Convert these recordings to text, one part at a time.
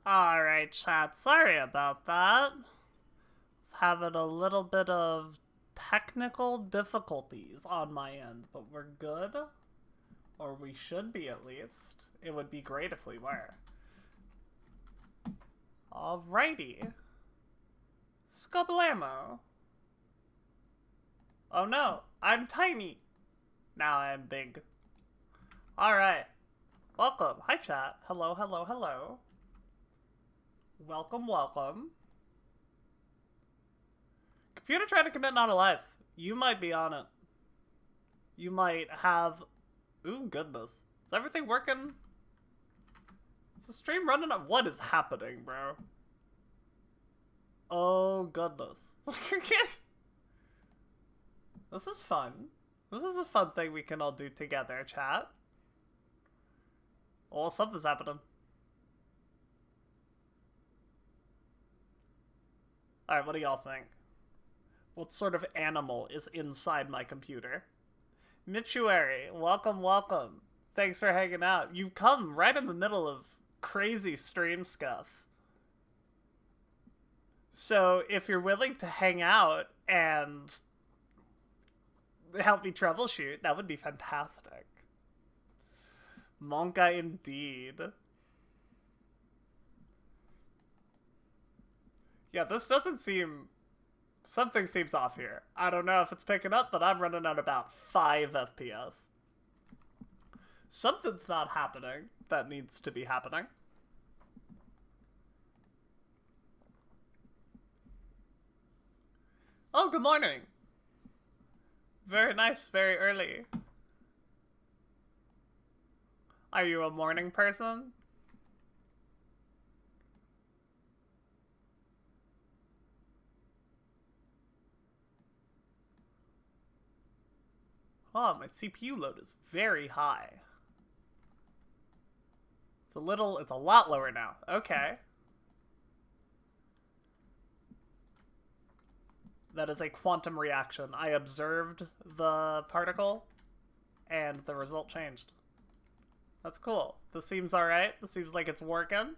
Alright, chat, sorry about that. Was having a little bit of technical difficulties on my end, but we're good. Or we should be at least. It would be great if we were. Alrighty. Scobalamo. Oh no, I'm tiny. Now I'm big. Alright. Welcome. Hi, chat. Hello, hello, hello. Welcome, welcome. Computer trying to commit not alive. You might be on it. You might have... Ooh, goodness. Is everything working? Is the stream running up? What is happening, bro? Oh, goodness. This is fun. This is a fun thing we can all do together, chat. Oh, something's happening. Alright, what do y'all think? What sort of animal is inside my computer? Michuary, welcome, welcome. Thanks for hanging out. You've come right in the middle of crazy stream stuff. So if you're willing to hang out and help me troubleshoot, that would be fantastic. Monka indeed. Yeah, this doesn't seem... Something seems off here. I don't know if it's picking up, but I'm running at about 5 FPS. Something's not happening that needs to be happening. Oh, good morning. Very nice, very early. Are you a morning person? Oh, my CPU load is very high. It's a lot lower now. Okay. That is a quantum reaction. I observed the particle, and the result changed. That's cool. This seems alright. This seems like it's working.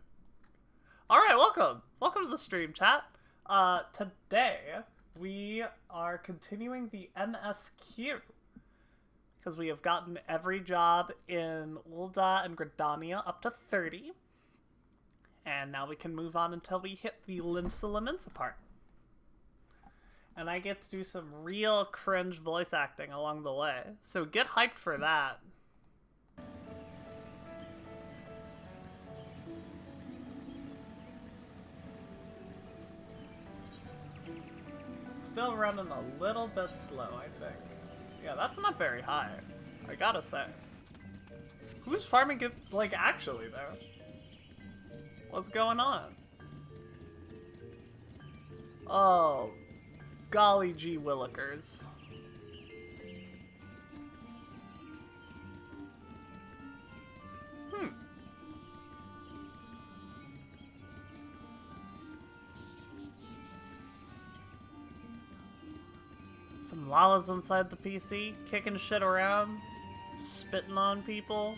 Alright, welcome! Welcome to the stream, chat. Today, we are continuing the MSQ. Because we have gotten every job in Ul'dah and Gridania up to 30. And now we can move on until we hit the Limsa part. And I get to do some real cringe voice acting along the way. So get hyped for that. Still running a little bit slow, I think. Yeah, that's not very high, I gotta say. Who's farming it, like, actually, though? What's going on? Oh, golly gee willikers. Some llamas inside the PC, kicking shit around, spitting on people.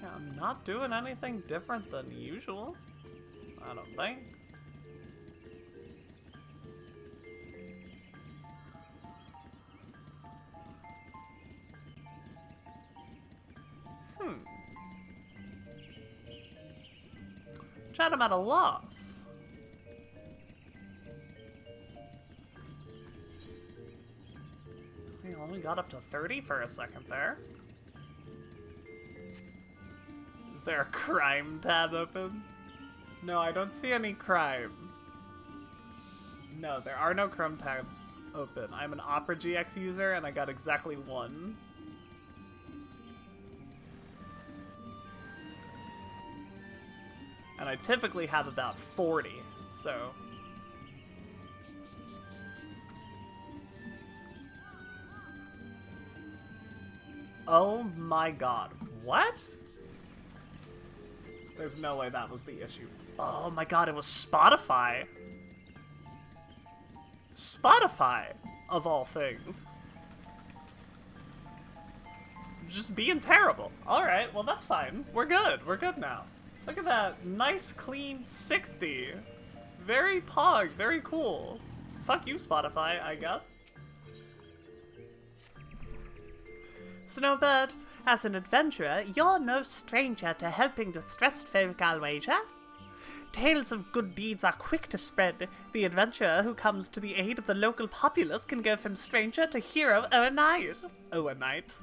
Yeah, I'm not doing anything different than usual. I don't think. Chat, I'm at a loss. We only got up to 30 for a second there. Is there a crime tab open? No, I don't see any crime. No, there are no crime tabs open. I'm an Opera GX user and I got exactly one. And I typically have about 40, so... Oh my god. What? There's no way that was the issue. Oh my god, it was Spotify! Spotify! of all things. Just being terrible. Alright, well that's fine. We're good. We're good now. Look at that. Nice, clean 60. Very pog. Very cool. Fuck you, Spotify, I guess. Snowbird, as an adventurer, you're no stranger to helping distressed folk, I'll wager. Tales of good deeds are quick to spread. The adventurer who comes to the aid of the local populace can go from stranger to hero overnight. Overnight.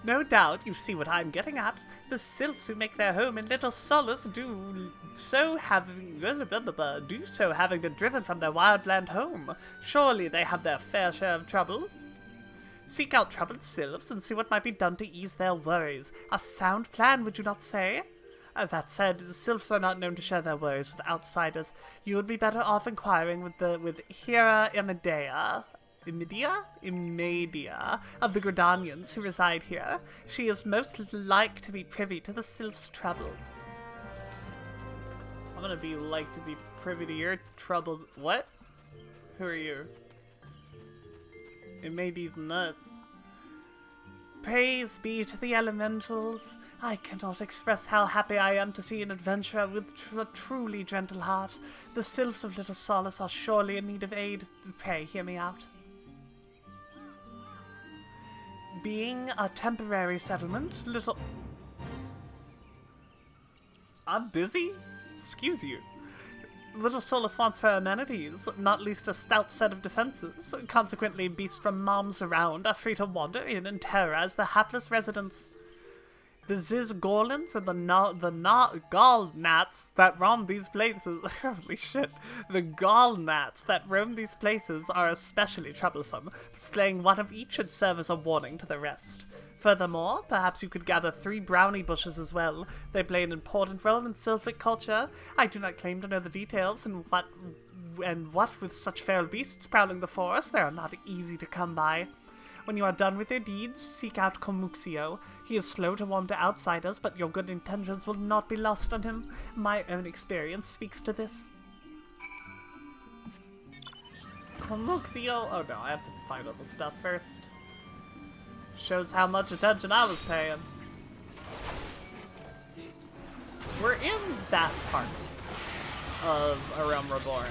No doubt you see what I'm getting at. The sylphs who make their home in Little Solace do so having been driven from their wildland home. Surely they have their fair share of troubles. Seek out troubled sylphs and see what might be done to ease their worries. A sound plan, would you not say? That said, the sylphs are not known to share their worries with outsiders. You would be better off inquiring with Hera Imedia of the Gridanians who reside here. She is most like to be privy to the sylphs' troubles. I'm gonna be like to be privy to your troubles. What? Who are you? Imedi's nuts. Praise be to the elementals. I cannot express how happy I am to see an adventurer with a truly gentle heart. The sylphs of Little Solace are surely in need of aid. Pray, hear me out. Being a temporary settlement, I'm busy? Excuse you. Little Solace wants for amenities, not least a stout set of defenses. Consequently, beasts from moms around are free to wander in and terrorize the hapless residents. The Ziz Gorlins and the Gallnats that roam these places— holy shit. The Gallnats that roam these places are especially troublesome. Slaying one of each should serve as a warning to the rest. Furthermore, perhaps you could gather 3 brownie bushes as well. They play an important role in sylphic culture. I do not claim to know the details, and what with such feral beasts prowling the forest, they are not easy to come by. When you are done with your deeds, seek out Komuxio. He is slow to warm to outsiders, but your good intentions will not be lost on him. My own experience speaks to this. Komuxio? Oh no, I have to find all the stuff first. Shows how much attention I was paying. We're in that part of A Realm Reborn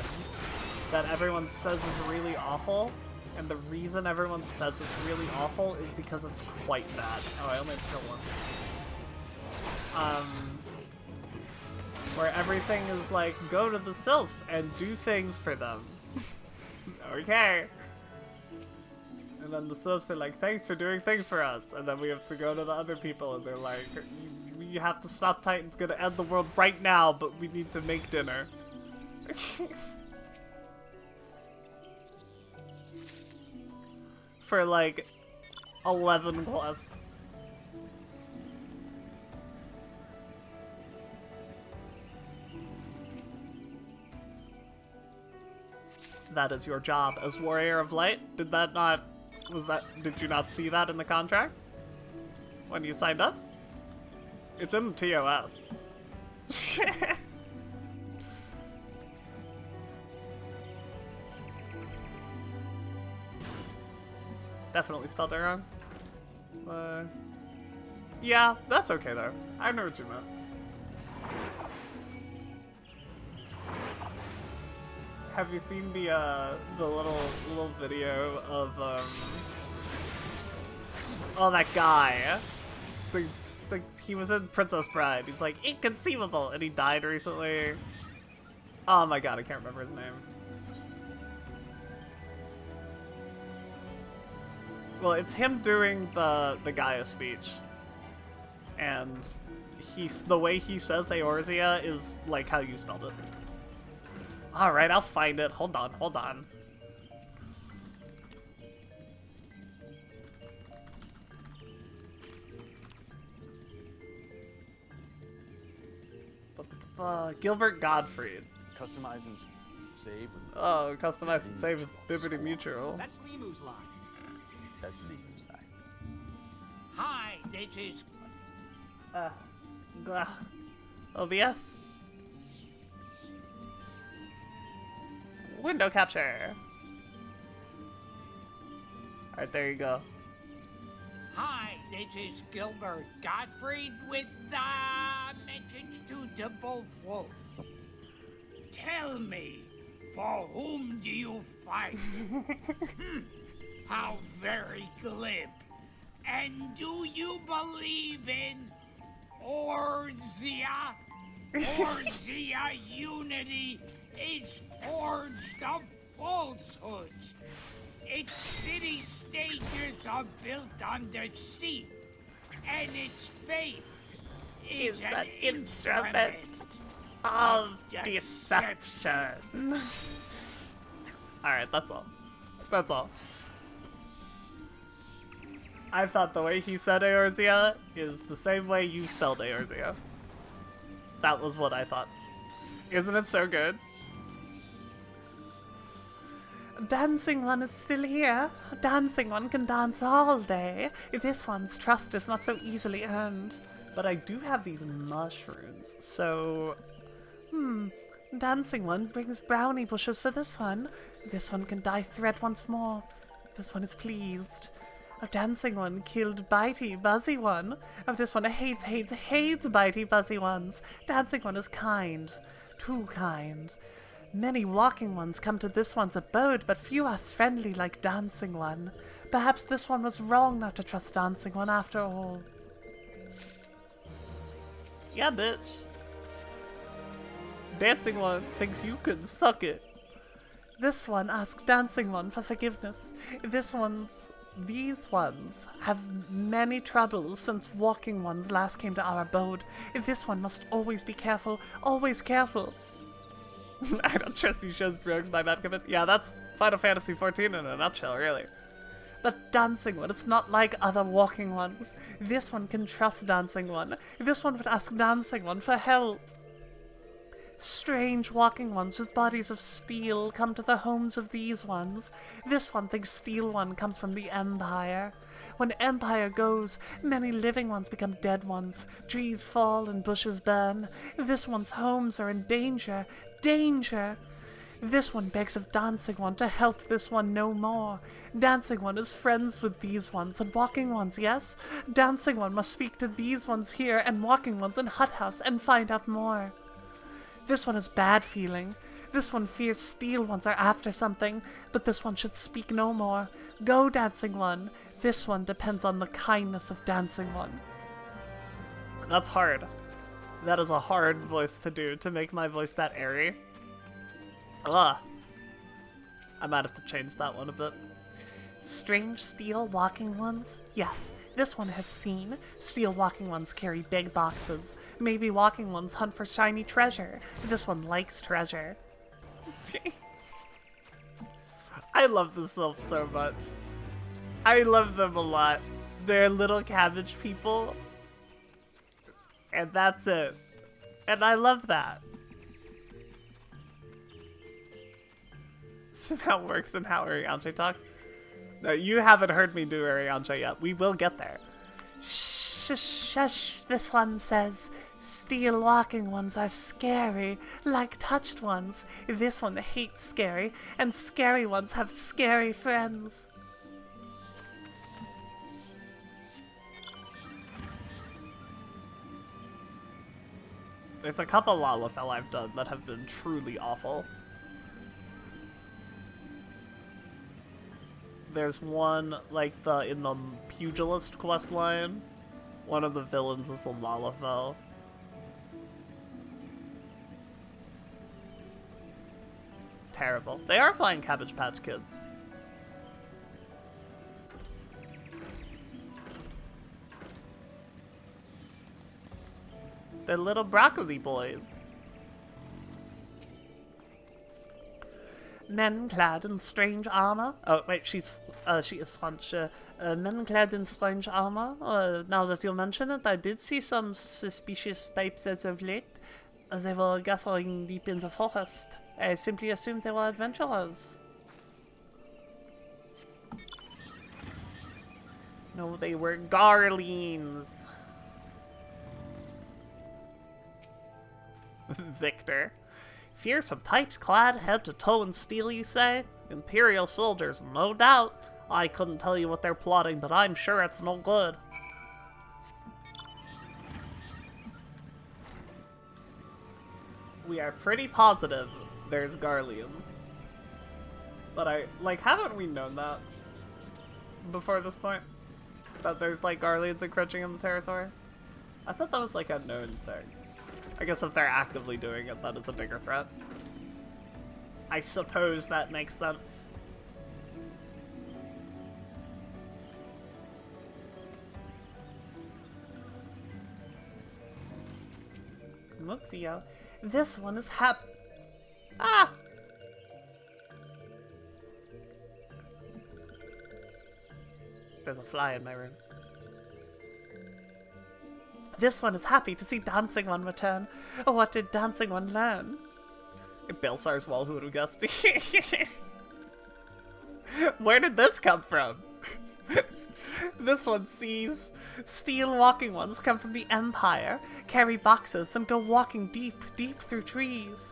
that everyone says is really awful. And the reason everyone says it's really awful is because it's quite bad. Oh, I only have to kill one. Where everything is like, go to the sylphs and do things for them. Okay. And then the sylphs are like, thanks for doing things for us. And then we have to go to the other people and they're like, we have to stop Titan's gonna end the world right now, but we need to make dinner. For like 11 quests. That is your job as Warrior of Light. Did you not see that in the contract? When you signed up? It's in the TOS. Definitely spelled it wrong. Yeah, that's okay though. I know what you meant. Have you seen the little video of oh, that guy? He was in Princess Bride. He's like, inconceivable, and he died recently. Oh my god, I can't remember his name. Well, it's him doing the Gaia speech, and the way he says Eorzea is like how you spelled it. All right, I'll find it. Hold on. Gilbert Gottfried. Customize and save. Oh, customize and save with Bibbidi Mutual. That's Limu's line. That's Limu's line. Hi, this is... OBS? Window capture. Alright, there you go. Hi, this is Gilbert Gottfried with the message to the Wolf. Tell me, for whom do you fight? How very glib. And do you believe in Orzia? Orzia unity is forged of falsehoods. Its city stages are built under sea, and its faith is an instrument of deception. Alright, that's all. That's all. I thought the way he said Eorzea is the same way you spelled Eorzea. That was what I thought. Isn't it so good? Dancing One is still here. Dancing One can dance all day. This one's trust is not so easily earned. But I do have these mushrooms, so... Dancing One brings brownie bushes for this one. This one can dye thread once more. This one is pleased. Of Dancing One killed bitey, buzzy one. Of this one hates bitey, buzzy ones. Dancing One is kind. Too kind. Many walking ones come to this one's abode, but few are friendly like Dancing One. Perhaps this one was wrong not to trust Dancing One after all. Yeah, bitch. Dancing One thinks you could suck it. This one asked Dancing One for forgiveness. These ones have many troubles since walking ones last came to our abode. This one must always be careful, always careful. I don't trust you shows Brooks by Matt Gibbon. Yeah, that's Final Fantasy XIV in a nutshell, really. But Dancing One is not like other walking ones. This one can trust Dancing One. This one would ask Dancing One for help. Strange walking ones with bodies of steel come to the homes of these ones. This one thinks Steel One comes from the Empire. When Empire goes, many living ones become dead ones. Trees fall and bushes burn. This one's homes are in danger. Danger! This one begs of Dancing One to help this one no more. Dancing One is friends with these ones and walking ones, yes? Dancing One must speak to these ones here and walking ones in Hut House and find out more. This one has bad feeling. This one fears Steel Ones are after something, but this one should speak no more. Go, Dancing One. This one depends on the kindness of Dancing One. That's hard. That is a hard voice to do, to make my voice that airy. Ugh. I might have to change that one a bit. Strange steel walking ones? Yes, this one has seen. Steel walking ones carry big boxes. Maybe walking ones hunt for shiny treasure. This one likes treasure. I love this elf so much. I love them a lot. They're little cabbage people. And that's it. And I love that. So how it works and how Arianche talks. No, you haven't heard me do Arianche yet. We will get there. Shush, shush, this one says. Steel walking ones are scary, like touched ones. This one hates scary, and scary ones have scary friends. There's a couple Lalafell I've done that have been truly awful. There's one, like, in the Pugilist questline, one of the villains is a Lalafell. Terrible. They are flying Cabbage Patch Kids. They're little broccoli boys. Men clad in strange armor. Oh wait, she is French. Men clad in strange armor. Now that you mention it, I did see some suspicious types as of late. They were gathering deep in the forest. I simply assumed they were adventurers. No, they were Garleans. Victor. Fearsome types clad head to toe in steel, you say? Imperial soldiers, no doubt. I couldn't tell you what they're plotting, but I'm sure it's no good. We are pretty positive there's Garleans. But haven't we known that before this point? That there's, like, Garleans encroaching on the territory? I thought that was, like, a known thing. I guess if they're actively doing it, that is a bigger threat. I suppose that makes sense. Luxio. This one is Ah! There's a fly in my room. This one is happy to see Dancing One return. What did Dancing One learn? Belsar's wall, who would have guessed? Where did this come from? This one sees steel walking ones come from the Empire, carry boxes, and go walking deep, deep through trees.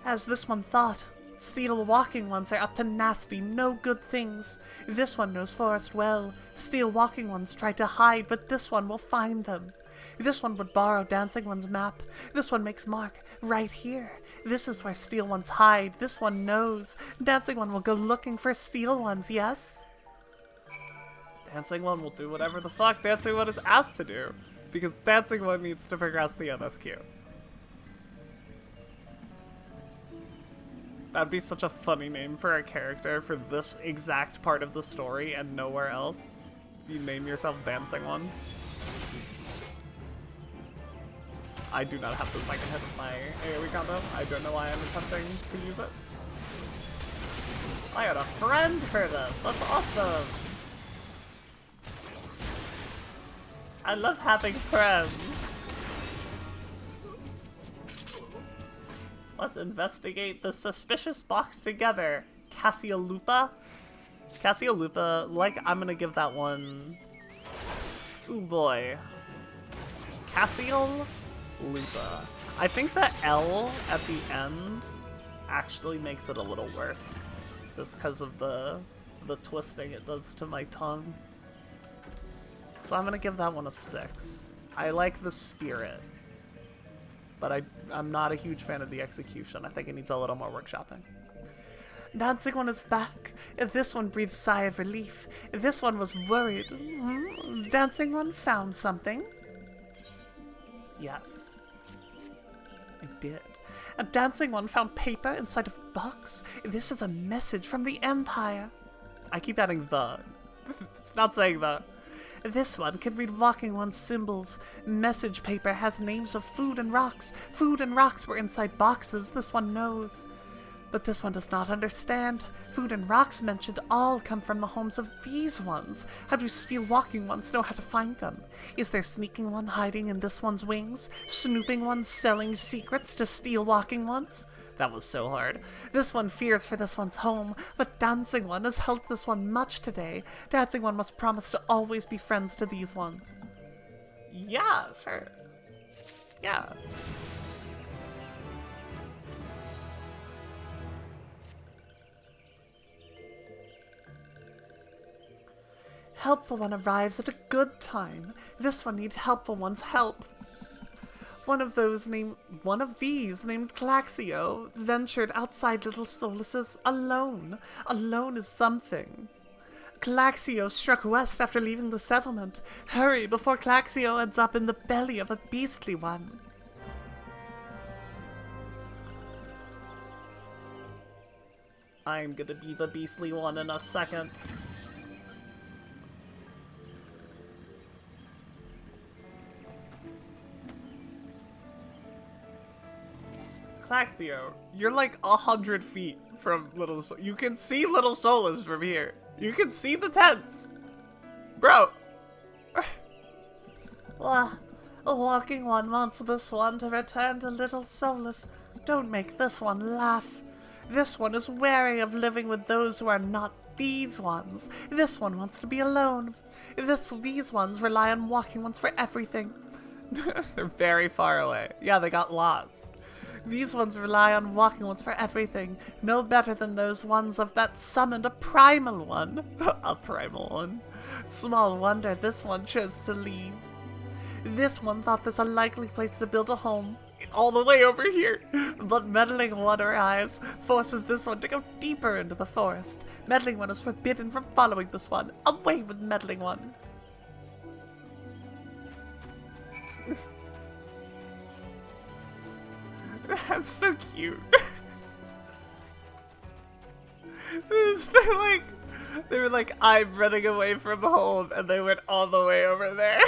As this one thought, steel walking ones are up to nasty, no good things. This one knows forest well. Steel walking ones try to hide, but this one will find them. This one would borrow Dancing One's map. This one makes mark right here. This is where steel ones hide. This one knows. Dancing One will go looking for steel ones, yes? Dancing One will do whatever the fuck Dancing One is asked to do, because Dancing One needs to progress the MSQ. That'd be such a funny name for a character for this exact part of the story and nowhere else. You name yourself Dancing One. I do not have the second hit of my AoE combo. I don't know why I'm attempting to use it. I had a friend for this. That's awesome. I love having friends. Let's investigate the suspicious box together. Cassiolupa? Cassiolupa, like, I'm gonna give that one... Ooh boy. Cassiolupa. I think the L at the end actually makes it a little worse. Just because of the twisting it does to my tongue. So I'm gonna give that one a 6. I like the spirit. But I'm not a huge fan of the execution. I think it needs a little more workshopping. Dancing One is back. This one breathes a sigh of relief. This one was worried. Dancing One found something. Yes. I did. A Dancing One found paper inside of a box. This is a message from the Empire. I keep adding the. It's not saying the. This one can read Walking One's symbols. Message paper has names of food and rocks. Food and rocks were inside boxes, this one knows. But this one does not understand. Food and rocks mentioned all come from the homes of these ones. How do steel walking ones know how to find them? Is there sneaking one hiding in this one's wings? Snooping one selling secrets to steel walking ones? That was so hard. This one fears for this one's home, but Dancing One has helped this one much today. Dancing One must promise to always be friends to these ones. Yeah, sure. Yeah. Helpful One arrives at a good time. This one needs Helpful One's help. One of these named Claxio ventured outside Little Solus's alone. Alone is something. Claxio struck west after leaving the settlement. Hurry before Claxio ends up in the belly of a beastly one. I'm gonna be the beastly one in a second. Claxio, you're like 100 feet from Little Sol. You can see Little Solus from here. You can see the tents. Bro. A Walking One wants this one to return to Little Solus. Don't make this one laugh. This one is wary of living with those who are not these ones. This one wants to be alone. These ones rely on Walking Ones for everything. They're very far away. Yeah, they got lost. These ones rely on walking ones for everything, no better than those ones of that summoned a primal one. A primal one. Small wonder this one chose to leave. This one thought this a likely place to build a home, all the way over here, but Meddling One arrives, forces this one to go deeper into the forest. Meddling One is forbidden from following this one. Away with Meddling One. That's so cute. They were like, I'm running away from home, and they went all the way over there.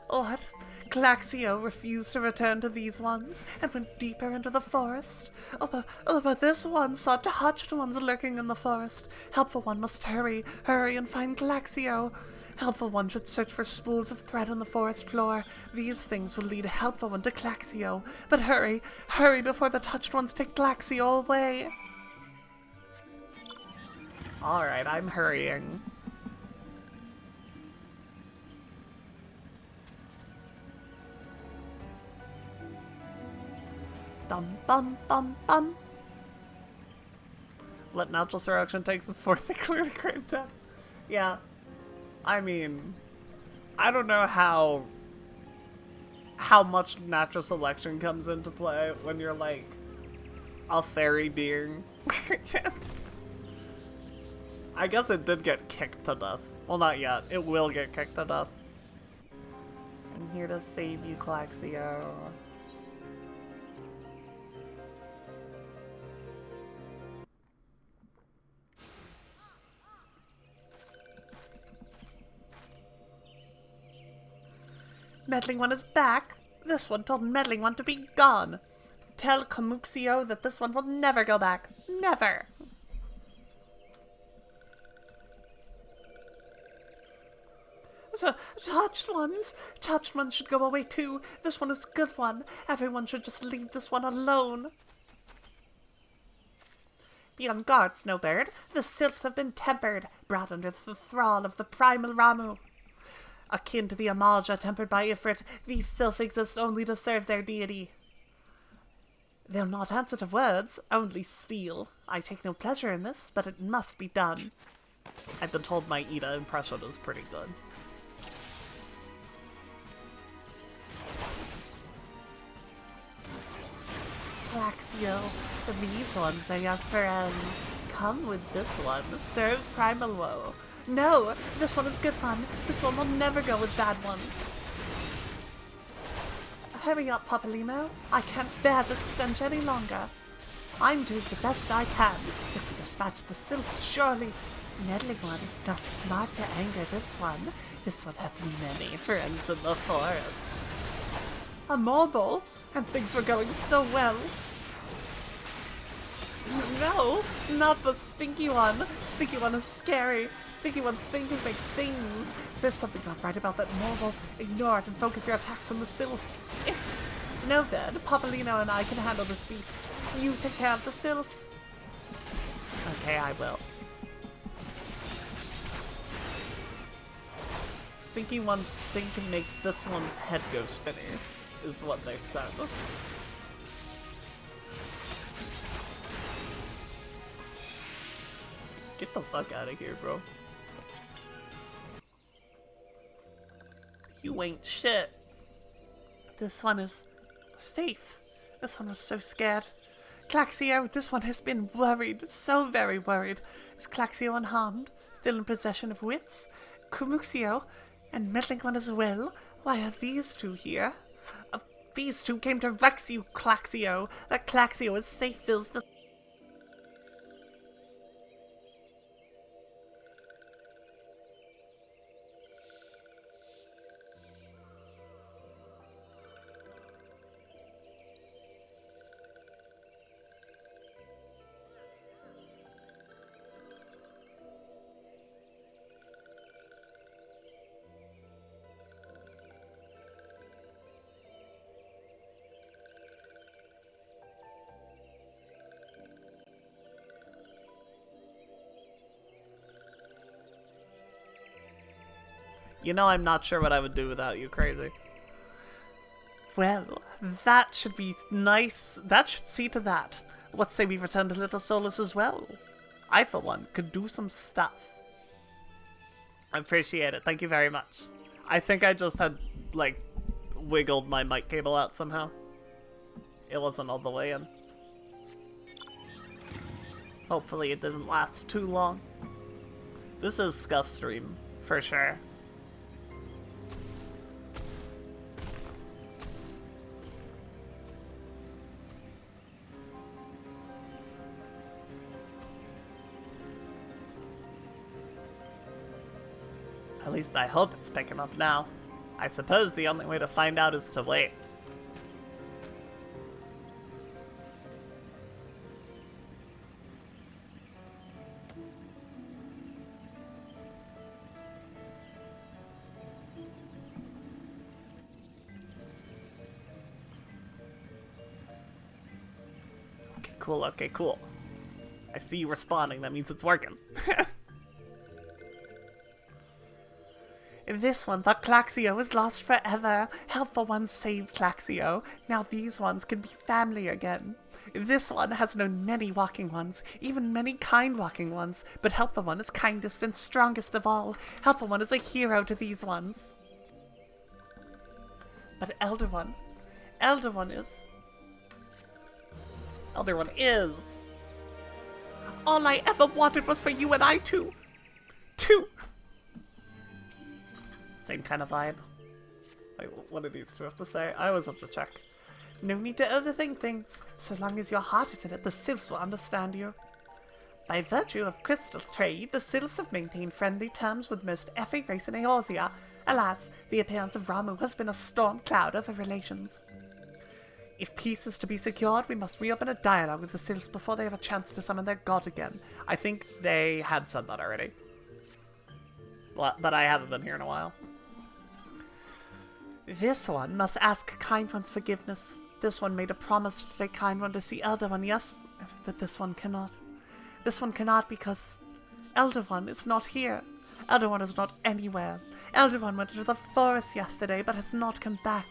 What? Claxio refused to return to these ones, and went deeper into the forest. But this one saw touched ones lurking in the forest. Helpful One must hurry and find Claxio. Helpful One should search for spools of thread on the forest floor. These things will lead Helpful One to Claxio. But hurry before the touched ones take Claxio away. Alright, I'm hurrying. Dum bum bum bum. Let natural selection take some force to clear the grave down. Yeah. I mean, I don't know how much natural selection comes into play when you're like a fairy being. Yes. I guess it did get kicked to death. Well, not yet. It will get kicked to death. I'm here to save you, Claxio. Meddling One is back. This one told Meddling One to be gone. Tell Komuxio that this one will never go back. Never. Touched ones should go away too. This one is a good one. Everyone should just leave this one alone. Be on guard, Snowbird. The sylphs have been tempered, brought under the thrall of the primal Ramu. Akin to the Amalja tempered by Ifrit, these sylphs exist only to serve their deity. They'll not answer to words, only steal. I take no pleasure in this, but it must be done. I've been told my Ida impression is pretty good. Claxio, these ones are your friends. Come with this one, serve Primal Woe. No, this one is good fun. This one will never go with bad ones. Hurry up, Papalimo. I can't bear this stench any longer. I'm doing the best I can. If we dispatch the sylphs, surely. Meddling One is not smart to anger this one. This one has many friends in the forest. A marble? And things were going so well. No, not the Stinky One. Stinky One is scary. Stinky One's thinking big things. There's something not right about that marble. Ignore it and focus your attacks on the sylphs. Snowbird, Papalino and I can handle this beast. You take care of the sylphs. Okay, I will. Stinky One's stink makes this one's head go spinny, is what they said. Get the fuck out of here, bro. You ain't shit. This one is safe. This one was so scared. Claxio, this one has been worried, so very worried. Is Claxio unharmed? Still in possession of wits? Kumuxio and Meddling One as well? Why are these two here? These two came to vex you, Claxio. That Claxio is safe fills the You know I'm not sure what I would do without you, crazy. Well, that should be nice. That should see to that. What say we return to Little Solus as well? I, for one, could do some stuff. I appreciate it. Thank you very much. I think I just had, like, wiggled my mic cable out somehow. It wasn't all the way in. Hopefully it didn't last too long. This is Scuff Stream, for sure. At least I hope it's picking up now. I suppose the only way to find out is to wait. Okay, cool, okay, cool. I see you responding, that means it's working. This one thought Claxio was lost forever. Helpful ones saved Claxio. Now these ones can be family again. This one has known many walking ones, even many kind walking ones, but Helpful One is kindest and strongest of all. Helpful One is a hero to these ones. But Elder One is... Elder One is... All I ever wanted was for you and I to... Same kind of vibe. Wait, what do these two have to say? I always have to check. No need to overthink things. So long as your heart is in it, the sylphs will understand you. By virtue of crystal trade, the sylphs have maintained friendly terms with most every race in Eorzea. Alas, the appearance of Ramuh has been a storm cloud over relations. If peace is to be secured, we must reopen a dialogue with the sylphs before they have a chance to summon their god again. I think they had said that already. But I haven't been here in a while. This one must ask Kind One's forgiveness. This one made a promise to take Kind One to see Elder One, yes, but this one cannot. This one cannot because Elder One is not here. Elder One is not anywhere. Elder One went into the forest yesterday, but has not come back.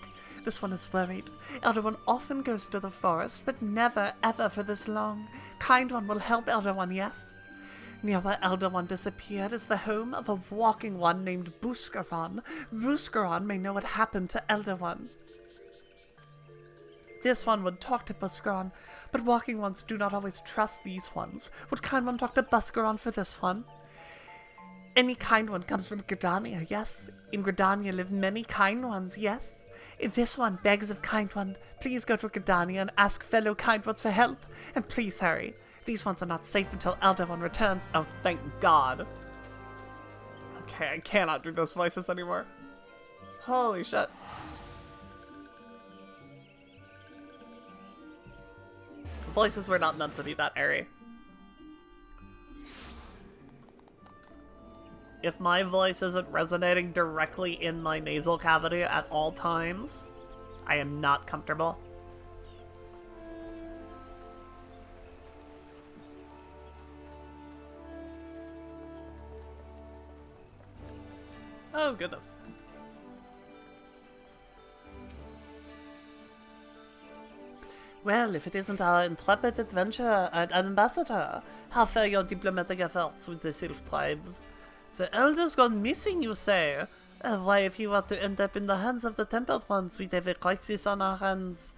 This one is worried. Elder One often goes to the forest, but never, ever for this long. Kind One will help Elder One, yes. Near where Elder One disappeared is the home of a walking one named Buscaron. Buscaron may know what happened to Elder One. This one would talk to Buscaron, but walking ones do not always trust these ones. Would Kind One talk to Buscaron for this one? Any kind one comes from Gridania, yes. In Gridania live many kind ones, yes. If this one begs of Kind One, please go to Gridania and ask fellow kind ones for help. And please hurry. These ones are not safe until Elder One returns. Oh, thank God. Okay, I cannot do those voices anymore. Holy shit. Voices were not meant to be that airy. If my voice isn't resonating directly in my nasal cavity at all times, I am not comfortable. Oh, goodness. Well, if it isn't our intrepid adventurer and ambassador, how fare your diplomatic efforts with the Sylph tribes? The Elder's gone missing, you say? Why, if he were to end up in the hands of the Tempered Ones, we'd have a crisis on our hands.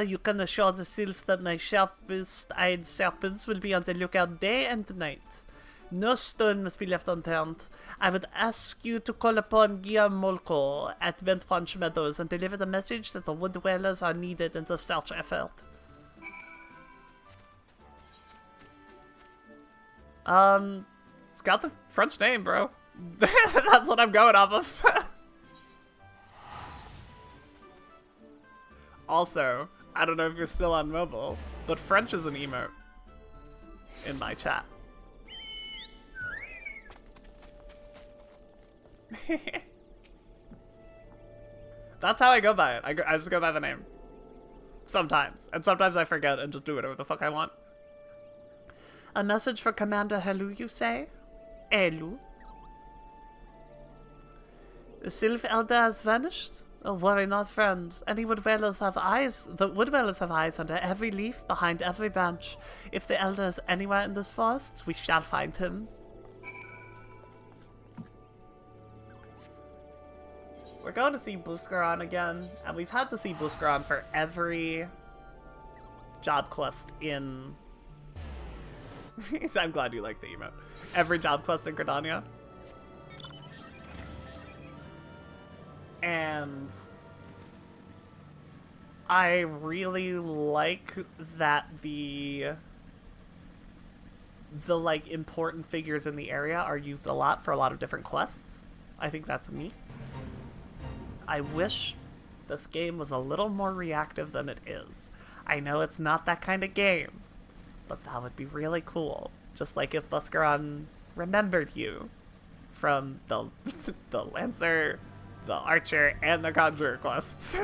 You can assure the Sylphs that my sharpest-eyed serpents will be on the lookout day and night. No stone must be left unturned. I would ask you to call upon Guillaume Molko at Bent Branch Meadows and deliver the message that the wood dwellers are needed in the search effort. It's got the French name, bro. That's what I'm going off of. Also, I don't know if you're still on mobile, but French is an emote in my chat. That's how I go by it. I just go by the name. Sometimes. And sometimes I forget and just do whatever the fuck I want. A message for Commander Helu, you say? Helu? The Sylph Elder has vanished? Oh, worry not, friend. Any wood-dwellers have eyes. The wood-dwellers have eyes under every leaf, behind every branch. If the Elder is anywhere in this forest, we shall find him. We're going to see Buscaron again, and we've had to see Buscaron for every job quest in... I'm glad you like the emote. Every job quest in Gridania. And I really like that the like important figures in the area are used a lot for a lot of different quests. I think that's neat. I wish this game was a little more reactive than it is. I know it's not that kind of game, but that would be really cool. Just like if Buscaron remembered you from the the Lancer, the Archer, and the Conjurer quests.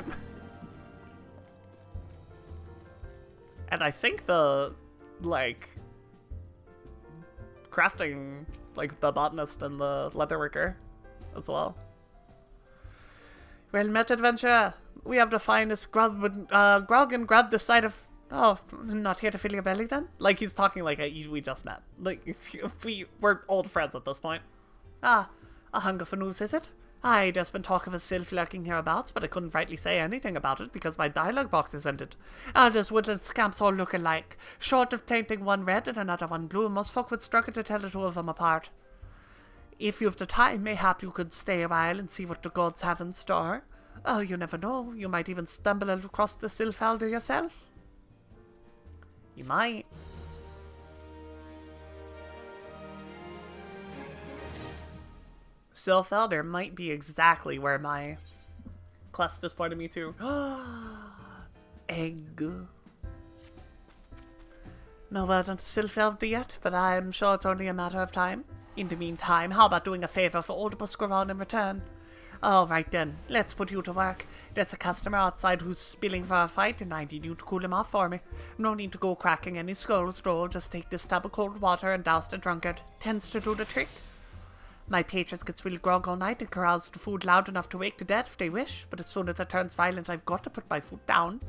And I think the, like, crafting, like the botanist and the leatherworker as well. Well met, adventurer. We have to find this grog and grab the side of... Oh, not here to fill your belly then? Like he's talking like we just met. Like, we're old friends at this point. Ah, a hunger for news, is it? Aye, there's been talk of a sylph lurking hereabouts, but I couldn't rightly say anything about it because my dialogue box is ended. There's woodland scamps all look alike. Short of painting one red and another one blue, most folk would struggle to tell the two of them apart. If you've the time, mayhap you could stay a while and see what the gods have in store. Oh, you never know. You might even stumble across the Sylph Elder yourself. You might. Sylph Elder might be exactly where my quest is pointing me to. Egg. No word on Sylph Elder yet, but I'm sure it's only a matter of time. In the meantime, how about doing a favour for old Buscaron in return? Alright then, let's put you to work. There's a customer outside who's spilling for a fight and I need you to cool him off for me. No need to go cracking any skulls, Stroll. Just take this tub of cold water and douse the drunkard. Tends to do the trick. My patrons can swill grog all night and carouse the food loud enough to wake the dead if they wish, but as soon as it turns violent, I've got to put my foot down.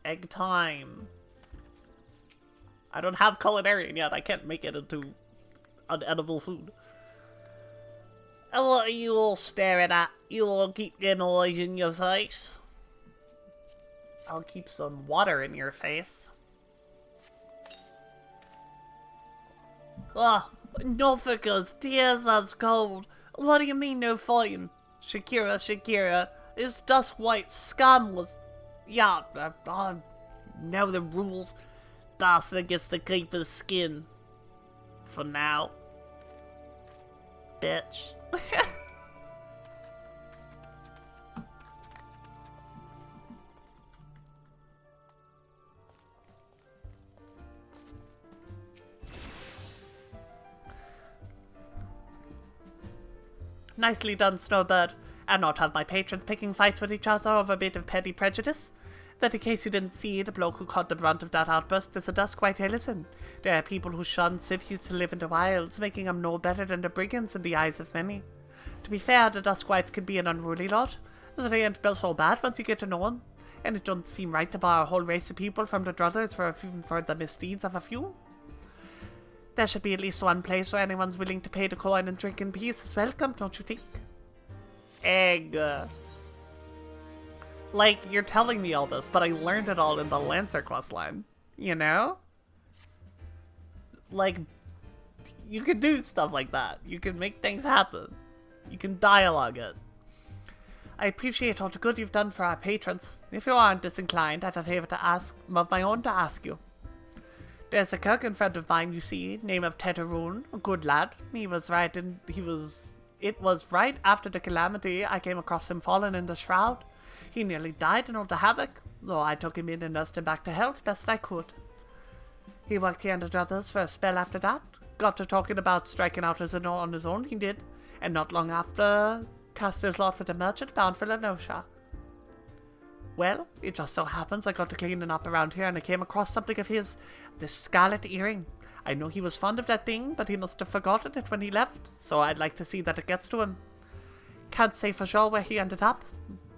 Egg time. I don't have culinarian yet. I can't make it into unedible food. And what are you all staring at? You all keep them eyes in your face. I'll keep some water in your face. Oh, Norfolkers, tears as cold. What do you mean no fighting? Shakira, this dust white scum was... Yeah, I know the rules. Bastard gets to keep his skin. For now. Bitch. Nicely done, Snowbird. And not have my patrons picking fights with each other over a bit of petty prejudice. That in case you didn't see, the bloke who caught the brunt of that outburst is a Duskwhite Ellison. There are people who shun cities to live in the wilds, making them no better than the brigands in the eyes of many. To be fair, the Duskwhites can be an unruly lot, so they ain't so bad once you get to know them. And it doesn't seem right to bar a whole race of people from the Druthers for the misdeeds of a few. There should be at least one place where anyone's willing to pay the coin and drink in peace is welcome, don't you think? Egg. Like, you're telling me all this, but I learned it all in the Lancer questline. You know? Like, you can do stuff like that. You can make things happen. You can dialogue it. I appreciate all the good you've done for our patrons. If you aren't disinclined, I have a favour to ask of my own to ask you. There's a Kurgan friend of mine, you see, name of Tetaroon, a good lad. It was right after the calamity I came across him fallen in the shroud. He nearly died in all the havoc, though I took him in and nursed him back to health best I could. He worked here under Druthers for a spell after that. Got to talking about striking out on his own, he did, and not long after cast his lot with a merchant bound for Lenosha. Well, it just so happens I got to cleaning up around here and I came across something of his, this scarlet earring. I know he was fond of that thing, but he must have forgotten it when he left, so I'd like to see that it gets to him. Can't say for sure where he ended up,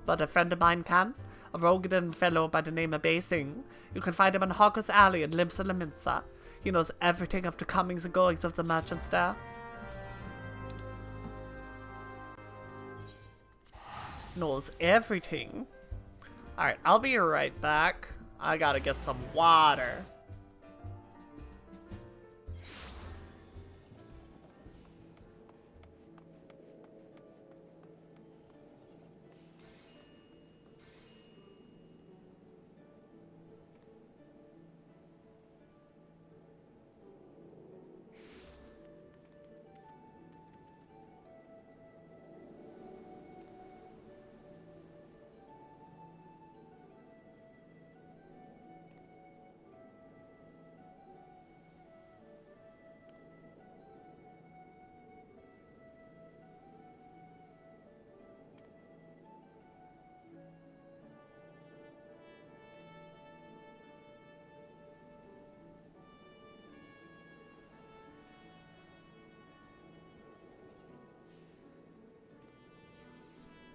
but a friend of mine can. A Rogadan fellow by the name of Basing. You can find him in Hawker's Alley in Limsa Job. He knows everything of the comings and goings of the merchants there. Knows everything. Alright, I'll be right back. I gotta get some water.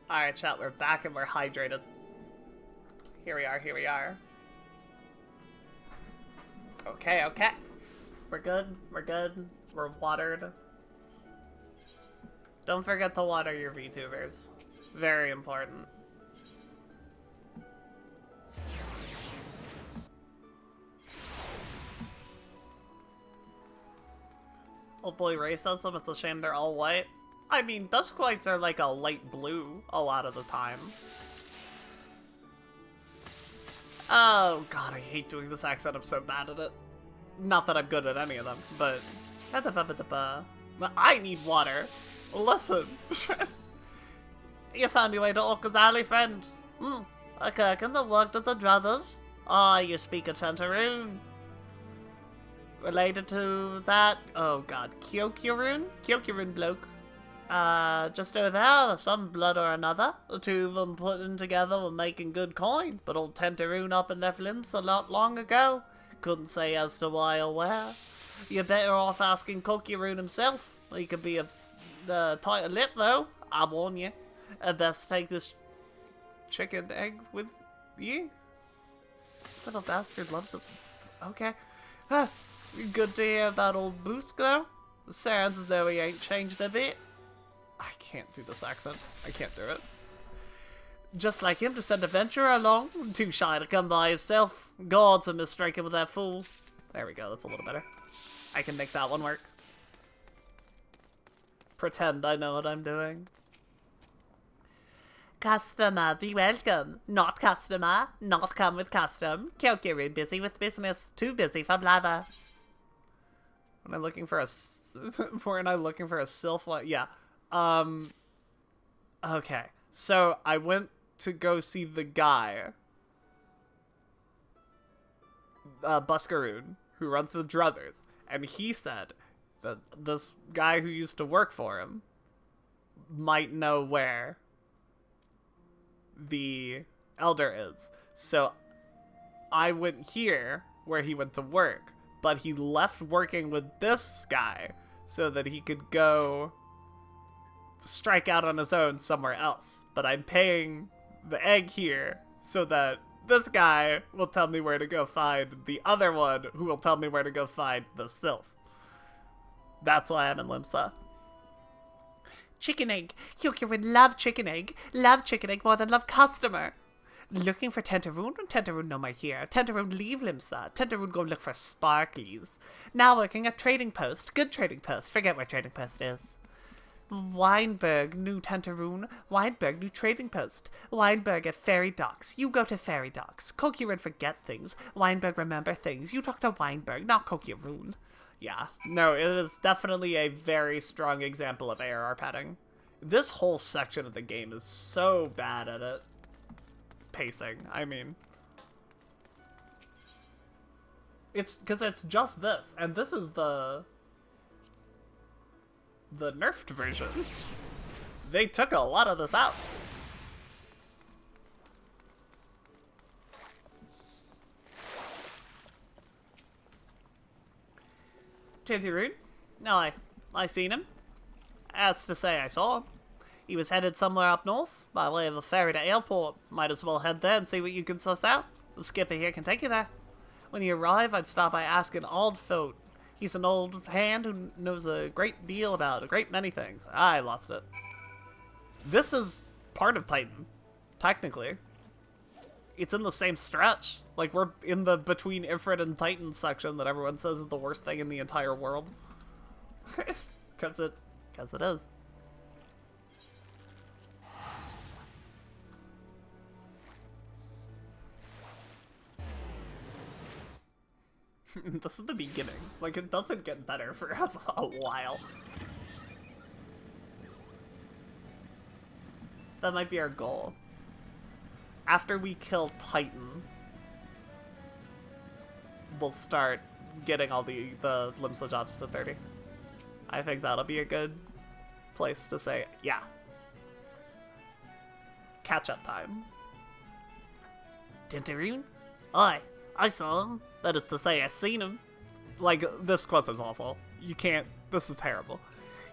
Alright, chat, we're back and we're hydrated. Here we are, here we are. Okay, okay. We're good, we're watered. Don't forget to water your VTubers. Very important. Old boy Ray says them, it's a shame they're all white. I mean, Dusklights are like a light blue a lot of the time. Oh god, I hate doing this accent, I'm so bad at it. Not that I'm good at any of them, but... I need water. Listen. You found your way to Orca's Alley, friend. A Kirkin that worked at the Druthers. Ah, you speak a Chantaroon. Related to that... Oh god, Kyokyurun? Kyokyurun bloke. Just over there, some blood or another. The two of them putting together were making good coin, but old Tentaroon up and left Limsa not long ago. Couldn't say as to why or where. You're better off asking Kokyaroon himself. He could be a tighter lip, though. I warn you. I'd best take this chicken egg with you. Little bastard loves it. Okay. Good to hear about old Boosk, though. Sounds as though he ain't changed a bit. I can't do this accent. I can't do it. Just like him to send a venturer along. Too shy to come by himself. Gods are mistaken with that fool. There we go. That's a little better. I can make that one work. Pretend I know what I'm doing. Customer, be welcome. Not customer. Not come with custom. Kyokiri busy with business. Too busy for blather. When I'm looking for a... Weren't I looking for a sylph? Yeah. Okay. So, I went to go see the guy. Buskaroon, who runs the Druthers. And he said that this guy who used to work for him might know where the elder is. So, I went here, where he went to work. But he left working with this guy so that he could go strike out on his own somewhere else. But I'm paying the egg here so that this guy will tell me where to go find the other one who will tell me where to go find the sylph. That's why I'm in Limsa. Chicken egg. You would love chicken egg. Love chicken egg more than love customer. Looking for Tentaroon? Tentaroon no more here. Tentaroon leave Limsa. Tentaroon go look for sparklies. Now working at Trading Post. Good Trading Post. Forget where Trading Post is. Weinberg, new Tentaroon. Weinberg, new Trading Post. Weinberg at Ferry Docks. You go to Ferry Docks. Kokyaroon forget things. Weinberg remember things. You talk to Weinberg, not Kokyaroon. Yeah, no, it is definitely a very strong example of ARR padding. This whole section of the game is so bad at it. Pacing, I mean. It's because it's just this, and this is the nerfed version. They took a lot of this out. Tintyroot? No, I seen him. As to say, I saw him. He was headed somewhere up north, by way of a ferry to Airport. Might as well head there and see what you can suss out. The skipper here can take you there. When you arrive, I'd start by asking Aldfote. He's an old hand who knows a great deal about a great many things. I lost it. This is part of Titan, technically. It's in the same stretch. Like, we're in the between Ifrit and Titan section that everyone says is the worst thing in the entire world. Because it is. This is the beginning. Like, it doesn't get better for a while. That might be our goal. After we kill Titan, we'll start getting all the Limsa jobs to 30. I think that'll be a good place to say, yeah. Catch-up time. Tintyroon? Aye, I saw him. That is to say, I seen him. Like, this quest is awful. You can't... This is terrible.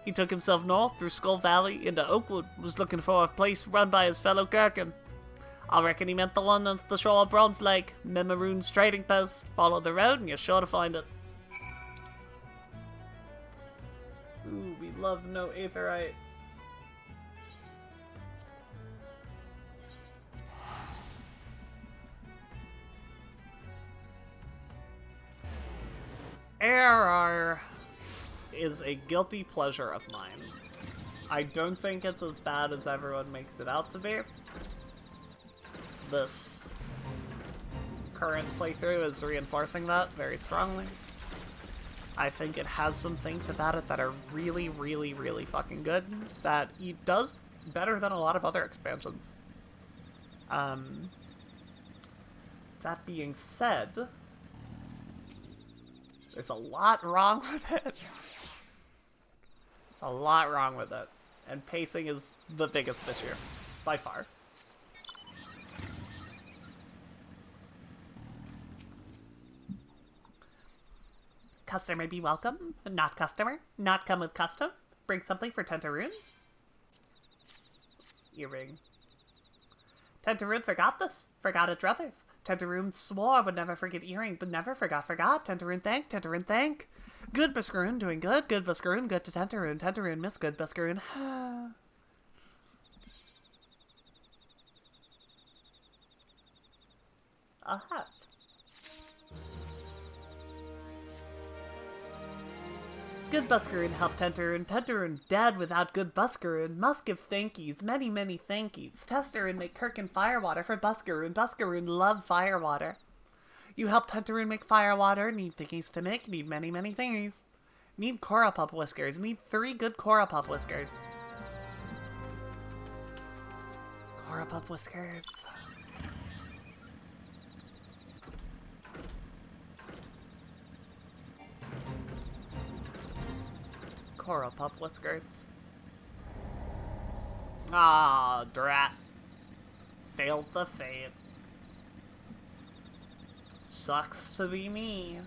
He took himself north through Skull Valley into Oakwood, was looking for a place run by his fellow Gherkin. I reckon he meant the one on the shore of Bronze Lake, Memaroon's trading post. Follow the road and you're sure to find it. Ooh, we love no Aetherites. Error is a guilty pleasure of mine. I don't think it's as bad as everyone makes it out to be. This current playthrough is reinforcing that very strongly. I think it has some things about it that are really, really, really fucking good, that it does better than a lot of other expansions. That being said, there's a lot wrong with it. There's a lot wrong with it. And pacing is the biggest issue, by far. Customer be welcome, not customer. Not come with custom. Bring something for Tintyroon. Earring. Tintyroon forgot this. Forgot it druthers. Tintyroon swore would never forget earring, but never forgot. Tintyroon thank. Tintyroon thank. Good Biscaroon, doing good. Good Biscaroon, good to Tintyroon. Tintyroon miss good Biscaroon. Aha. Good Buscaroon helped Tintyroon. Tintyroon dead without good Buscaroon. Must give thankies, many, many thankies. Testeroon make Kirkin firewater for Buscaroon. Buscaroon love firewater. You help Tintyroon make firewater. Need thingies to make. Need many, many thingies. Need Cora Pup Whiskers. Need 3 good Cora Pup Whiskers. Cora Pup Whiskers. Cora Pup Whiskers. Ah, drat. Failed the fate. Sucks to be me.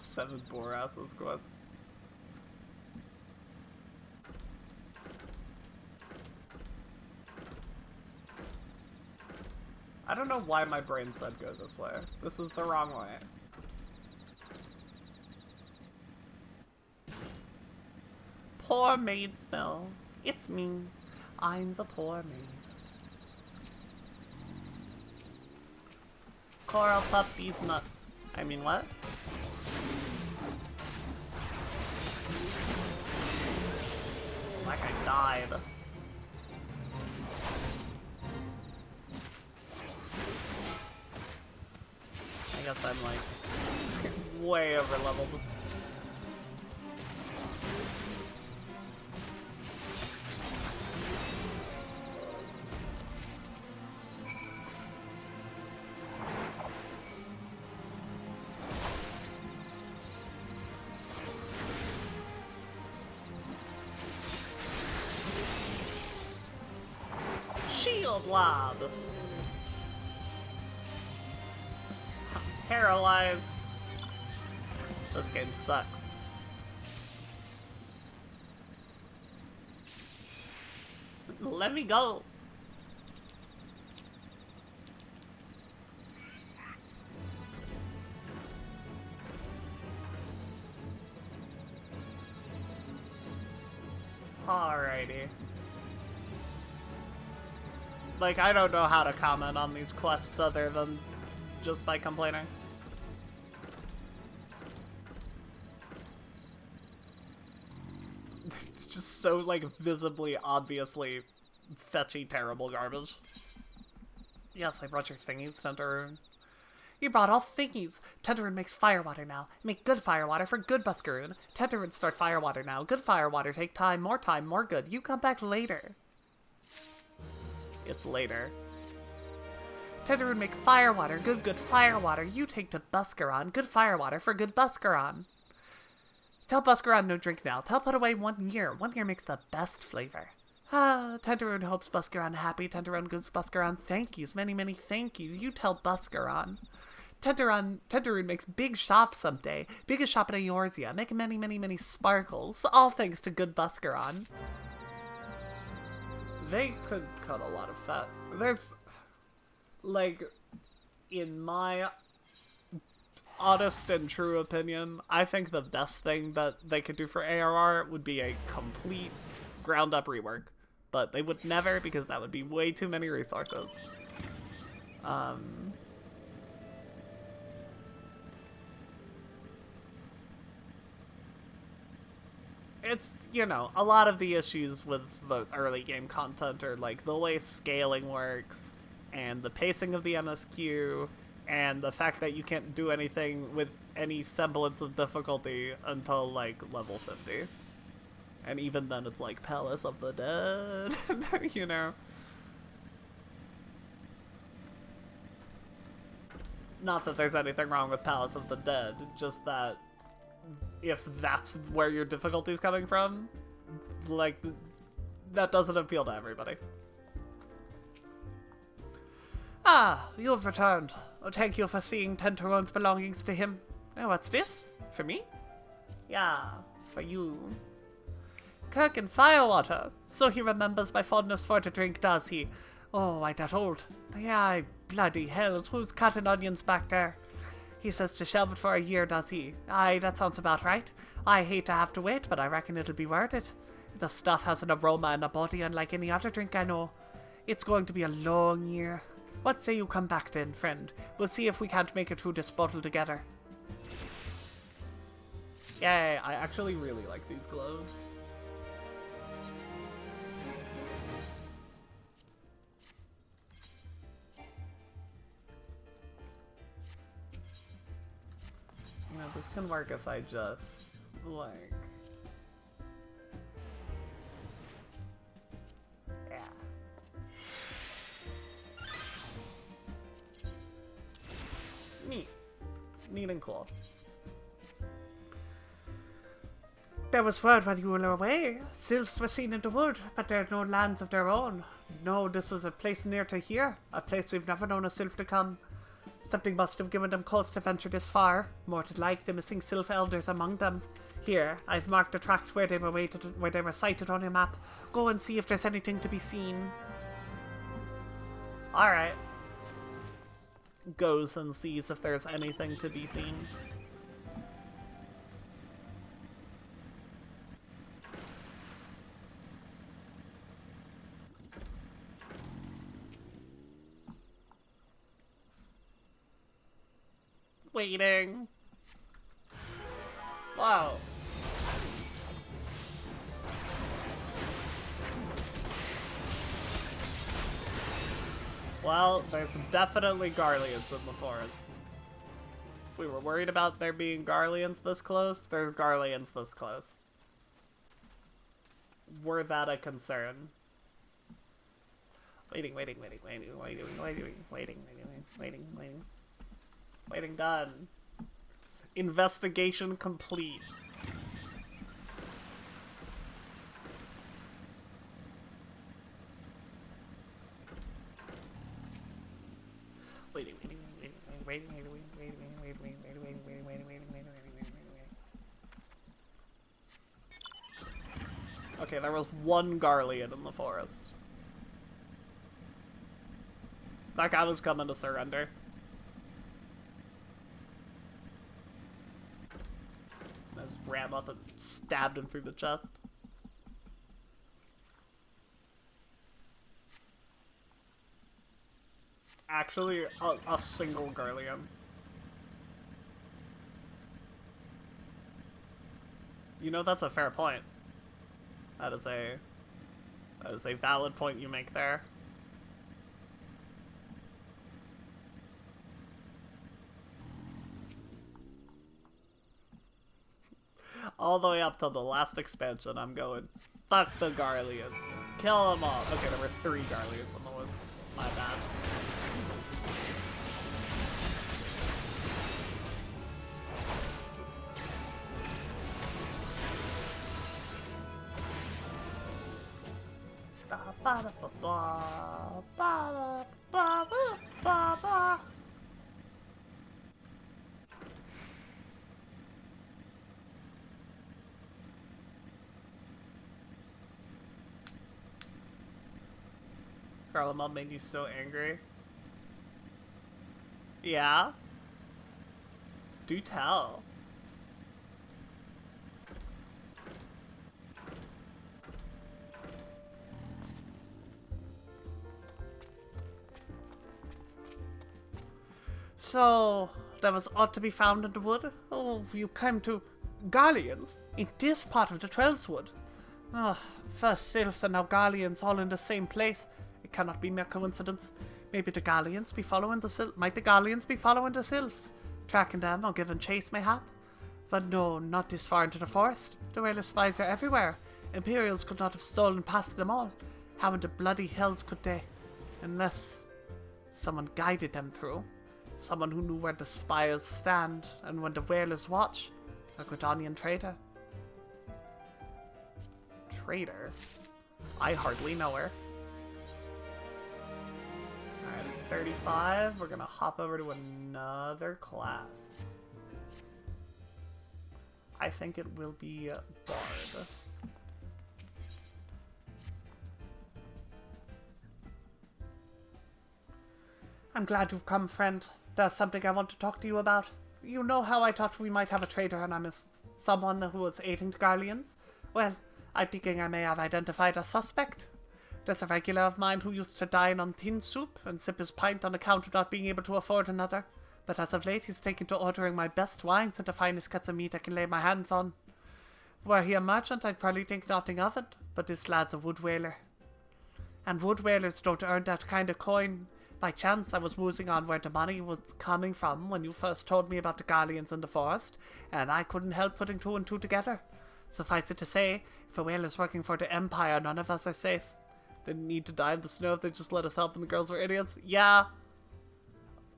7 Boras's quest. I don't know why my brain said go this way. This is the wrong way. Poor maid smell. It's me. I'm the poor maid. Coral pup these nuts. I mean what? Like I died. I guess I'm like way over leveled. Field Lab. Paralyzed. This game sucks. Let me go. Alrighty. Like, I don't know how to comment on these quests other than just by complaining. It's just so, like, visibly, obviously fetchy, terrible garbage. Yes, I brought your thingies, Tentarune. You brought all thingies. Tentarune makes firewater now. Make good firewater for good Buscaroon. Tentarune start firewater now. Good firewater take time, more good. You come back later. It's later. Tentarune make firewater, good firewater. You take to Buscaron. Good firewater for good Buscaron. Tell Buscaron no drink now. Tell put away 1 year. 1 year makes the best flavor. Ah, Tentarune hopes Buscaron happy. Tentarune gives Buscaron thank yous. Many, many thank yous. You tell Buscaron. Tentarune makes big shop someday. Biggest shop in Eorzea. Make many, many, many sparkles. All thanks to good Buscaron. They could cut a lot of fat. There's, like, in my honest and true opinion, I think the best thing that they could do for ARR would be a complete ground-up rework. But they would never, because that would be way too many resources. It's, you know, a lot of the issues with the early game content are, like, the way scaling works, and the pacing of the MSQ, and the fact that you can't do anything with any semblance of difficulty until, like, level 50. And even then it's like Palace of the Dead, you know? Not that there's anything wrong with Palace of the Dead, just that if that's where your difficulty is coming from, like, that doesn't appeal to everybody. Ah, you've returned. Oh, thank you for seeing Tentarune's belongings to him. Now, what's this? For me? Yeah, for you. Kirk and firewater. So he remembers my fondness for to drink, does he? Oh, I that old. Yeah, bloody hells, who's cutting onions back there? He says to shelve it for a year, does he? Aye, that sounds about right. I hate to have to wait, but I reckon it'll be worth it. The stuff has an aroma and a body unlike any other drink I know. It's going to be a long year. What say you come back then, friend? We'll see if we can't make it through this bottle together. Yay, I actually really like these gloves. You know, this can work if I just, like... Yeah. Neat. Neat and cool. There was word while you were away. Sylphs were seen in the wood, but they had no lands of their own. No, this was a place near to here. A place we've never known a sylph to come. Something must have given them cause to venture this far. More to like, the missing sylph elders among them. Here, I've marked the tract where they were sighted on your map. Go and see if there's anything to be seen. Alright. Goes and sees if there's anything to be seen. Waiting. Wow. Well, there's definitely Garleans in the forest. If we were worried about there being Garleans this close, there's Garleans this close. Were that a concern? Waiting. Waiting done. Investigation complete. Okay, there was one Garlean in the forest. That guy was coming to surrender. I just ran up and stabbed him through the chest. Actually, a single Garlean. You know, that's a fair point. That is a valid point you make there. All the way up to the last expansion, I'm going, fuck the Garleans. Kill them all. Okay, there were 3 Garleans on the wood. My bad. Garlemald made you so angry. Yeah? Do tell. So, there was aught to be found in the wood? Oh, you came to Garleans in this part of the Trellswood. Ah, first Sylphs and now Garleans all in the same place. It cannot be mere coincidence. Maybe the Garleans be following the Sylphs. Might the Garleans be following the Sylphs? Tracking them or giving chase, mayhap? But no, not this far into the forest. The Whaler spies are everywhere. Imperials could not have stolen past them all. How in the bloody hells could they? Unless someone guided them through. Someone who knew where the spies stand and when the whalers watch. A Gridanian traitor. Traitor? I hardly know her. Alright, 35. We're gonna hop over to another class. I think it will be Bard. I'm glad you've come, friend. There's something I want to talk to you about. You know how I thought we might have a traitor and I missed someone who was aiding the Garleans? Well, I'm thinking I may have identified a suspect. There's a regular of mine who used to dine on tin soup and sip his pint on account of not being able to afford another. But as of late, he's taken to ordering my best wines and the finest cuts of meat I can lay my hands on. Were he a merchant, I'd probably think nothing of it, but this lad's a wood whaler. And wood whalers don't earn that kind of coin. By chance, I was musing on where the money was coming from when you first told me about the Garleans in the forest, and I couldn't help putting 2 and 2 together. Suffice it to say, if a whaler's working for the Empire, none of us are safe. They didn't need to die in the snow if they just let us help and the girls were idiots. Yeah.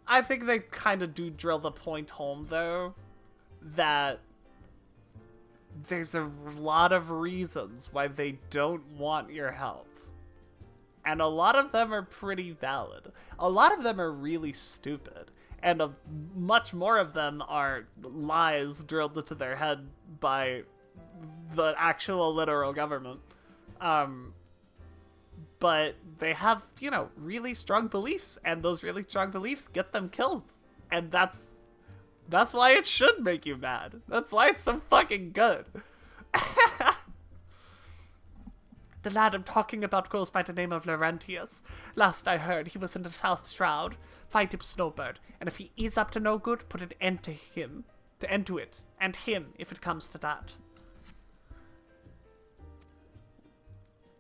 I think they kind of do drill the point home, though, that there's a lot of reasons why they don't want your help. And a lot of them are pretty valid. A lot of them are really stupid. And much more of them are lies drilled into their head by the actual literal government. But they have, you know, really strong beliefs. And those really strong beliefs get them killed. And that's why it should make you mad. That's why it's so fucking good. The lad I'm talking about goes by the name of Laurentius. Last I heard, he was in the South Shroud. Find him, Snowbird, and if he is up to no good, put an end to him. To end to it. And him, if it comes to that.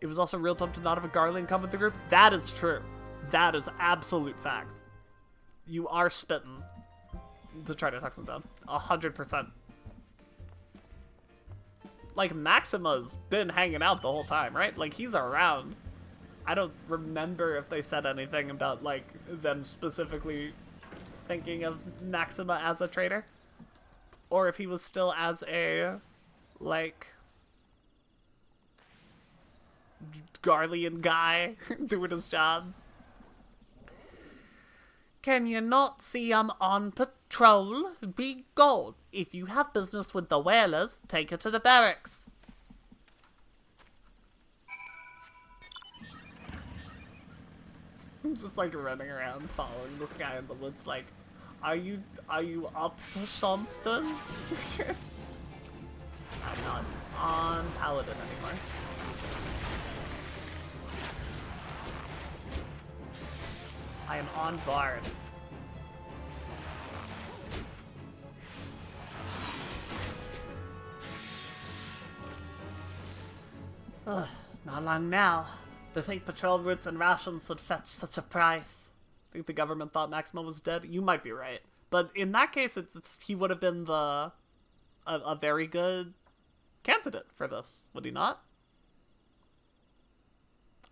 It was also real dumb to not have a Garlean come with the group. That is true. That is absolute facts. You are spitting to try to talk them down. 100%. Like, Maxima's been hanging out the whole time, right? Like, he's around. I don't remember if they said anything about, like, them specifically thinking of Maxima as a traitor. Or if he was still as a, like, Garlean guy doing his job. Can you not see I'm on patrol? Be gone. If you have business with the whalers, take it to the barracks. Just like running around following this guy in the woods like, are you up to something? I'm not on Paladin anymore. I am on Bard. Ugh, not long now. To think patrol routes and rations would fetch such a price. I think the government thought Maximo was dead. You might be right. But in that case, he would have been a very good candidate for this, would he not?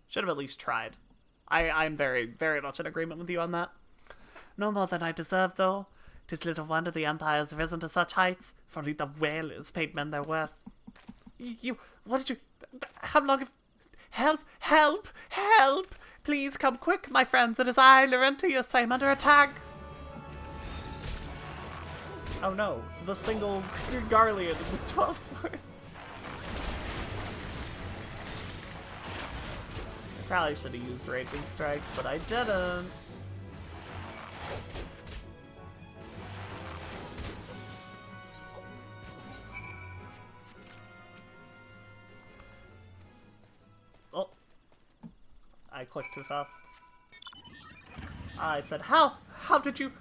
Should have at least tried. I'm very, very much in agreement with you on that. No more than I deserve, though. 'Tis little wonder the Empire has risen to such heights, for only the whalers paid men their worth. What did you... How long have... Help! Help! Help! Please come quick, my friends. It is I, Laurentius. I am under attack. Oh no, the single Garlean with 12 swords. I probably should have used Raging Strike, but I didn't. Oh. I clicked too fast. I said, how did you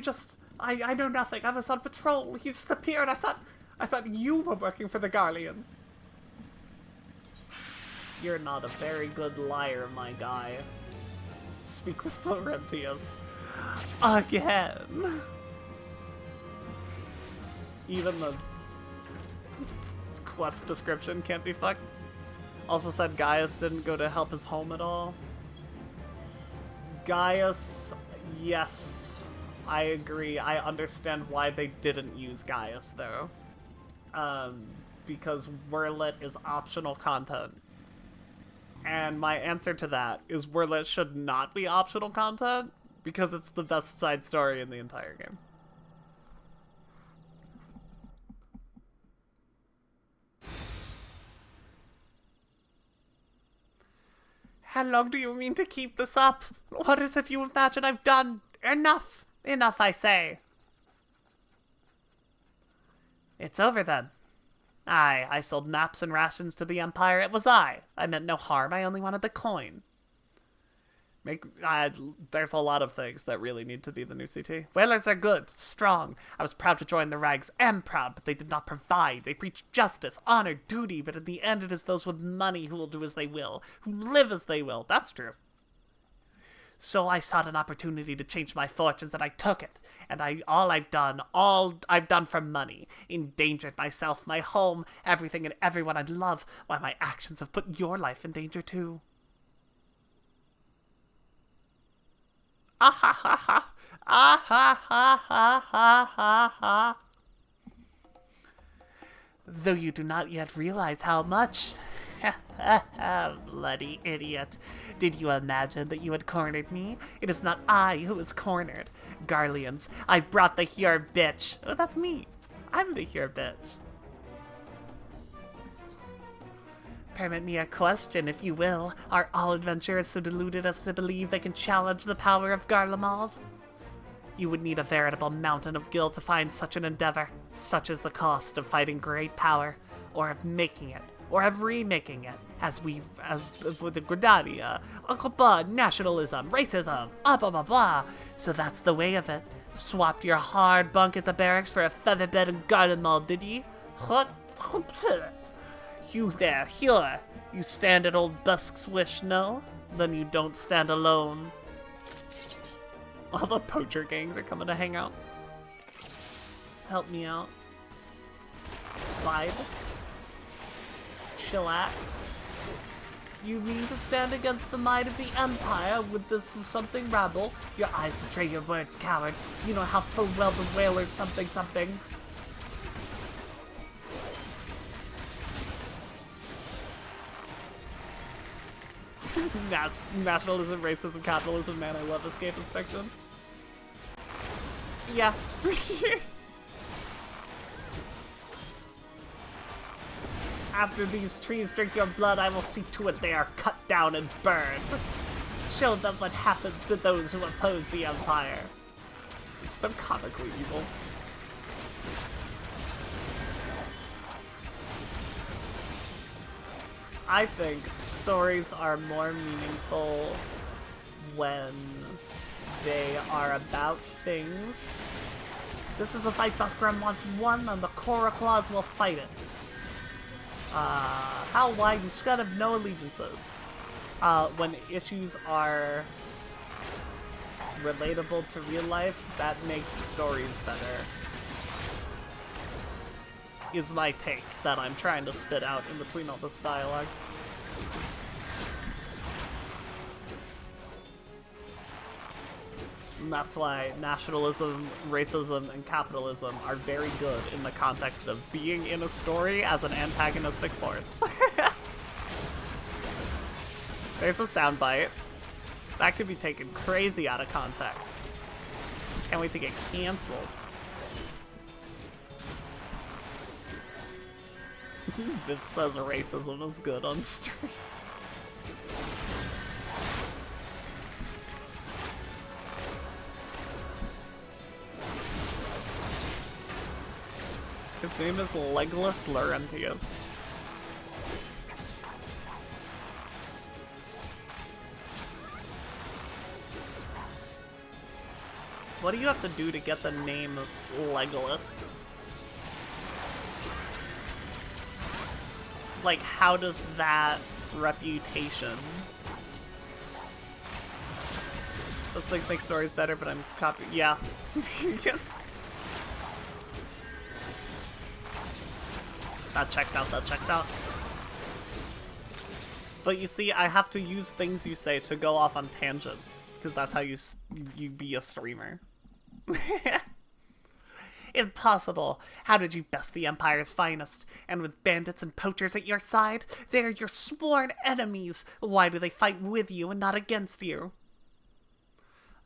just... I know nothing. I was on patrol. He just appeared. I thought you were working for the Garleans. You're not a very good liar, my guy. Speak with Laurentius. Again. Even the quest description can't be fucked. Also said Gaius didn't go to help his home at all. Gaius, yes. I agree. I understand why they didn't use Gaius, though. Because Wurlet is optional content. And my answer to that is Wurlet should not be optional content, because it's the best side story in the entire game. How long do you mean to keep this up? What is it you imagine I've done? Enough! Enough, I say. It's over then. Aye, I sold maps and rations to the Empire. It was I. I meant no harm. I only wanted the coin. There's a lot of things that really need to be the new CT. Whalers are good, strong. I was proud to join the ranks. Am proud, but they did not provide. They preach justice, honor, duty, but in the end it is those with money who will do as they will, who live as they will. That's true. So I sought an opportunity to change my fortunes, and I took it. And all I've done for money. Endangered myself, my home, everything and everyone I love, while my actions have put your life in danger too. Ah ha ha ha! Ah ha ha ha ha ha ha! Though you do not yet realize how much... Bloody idiot. Did you imagine that you had cornered me? It is not I who is cornered. Garleans, I've brought the here bitch. Oh, that's me. I'm the here bitch. Permit me a question, if you will. Are all adventurers so deluded as to believe they can challenge the power of Garlemald? You would need a veritable mountain of guilt to find such an endeavor. Such is the cost of fighting great power, or of making it, or of remaking it, as with the Gridania, Uncle Bud, nationalism, racism, blah blah blah. So that's the way of it. Swapped your hard bunk at the barracks for a featherbed and garden mall, did ye? You there, here. You stand at old Busk's wish, no? Then you don't stand alone. All the poacher gangs are coming to hang out. Help me out. Vibe. Chillax. You mean to stand against the might of the Empire with this something rabble? Your eyes betray your words, coward. You know how full well the whalers something something. Nationalism, racism, capitalism, man, I love escapist fiction. Yeah. After these trees drink your blood, I will see to it they are cut down and burned. show them what happens to those who oppose the Empire. It's so comically evil. I think stories are more meaningful when they are about things. This is a fight Busker wants won, and the Korra Claws will fight it. How wide you should have no allegiances. When issues are relatable to real life, that makes stories better. Is my take that I'm trying to spit out in between all this dialogue. And that's why nationalism, racism, and capitalism are very good in the context of being in a story as an antagonistic force. There's a soundbite. That could be taken crazy out of context. Can't wait to get canceled. Viv says racism is good on stream. His name is Legless Laurentius. What do you have to do to get the name of Legolas? Like, how does that reputation... Those things make stories better, but I'm copying... Yeah. Yes. That checks out, that checks out. But you see, I have to use things you say to go off on tangents, because that's how you be a streamer. Impossible! How did you best the Empire's finest? And with bandits and poachers at your side? They are your sworn enemies! Why do they fight with you and not against you?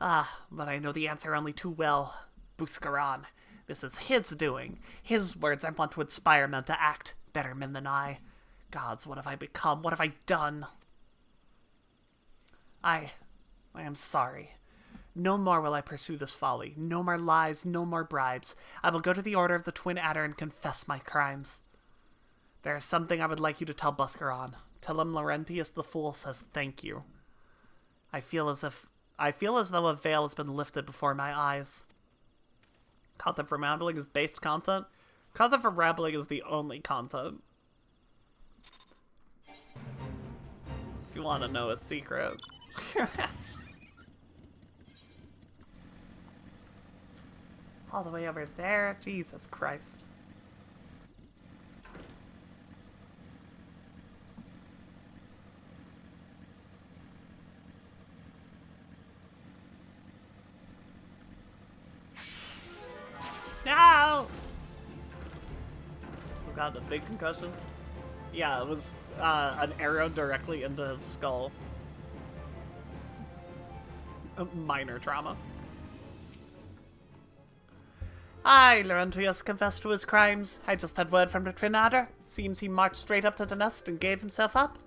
Ah, but I know the answer only too well. Buskaran. This is his doing. His words I want to inspire men to act. Better men than I. Gods, what have I become? What have I done? I am sorry. No more will I pursue this folly. No more lies, no more bribes. I will go to the Order of the Twin Adder and confess my crimes. There is something I would like you to tell Buskaran. Tell him Laurentius the Fool says thank you. I feel as though a veil has been lifted before my eyes. Content from Rambling is based content. Content from Rambling is the only content. If you want to know a secret. All the way over there? Jesus Christ. No! So got a big concussion? Yeah, it was an arrow directly into his skull. A minor trauma. Aye, Laurentius confessed to his crimes. I just had word from the Twin Adder. Seems he marched straight up to the nest and gave himself up.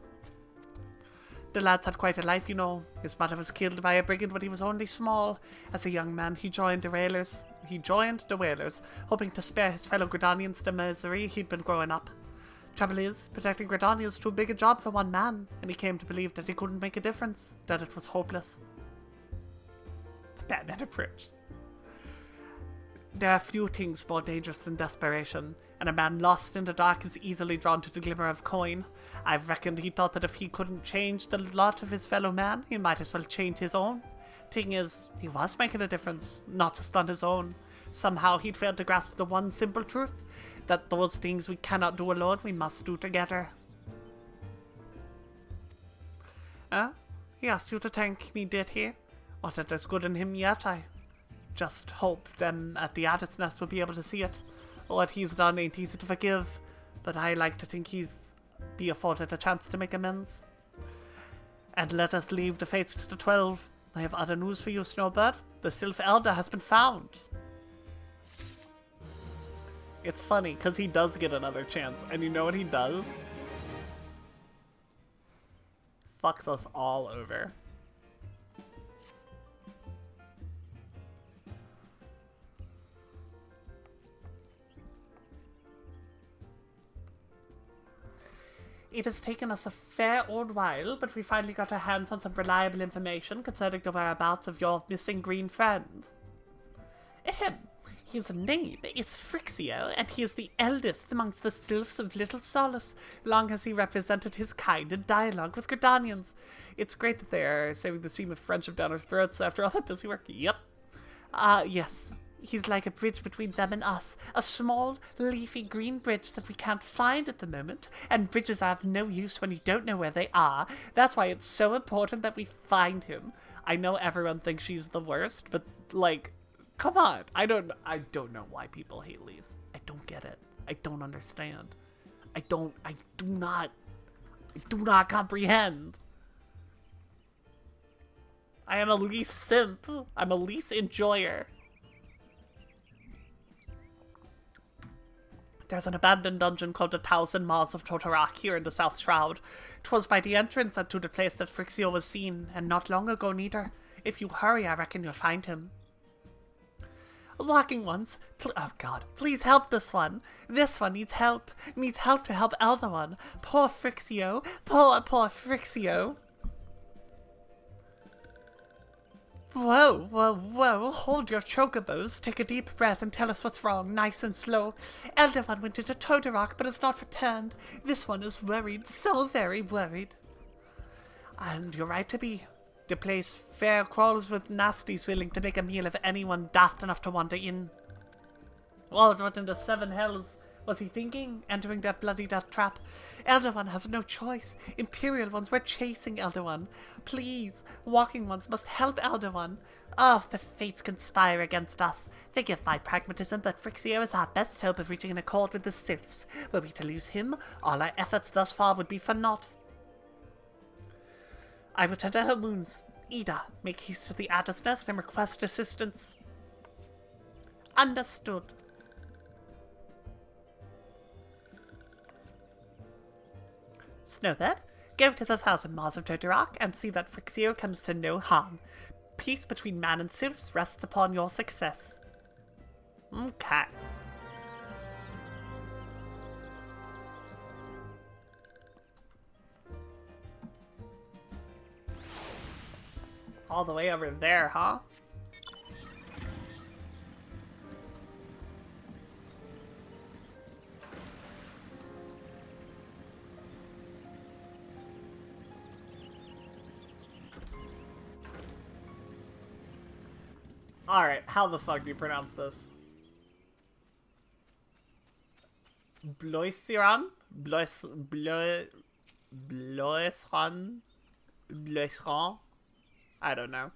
The lad's had quite a life, you know. His mother was killed by a brigand when he was only small. As a young man, he joined the Whalers, hoping to spare his fellow Gridanians the misery he'd been growing up. Trouble is, protecting Gridania is too big a job for one man, and he came to believe that he couldn't make a difference, that it was hopeless. The Batman approach. There are few things more dangerous than desperation, and a man lost in the dark is easily drawn to the glimmer of coin. I reckoned he thought that if he couldn't change the lot of his fellow man, he might as well change his own. Thing is, he was making a difference, not just on his own. Somehow he'd failed to grasp the one simple truth, that those things we cannot do alone, we must do together. He asked you to thank me, did he? Not that there's good in him yet, I just hope them at the Adder's Nest will be able to see it. What he's done ain't easy to forgive, but I like to think he's be afforded a chance to make amends. And let us leave the fates to the 12. I have other news for you, Snowbird. The Sylph Elder has been found. It's funny, because he does get another chance, and you know what he does? Fucks us all over. It has taken us a fair old while, but we finally got our hands on some reliable information concerning the whereabouts of your missing green friend. Ahem. His name is Frixio, and he is the eldest amongst the sylphs of Little Solace. Long has he represented his kind in dialogue with Gridanians. It's great that they are saving the stream of friendship down our throats after all that busy work. Yep. Yes. He's like a bridge between them and us. A small, leafy green bridge that we can't find at the moment. And bridges are of no use when you don't know where they are. That's why it's so important that we find him. I know everyone thinks she's the worst, but, like, come on. I don't know why people hate Lise. I don't get it. I don't understand. I do not comprehend. I am a Lise simp. I'm a Lise enjoyer. There's an abandoned dungeon called the 1,000 Maws of Totorak here in the South Shroud. 'Twas by the entrance to the place that Frixio was seen, and not long ago neither. If you hurry, I reckon you'll find him. Walking ones, oh god, please help this one. This one needs help. Needs help to help Elder One. Poor Frixio. Poor Frixio. Whoa, hold your chocobos, take a deep breath and tell us what's wrong, nice and slow. Elder One went into Totorak, but has not returned. This one is worried, so very worried. And you're right to be. The place fair crawls with nasties willing to make a meal of anyone daft enough to wander in. Well, what in the seven hells was he thinking, entering that bloody death trap? Elder One has no choice. Imperial ones were chasing Elder One. Please, walking ones must help Elder One. Oh, the fates conspire against us. Forgive my pragmatism, but Frixio is our best hope of reaching an accord with the sylphs. Were we to lose him, all our efforts thus far would be for naught. I will tender her wounds. Ida, make haste to the Adder's Nest and request assistance. Understood. Snowbird, go to the 1,000 Maws of Totorak and see that Frixio comes to no harm. Peace between man and sylphs rests upon your success. Okay. All the way over there, huh? Alright, how the fuck do you pronounce this? Bloisiran? Bloisran? I don't know.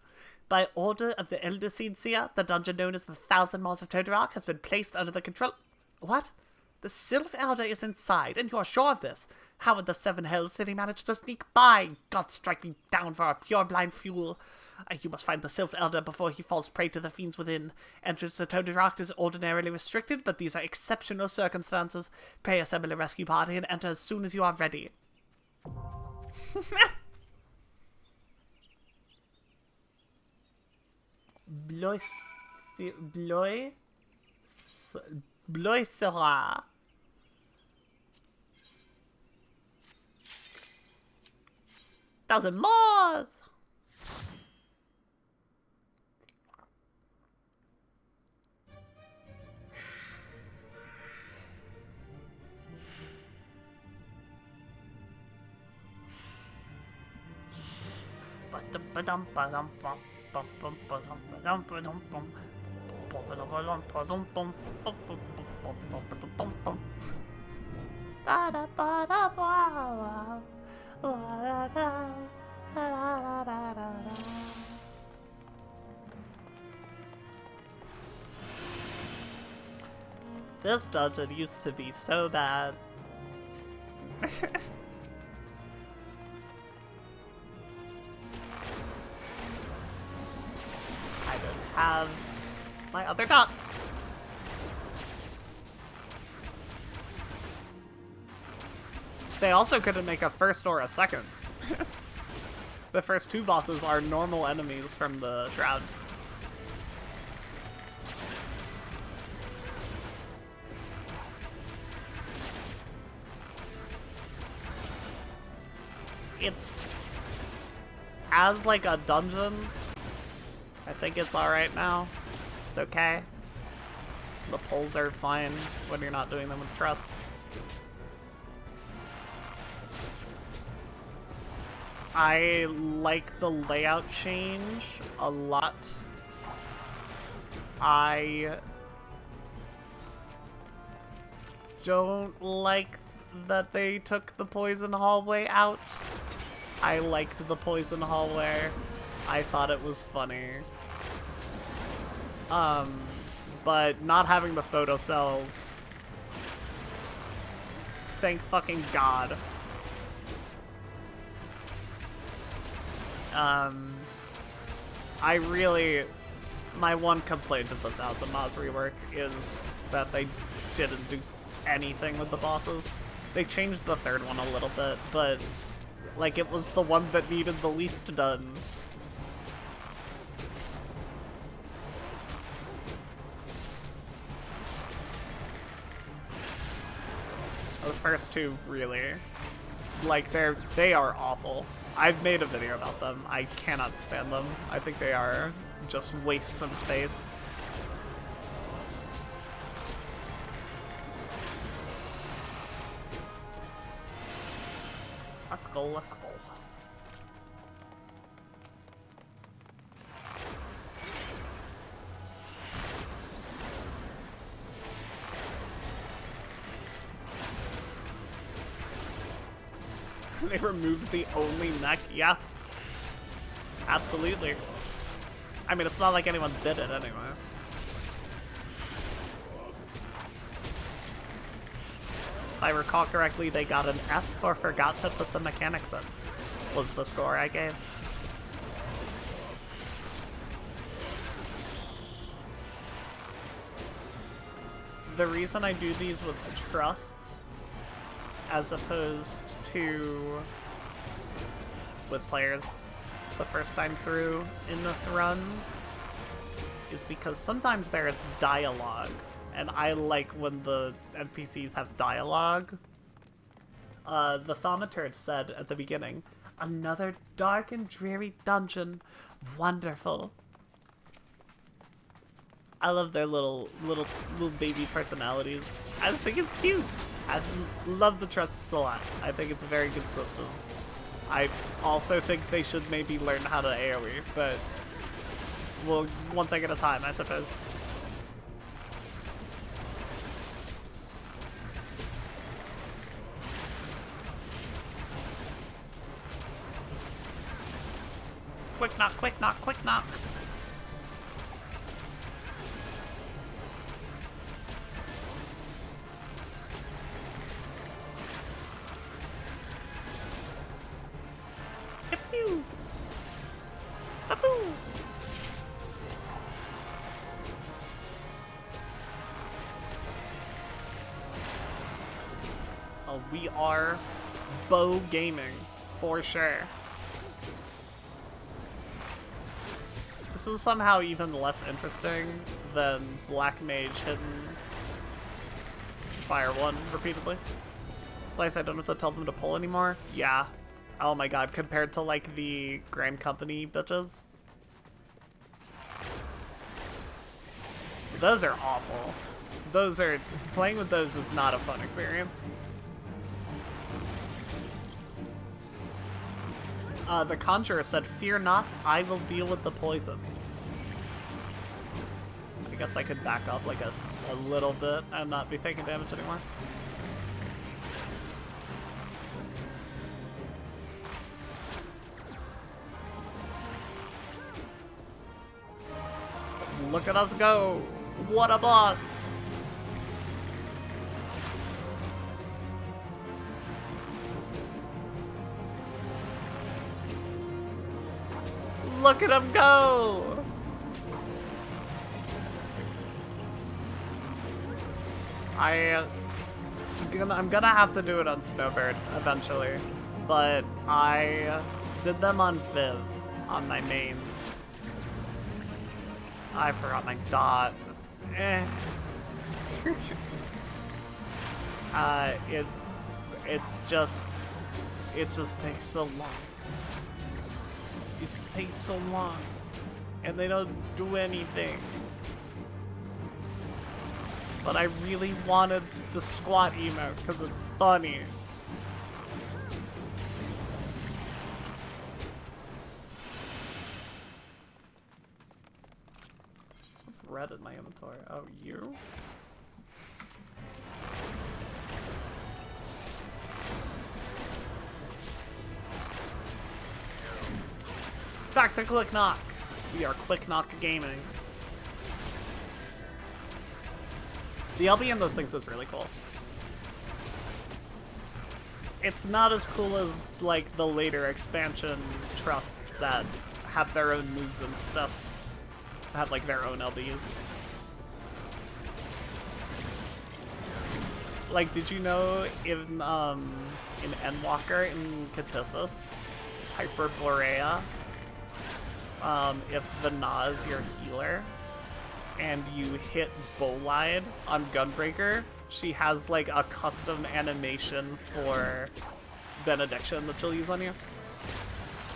By order of the Elder Seer, the dungeon known as the 1,000 Maws of Totorak has been placed under the control... What? The Sylph Elder is inside, and you are sure of this? How would the Seven Hells City manage to sneak by? God strike me down for a pure-blind fool. You must find the Sylph Elder before he falls prey to the fiends within. Entrance to Totorak is ordinarily restricted, but these are exceptional circumstances. Pray assemble a rescue party and enter as soon as you are ready. Bloisera. Thousand Maws! This dungeon used to be so bad. I don't have my other dot. They also couldn't make a first or a second. The first two bosses are normal enemies from the Shroud. it's as like a dungeon. I think it's alright now. It's okay. The pulls are fine when you're not doing them with trusts. I like the layout change a lot. I don't like that they took the poison hallway out. I liked the poison hallway. I thought it was funny. But not having the photo cells, thank fucking God. My one complaint of the Thousand Moz rework is that they didn't do anything with the bosses. They changed the third one a little bit, but like it was the one that needed the least done. The first two really, like they are awful. I've made a video about them. I cannot stand them. I think they are just wastes of space. Let's go, let's go. They removed the only mech? Yeah. Absolutely. I mean, it's not like anyone did it anyway. If I recall correctly, they got an F or forgot to put the mechanics in, was the score I gave. The reason I do these with trusts as opposed to with players the first time through in this run is because sometimes there is dialogue, and I like when the NPCs have dialogue. The thaumaturge said at the beginning, "Another dark and dreary dungeon. Wonderful." I love their little baby personalities. I just think it's cute. I love the trusts a lot. I think it's a very good system. I also think they should maybe learn how to AoE, but well, one thing at a time, I suppose. Quick knock, quick knock, quick knock. Oh, we are bow gaming for sure. This is somehow even less interesting than Black Mage hitting Fire 1 repeatedly. Slice, I don't have to tell them to pull anymore. Yeah. Oh my god, compared to like the Grand Company bitches. Those are awful. Playing with those is not a fun experience. The Conjurer said, "Fear not, I will deal with the poison." I guess I could back up like a little bit and not be taking damage anymore. Look at us go! What a boss! Look at him go! I'm gonna have to do it on Snowbird eventually, but I did them on Viv, on my main. I forgot my dot. It's just It just takes so long. It just takes so long. And they don't do anything. But I really wanted the squat emote because it's funny. What's red in my inventory? Oh, you? Back to Quick Knock. We are Quick Knock Gaming. The LB in those things is really cool. It's not as cool as, like, the later expansion trusts that have their own moves and stuff. Have, like, their own LBs. Like, did you know in Endwalker, in Katissus, Hyperborea, if Vana is your healer, and you hit Bolide on Gunbreaker, she has like a custom animation for Benediction that she'll use on you.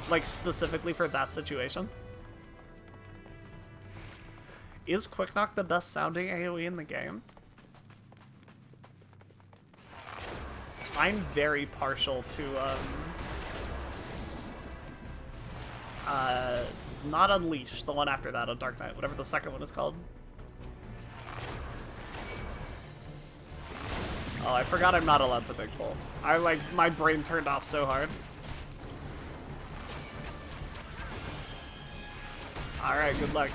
Like specifically for that situation. Is Quick Knock the best sounding AoE in the game? I'm very partial to not Unleash, the one after that on Dark Knight, whatever the second one is called. Oh, I forgot I'm not allowed to big pull. My brain turned off so hard. Alright, good luck.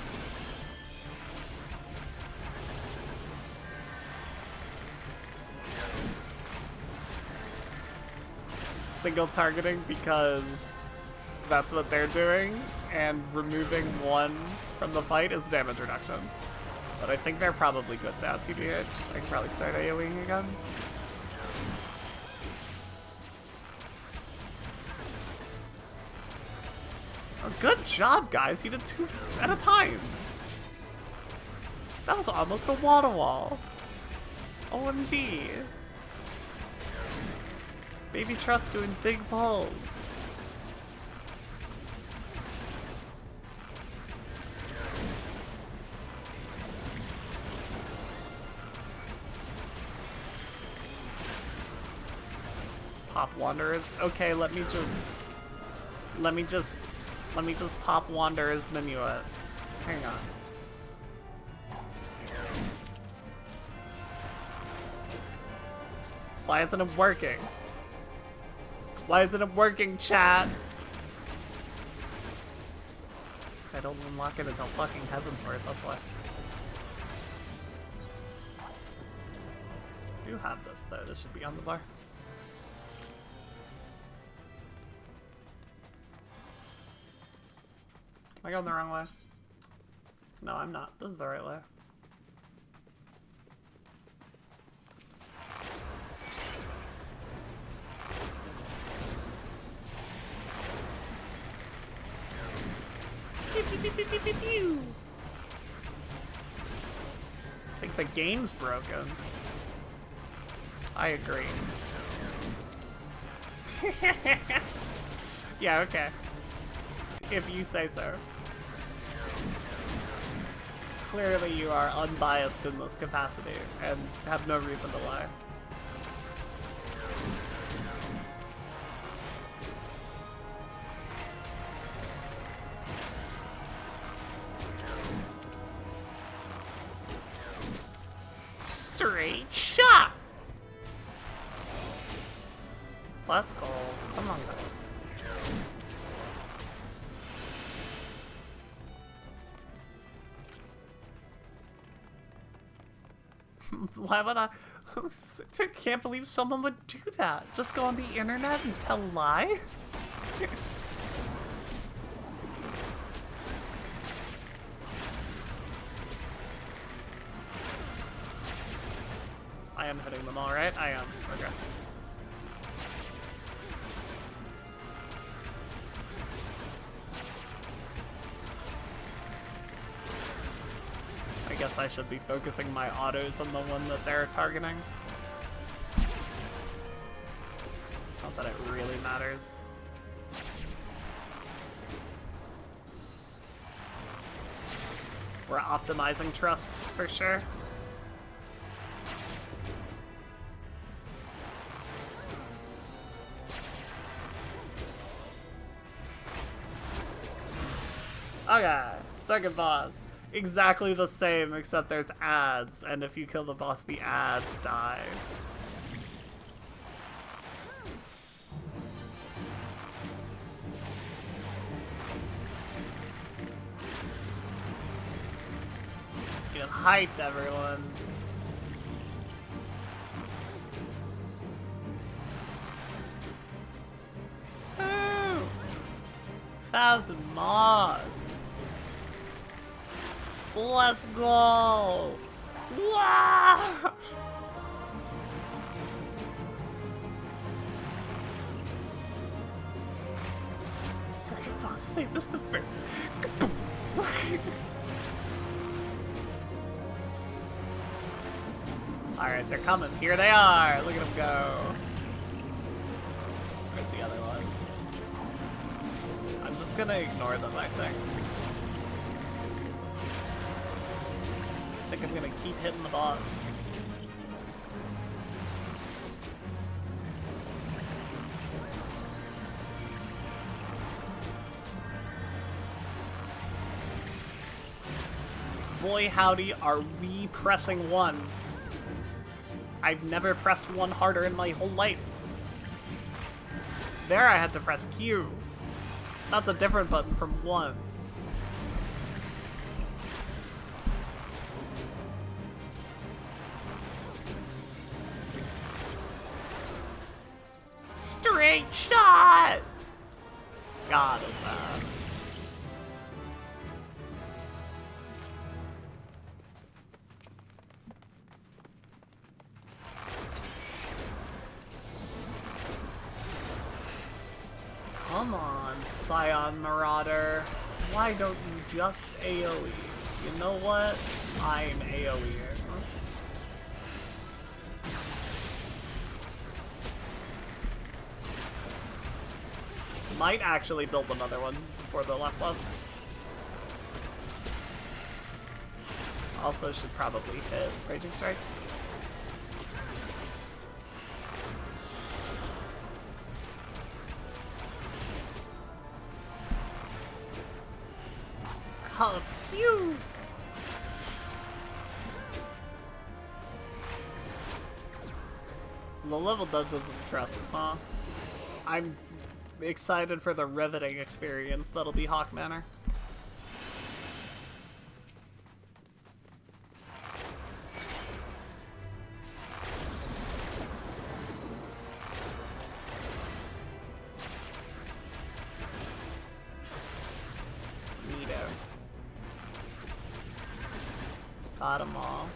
Single targeting because that's what they're doing, and removing one from the fight is damage reduction. But I think they're probably good now, TBH. I can probably start AoEing again. Oh, good job, guys. You did 2 at a time. That was almost a wall-to-wall. OMG. Baby Trot's doing big pulls. Pop Wanderers. Okay, let me just pop Wanderers Minuet. Hang on. Why isn't it working? Why isn't it working, chat? I don't unlock it until fucking Heavensward, that's why. I do have this though, this should be on the bar. Am I going the wrong way? No, I'm not. This is the right way. I think the game's broken. I agree. Yeah, okay. If you say so. Clearly you are unbiased in this capacity and have no reason to lie. Straight shot! Let's go. Come on, guys. Why would I can't believe someone would do that. Just go on the internet and tell a lie? I am hitting them all, right? I am. Okay. I guess I should be focusing my autos on the one that they're targeting. Not that it really matters. We're optimizing trust for sure. Okay, second boss. Exactly the same, except there's ads, and if you kill the boss, the ads die. Get hyped, everyone. Woo! 1,000 mods. Let's go! Wow! Second boss, save us the first. Alright, they're coming. Here they are! Look at them go. Where's the other one? I'm just gonna ignore them, I think. I think I'm gonna keep hitting the boss. Boy howdy, are we pressing 1. I've never pressed 1 harder in my whole life. There I had to press Q. That's a different button from 1. Straight shot! God, is that? Come on, Scion Marauder. Why don't you just AoE? You know what? I'm AoEer. Might actually build another one before the last boss. Also should probably hit Raging Strikes. Phew! The level dungeons of trust, huh? I'm excited for the riveting experience that'll be Hawk Manor. Neato. Got them all.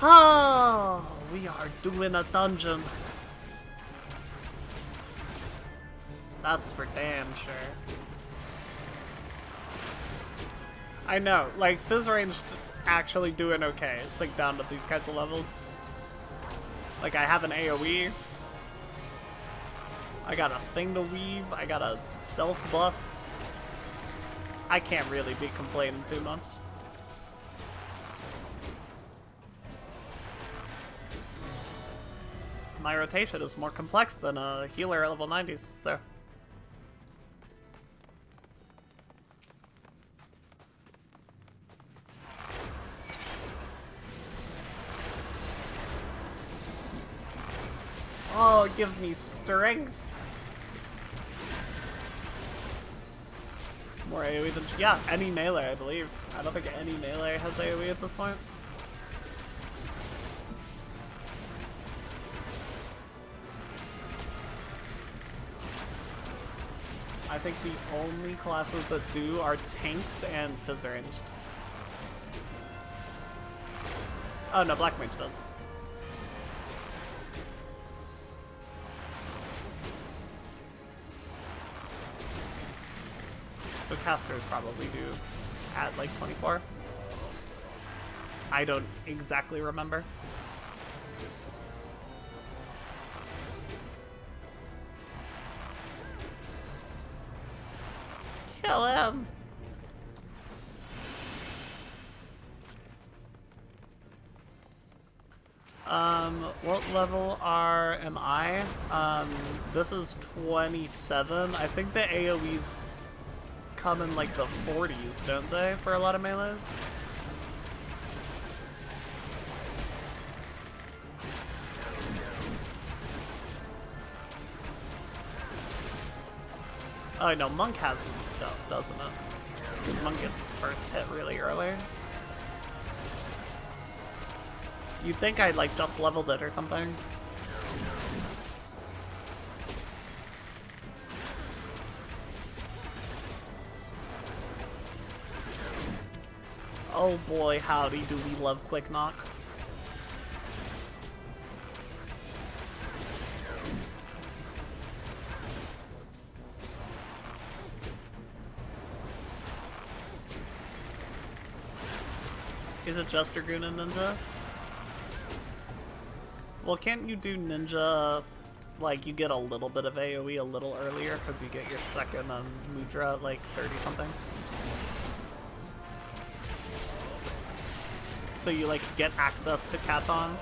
Oh, we are doing a dungeon. That's for damn sure. I know, like, Fizz Ranged actually doing okay. Sink down to these kinds of levels. Like, I have an AoE. I got a thing to weave. I got a self-buff. I can't really be complaining too much. My rotation is more complex than a healer at level 90s, so. Oh, give me strength. More AoE than... Yeah, any melee, I believe. I don't think any melee has AoE at this point. I think the only classes that do are tanks and Fizz Ranged. Oh no, Black Mage does. So casters probably do at like 24. I don't exactly remember. Kill him! What level am I? This is 27. I think the AoEs come in like the 40s, don't they, for a lot of melees? Oh no, Monk has some stuff, doesn't it? Because Monk gets its first hit really early. You'd think I like just leveled it or something. Oh boy, howdy do we love Quick Knock. Is it just Dragoon and Ninja? Well, can't you do Ninja, like, you get a little bit of AoE a little earlier because you get your second Mudra at like 30-something? So you, like, get access to Katon?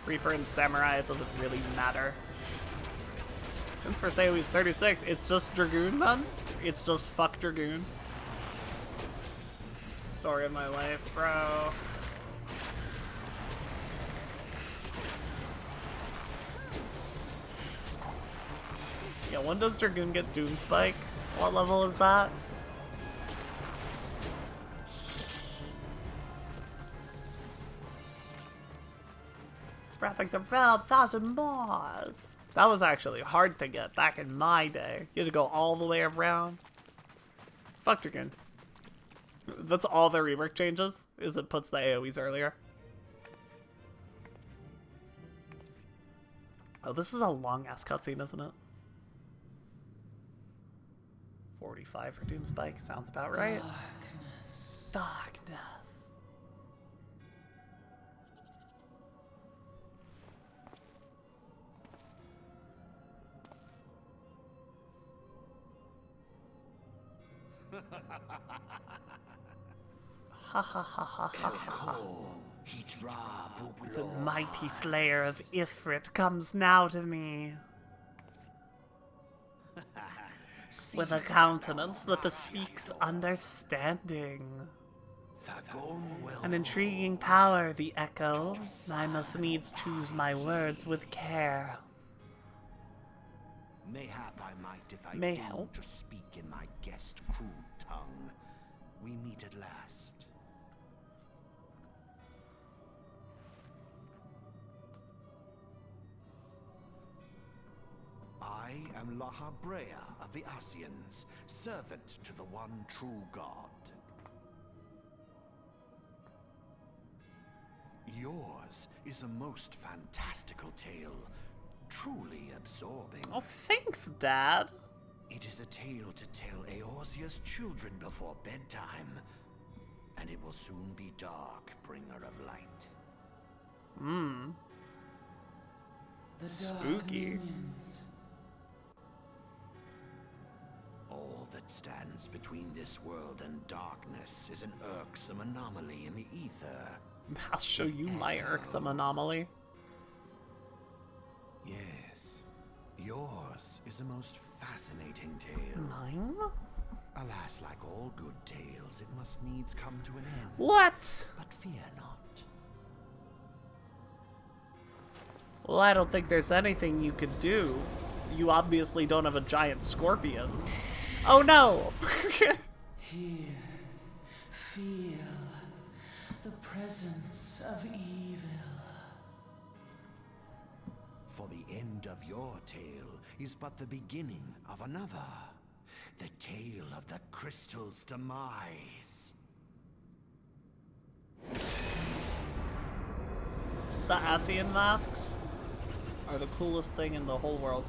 Reaper and Samurai, it doesn't really matter. Since first AoE is 36, it's just Dragoon then? It's just fuck Dragoon. Story of my life, bro. Yeah, when does Dragoon get Doom Spike? What level is that? Wrapping the realm, 1,000 Moors. That was actually hard to get back in my day. You had to go all the way around. Fuck Dragoon. That's all the rework changes, is it puts the AoEs earlier. Oh, this is a long-ass cutscene, isn't it? 45 for Doom Spike, sounds about right. Darkness. Darkness. Ha ha ha ha ha ha. The mighty slayer of Ifrit comes now to me. With a countenance that speaks understanding. An intriguing power, the echo. I must needs choose my words with care. Mayhap I might if I Mayhap. to speak in my guest crude tongue. We meet at last. I am Lahabrea of the Asians, servant to the one true God. Yours is a most fantastical tale, truly absorbing. Oh, thanks, Dad. It is a tale to tell Eorzea's children before bedtime, and it will soon be dark, bringer of light. Hmm. Spooky. All that stands between this world and darkness is an irksome anomaly in the ether. I'll show you my irksome anomaly. Yes, yours is a most fascinating tale. Mine? Alas, like all good tales, it must needs come to an end. What? But fear not. Well, I don't think there's anything you could do. You obviously don't have a giant scorpion. Oh no! Here, feel the presence of evil. For the end of your tale is but the beginning of another. The tale of the crystal's demise. The Asian masks are the coolest thing in the whole world.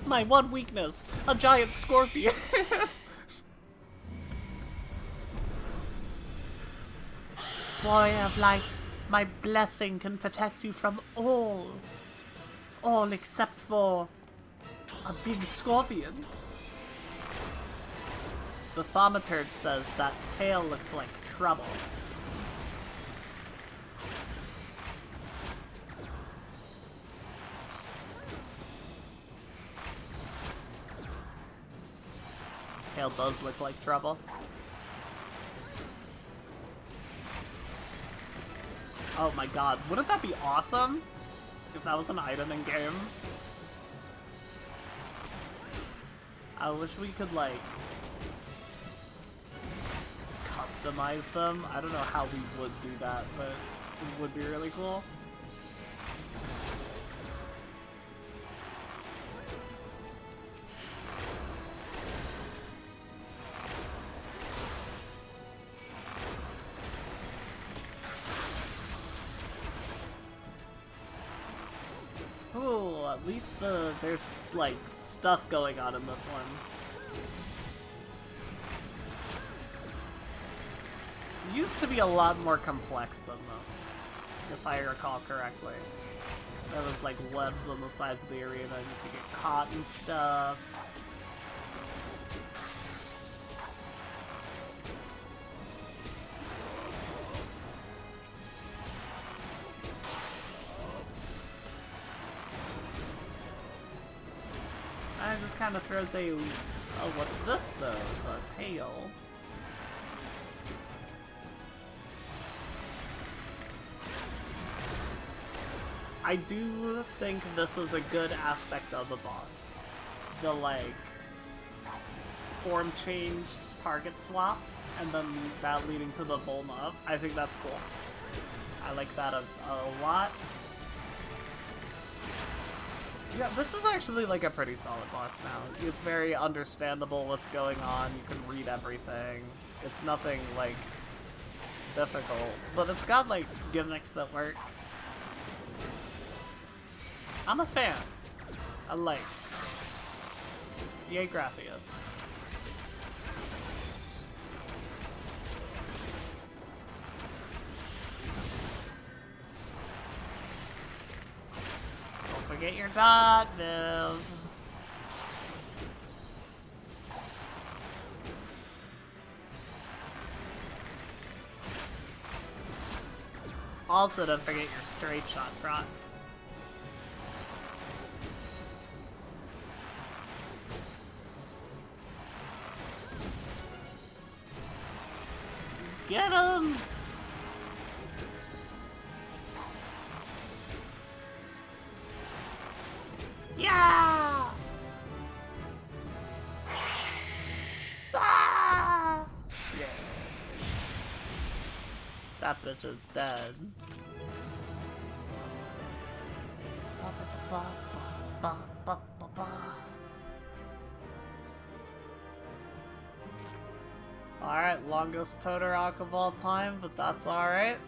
My one weakness, a giant scorpion. Boy of light, my blessing can protect you from all except for a big scorpion. The thaumaturge says that tail looks like trouble. Tail does look like trouble. Oh my god, wouldn't that be awesome if that was an item in game? I wish we could, like, customize them. I don't know how we would do that, but it would be really cool. Ooh, at least there's, like, stuff going on in this one. It used to be a lot more complex than this, if I recall correctly. There was, like, webs on the sides of the arena, and you could get caught and stuff. It just kind of throws a... Oh, what's this, though? The tail. I do think this is a good aspect of the boss. The, like, form change target swap, and then that leading to the Volma up. I think that's cool. I like that a lot. Yeah, this is actually, like, a pretty solid boss now. It's very understandable what's going on. You can read everything. It's nothing, like, difficult. But it's got, like, gimmicks that work. I'm a fan. I like. Yay, Graphia. Forget your dot, Viv. Also, don't forget your straight shot, Brock. Get him! Yeah! Ah! Yeah. That bitch is dead. Alright, longest Totorock of all time, but that's alright.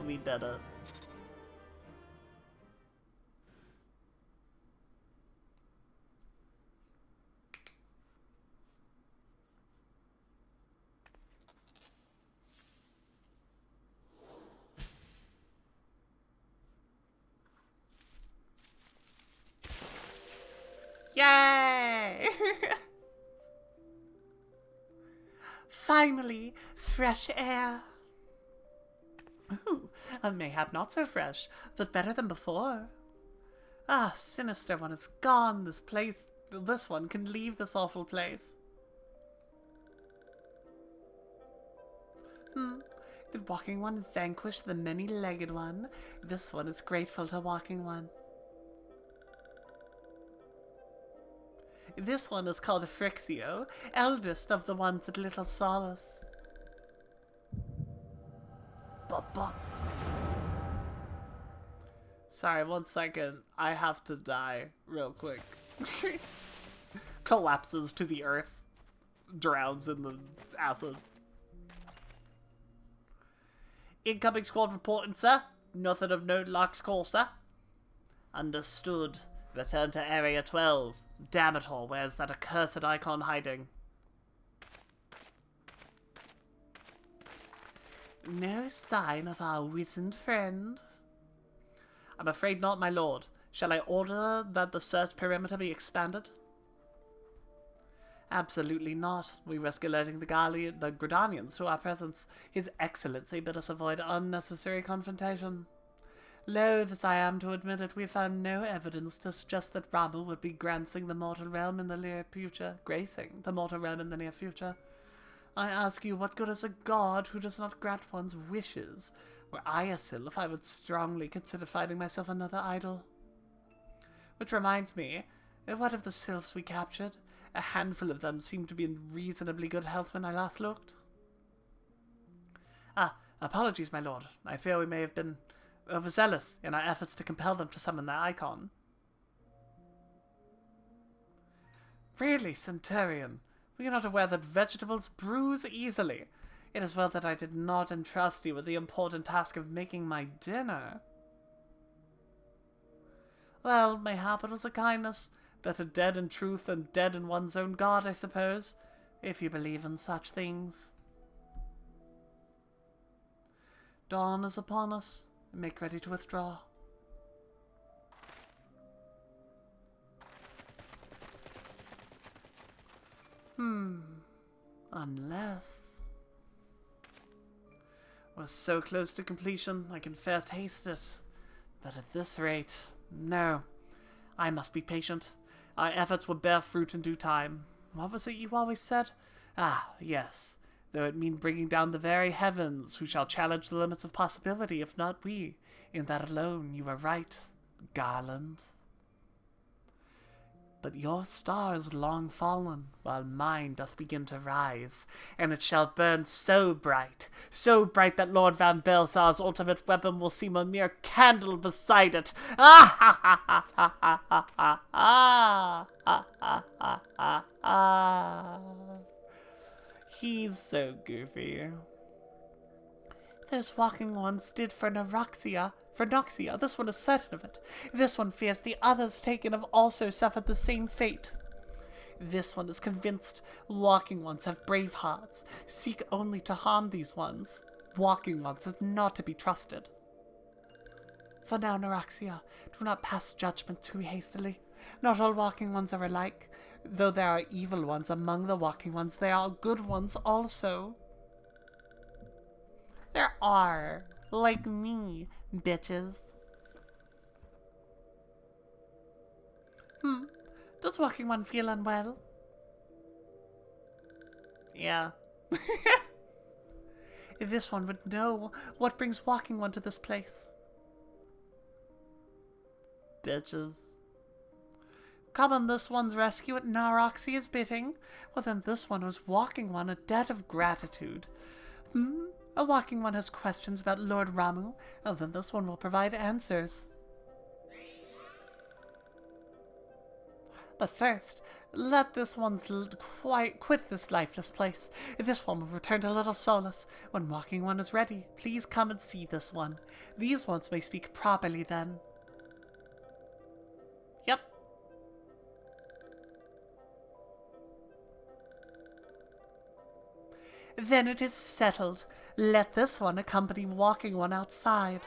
We did it. Yay! Finally, fresh air. Ooh, mayhap not so fresh, but better than before. Ah, sinister one is gone. This one can leave this awful place. Did Walking One vanquish the many-legged one? This one is grateful to Walking One. This one is called Frixio, eldest of the ones at Little Solace. Ba-ba. Sorry, 1 second. I have to die real quick. Collapses to the earth. Drowns in the acid. Incoming squad reporting, sir. Nothing of note locks call, sir. Understood. Return to Area 12. Damn it all, where's that accursed icon hiding? No sign of our wizened friend. I'm afraid not, my lord. Shall I order that the search perimeter be expanded? Absolutely not. We risk alerting the Gridanians to our presence. His Excellency bid us avoid unnecessary confrontation. Loath as I am to admit it, we found no evidence to suggest that Ramu would be gracing the mortal realm in the near future. I ask you, what good is a god who does not grant one's wishes? Were I a sylph, I would strongly consider finding myself another idol. Which reminds me, what of the sylphs we captured? A handful of them seemed to be in reasonably good health when I last looked. Apologies, my lord. I fear we may have been overzealous in our efforts to compel them to summon their icon. Really, Centurion? Were you not aware that vegetables bruise easily? It is well that I did not entrust you with the important task of making my dinner. Well, mayhap it was a kindness. Better dead in truth than dead in one's own god, I suppose, if you believe in such things. Dawn is upon us. Make ready to withdraw. Unless... We're so close to completion, I can fair taste it. But at this rate, no. I must be patient. Our efforts will bear fruit in due time. What was it you always said? Ah, yes. Though it mean bringing down the very heavens, who shall challenge the limits of possibility, if not we. In that alone you were right, Garland. But your star is long fallen, while mine doth begin to rise, and it shall burn so bright that Lord Van Belsar's ultimate weapon will seem a mere candle beside it. Ah ha ha ha ha ha ha ha ah ha ha ha ha ah. He's so goofy. Those walking ones did for Noxia. This one is certain of it. This one fears the others taken have also suffered the same fate. This one is convinced walking ones have brave hearts, seek only to harm these ones. Walking ones is not to be trusted. For now, Noxia, do not pass judgment too hastily. Not all walking ones are alike. Though there are evil ones among the walking ones, there are good ones also. There are, like me, bitches. Does walking one feel unwell? Yeah. If this one would know what brings walking one to this place. Bitches. Come on this one's rescue at Naroxia's bidding? Well then this one was walking one a debt of gratitude. A walking one has questions about Lord Ramu, and then this one will provide answers. But first, let this one quit this lifeless place. This one will return to little solace. When walking one is ready, please come and see this one. These ones may speak properly then. Yep. Then it is settled. Let this one accompany walking one outside.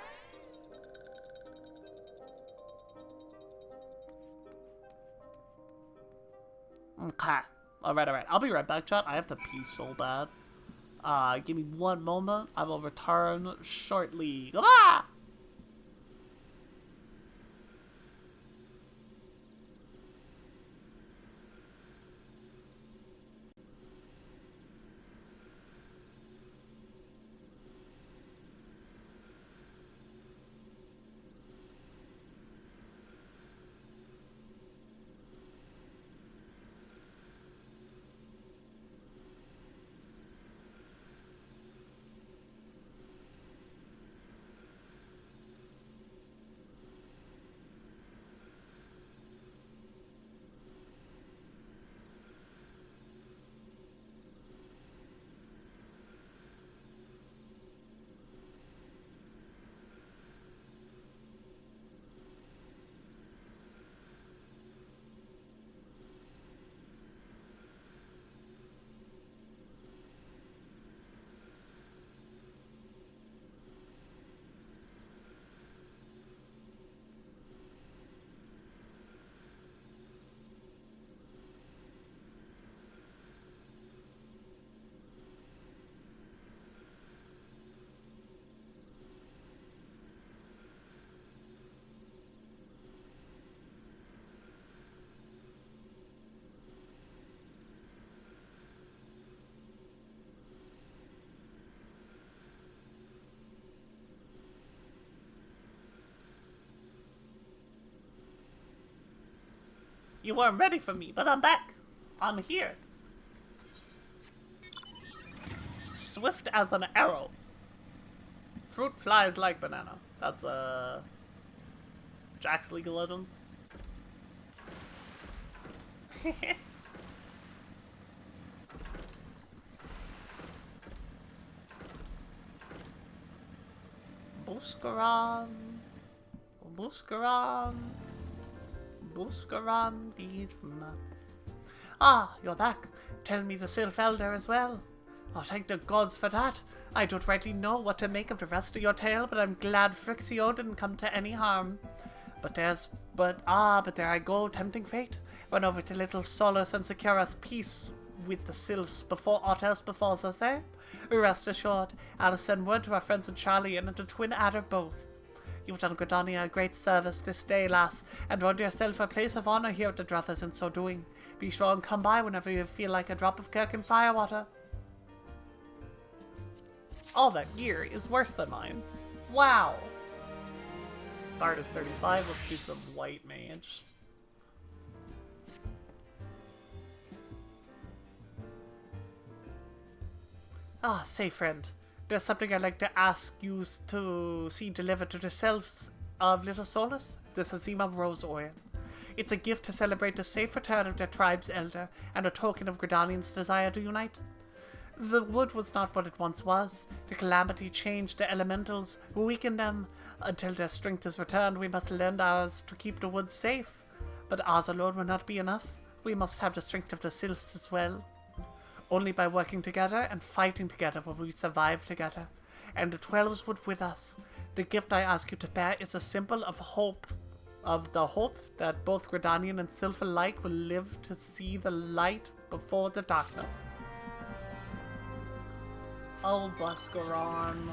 Okay. Alright. I'll be right back, chat. I have to pee so bad. Give me one moment. I will return shortly. Goodbye! You weren't ready for me, but I'm back. I'm here. Swift as an arrow. Fruit flies like banana. That's, Jack's League of Legends. Booskaran. Booskaran. Booskaran these nuts. Ah, you're back. Tell me the Sylph Elder as well. Oh, thank the gods for that. I don't rightly know what to make of the rest of your tale, but I'm glad Frixio didn't come to any harm. But there I go, tempting fate. Run over to little Solus and secure us peace with the Sylphs before aught else befalls us, eh? Rest assured, I'll send word to our friends in Charlie and to Twin Adder both. You've done Gridania a great service this day, lass, and earned yourself a place of honour here at the Druthers in so doing. Be sure and come by whenever you feel like a drop of Kirk and firewater. All that gear is worse than mine. Wow. Bard is 35, let's do some white mage. Ah, say friend, there's something I'd like to ask you to see delivered to the selves of Little Solus. This is Zima Rose Oil. It's a gift to celebrate the safe return of their tribe's elder, and a token of Gridanian's desire to unite. The wood was not what it once was. The calamity changed the elementals, weakened them. Until their strength is returned, we must lend ours to keep the wood safe. But ours alone will not be enough. We must have the strength of the sylphs as well. Only by working together and fighting together will we survive together. And the 12s would with us. The gift I ask you to bear is a symbol of hope. Of the hope that both Gridanian and Sylph alike will live to see the light before the darkness. Oh, Buskaran.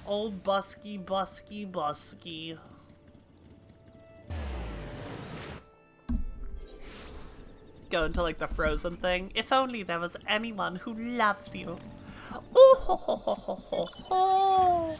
Old Busky, Busky, Busky. Go into like the Frozen thing. If only there was anyone who loved you. Ooh, ho, ho, ho, ho, ho, ho.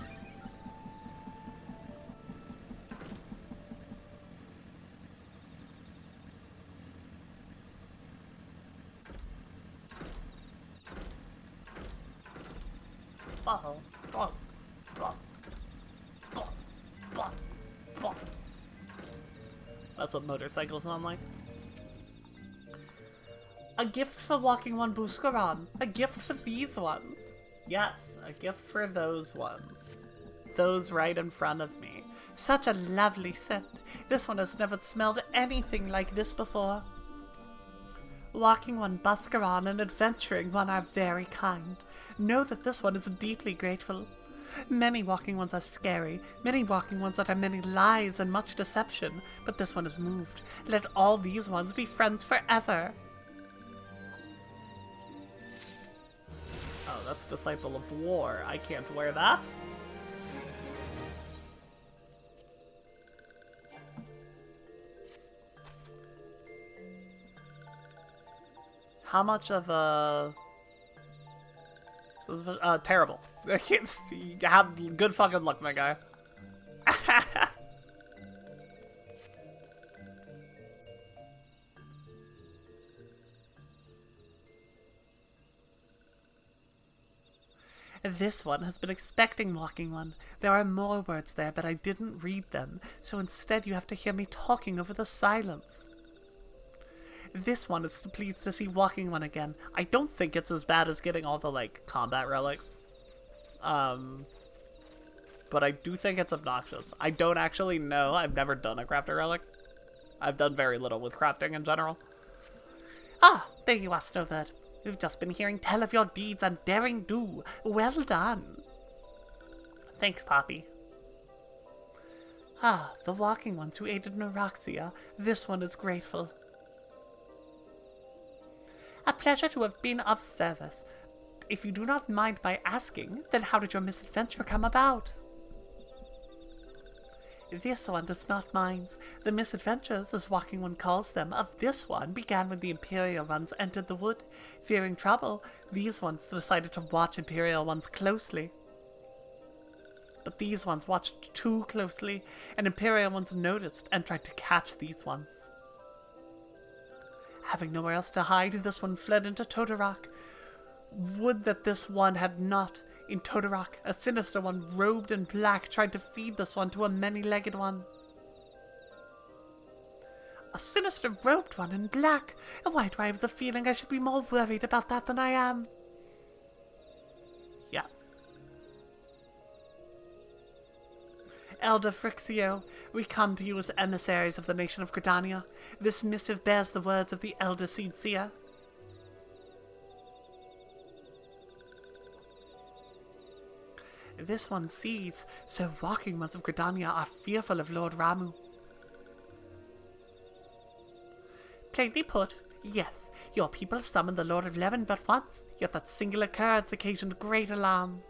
That's what motorcycles sound like. A gift for walking one Booskaran. A gift for these ones. Yes, a gift for those ones. Those right in front of me. Such a lovely scent. This one has never smelled anything like this before. Walking one Booskaran and adventuring one are very kind. Know that this one is deeply grateful. Many walking ones are scary, many walking ones that have many lies and much deception, but this one is moved. Let all these ones be friends forever. Oh, that's Disciple of War. I can't wear that. How much of a... terrible. I can't see. Have good fucking luck, my guy. This one has been expecting walking one. There are more words there, but I didn't read them, so instead you have to hear me talking over the silence. This one is pleased to see walking one again. I don't think it's as bad as getting all the, like, combat relics. But I do think it's obnoxious. I don't actually know. I've never done a crafter relic. I've done very little with crafting in general. Ah, there you are, Snowbird. We've just been hearing tell of your deeds and daring do. Well done. Thanks, Poppy. Ah, the walking ones who aided Neuroxia. This one is grateful. A pleasure to have been of service. If you do not mind my asking, then how did your misadventure come about? This one does not mind. The misadventures, as walking one calls them, of this one began when the Imperial ones entered the wood. Fearing trouble, these ones decided to watch Imperial ones closely. But these ones watched too closely, and Imperial ones noticed and tried to catch these ones. Having nowhere else to hide, this one fled into Todorok. Would that this one had not. In Todorok, a sinister one robed in black tried to feed this one to a many-legged one. A sinister robed one in black? Why do I have the feeling I should be more worried about that than I am? Yes. Elder Frixio, we come to you as emissaries of the nation of Gridania. This missive bears the words of the Elder Seedseer. This one sees, so walking ones of Gridania are fearful of Lord Ramu. Plainly put, yes, your people summoned the Lord of Lemon but once, yet that single occurrence occasioned great alarm.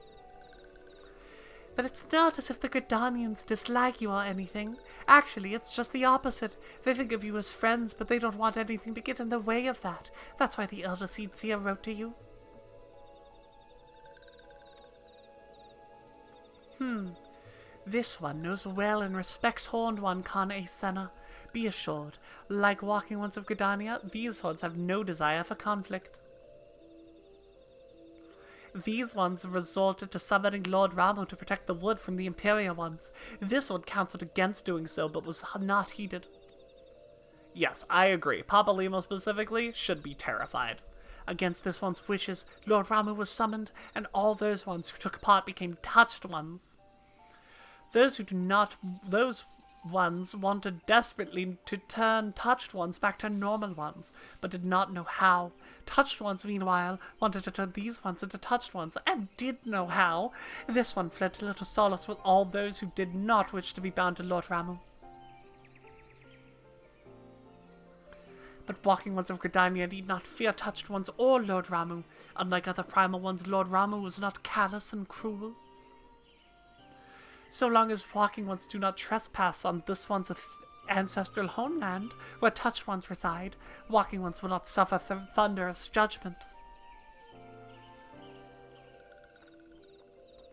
But it's not as if the Gridanians dislike you or anything. Actually, it's just the opposite. They think of you as friends, but they don't want anything to get in the way of that. That's why the Elder Seedseer wrote to you. This one knows well and respects Horned One Khan Senna. Be assured, like walking ones of Gridania, these ones have no desire for conflict. These ones resorted to summoning Lord Ramu to protect the wood from the Imperial ones. This one counseled against doing so, but was not heeded. Yes, I agree. Papa Limo specifically should be terrified. Against this one's wishes, Lord Ramu was summoned, and all those ones who took part became touched ones. Those ones wanted desperately to turn touched ones back to normal ones, but did not know how. Touched ones, meanwhile, wanted to turn these ones into touched ones, and did know how. This one fled to little solace with all those who did not wish to be bound to Lord Ramu. But walking ones of Gridania need not fear touched ones or Lord Ramu. Unlike other primal ones, Lord Ramu was not callous and cruel. So long as walking ones do not trespass on this one's ancestral homeland, where touched ones reside, walking ones will not suffer thunderous judgment.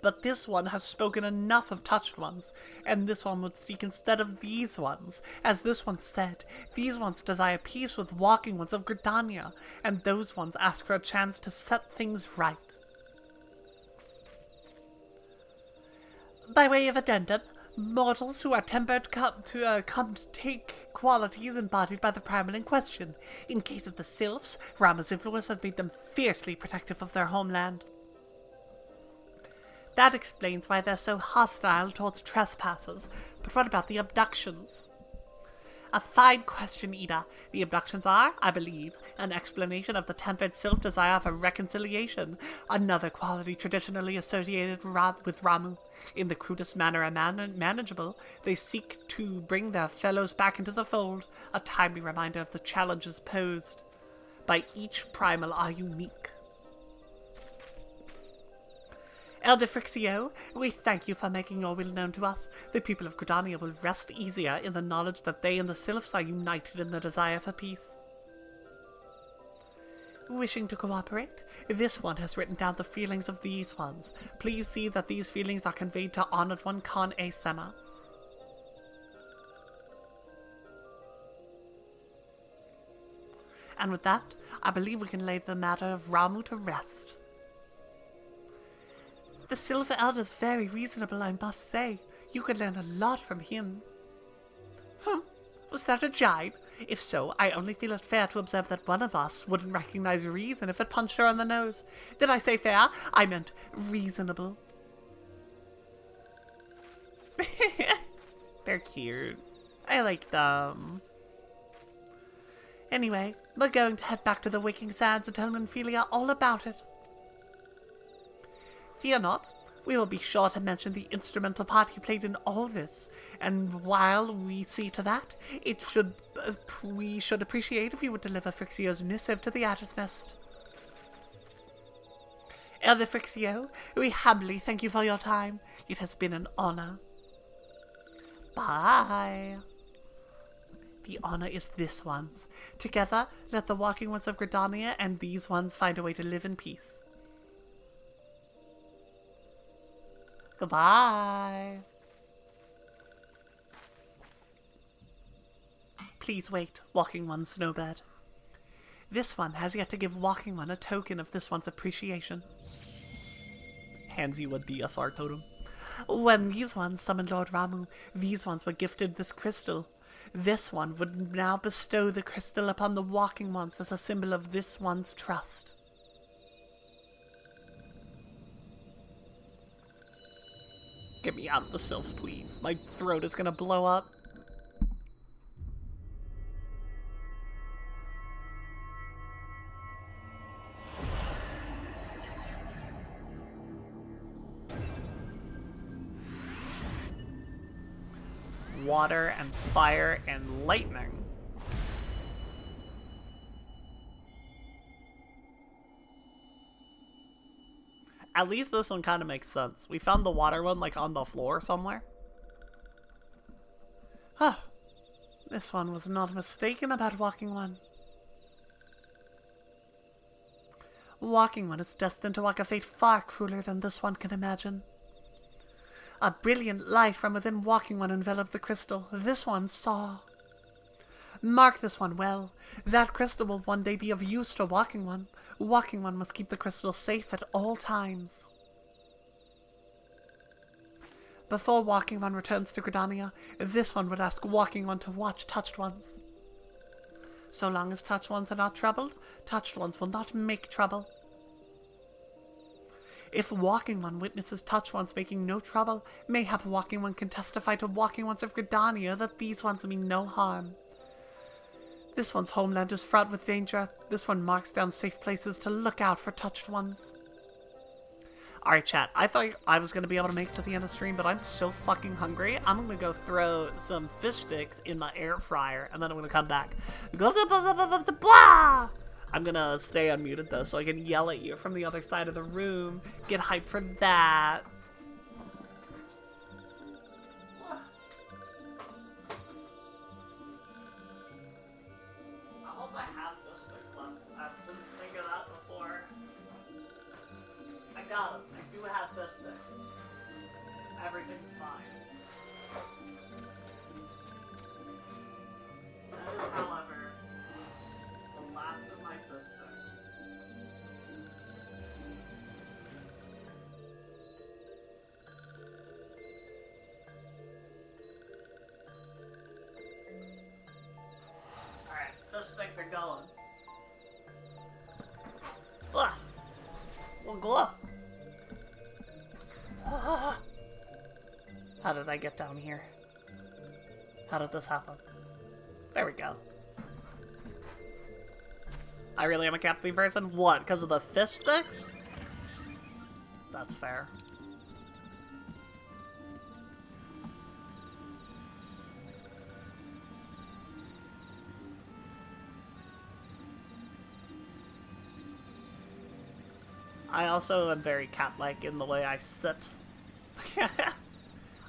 But this one has spoken enough of touched ones, and this one would speak instead of these ones. As this one said, these ones desire peace with walking ones of Gridania, and those ones ask for a chance to set things right. By way of addendum, mortals who are tempered come to take qualities embodied by the primal in question. In case of the sylphs, Rama's influence has made them fiercely protective of their homeland. That explains why they're so hostile towards trespassers. But what about the abductions? A fine question, Ida. The abductions are, I believe, an explanation of the tempered sylph desire for reconciliation, another quality traditionally associated with Ramu. In the crudest manner manageable, they seek to bring their fellows back into the fold, a timely reminder of the challenges posed. By each primal are unique. Elder Frixio, we thank you for making your will known to us. The people of Gridania will rest easier in the knowledge that they and the sylphs are united in their desire for peace. Wishing to cooperate, this one has written down the feelings of these ones. Please see that these feelings are conveyed to Honored One Khan Senna. And with that, I believe we can lay the matter of Ramu to rest. The Silver Elder's very reasonable, I must say. You could learn a lot from him. Was that a jibe? If so, I only feel it fair to observe that one of us wouldn't recognize reason if it punched her on the nose. Did I say fair? I meant reasonable. They're cute. I like them. Anyway, we're going to head back to the Waking Sands and tell Minfilia all about it. Fear not, we will be sure to mention the instrumental part you played in all this, and while we see to that, we should appreciate if you would deliver Frixio's missive to the Adder's Nest. Elder Frixio, we humbly thank you for your time. It has been an honor. Bye. The honor is this one's. Together, let the walking ones of Gridania and these ones find a way to live in peace. Goodbye. Please wait, Walking One Snowbird. This one has yet to give Walking One a token of this one's appreciation. Hands you a DSR totem. When these ones summoned Lord Ramu, these ones were gifted this crystal. This one would now bestow the crystal upon the Walking Ones as a symbol of this one's trust. Get me out of the sylphs, please. My throat is gonna blow up. Water and fire and lightning. At least this one kind of makes sense. We found the water one like on the floor somewhere. Huh. This one was not mistaken about Walking One. Walking One is destined to walk a fate far crueler than this one can imagine. A brilliant light from within Walking One enveloped the crystal. This one saw. Mark this one well. That crystal will one day be of use to Walking One. Walking One must keep the crystal safe at all times. Before Walking One returns to Gridania, this one would ask Walking One to watch Touched Ones. So long as Touched Ones are not troubled, Touched Ones will not make trouble. If Walking One witnesses Touched Ones making no trouble, mayhap Walking One can testify to Walking Ones of Gridania that these ones mean no harm. This one's homeland is fraught with danger. This one marks down safe places to look out for Touched Ones. Alright, chat. I thought I was going to be able to make it to the end of the stream, but I'm so fucking hungry. I'm going to go throw some fish sticks in my air fryer, and then I'm going to come back. I'm going to stay unmuted, though, so I can yell at you from the other side of the room. Get hyped for that. I hope I have fish sticks left. I didn't think of that before. I got them. I do have fish sticks. Everything's fine. That is, however, the last of my fish sticks. Alright, fish sticks are going. Ugh. One glow. How did I get down here? How did this happen? There we go. I really am a cat-themed person? What? Because of the fish sticks? That's fair. I also am very cat-like in the way I sit.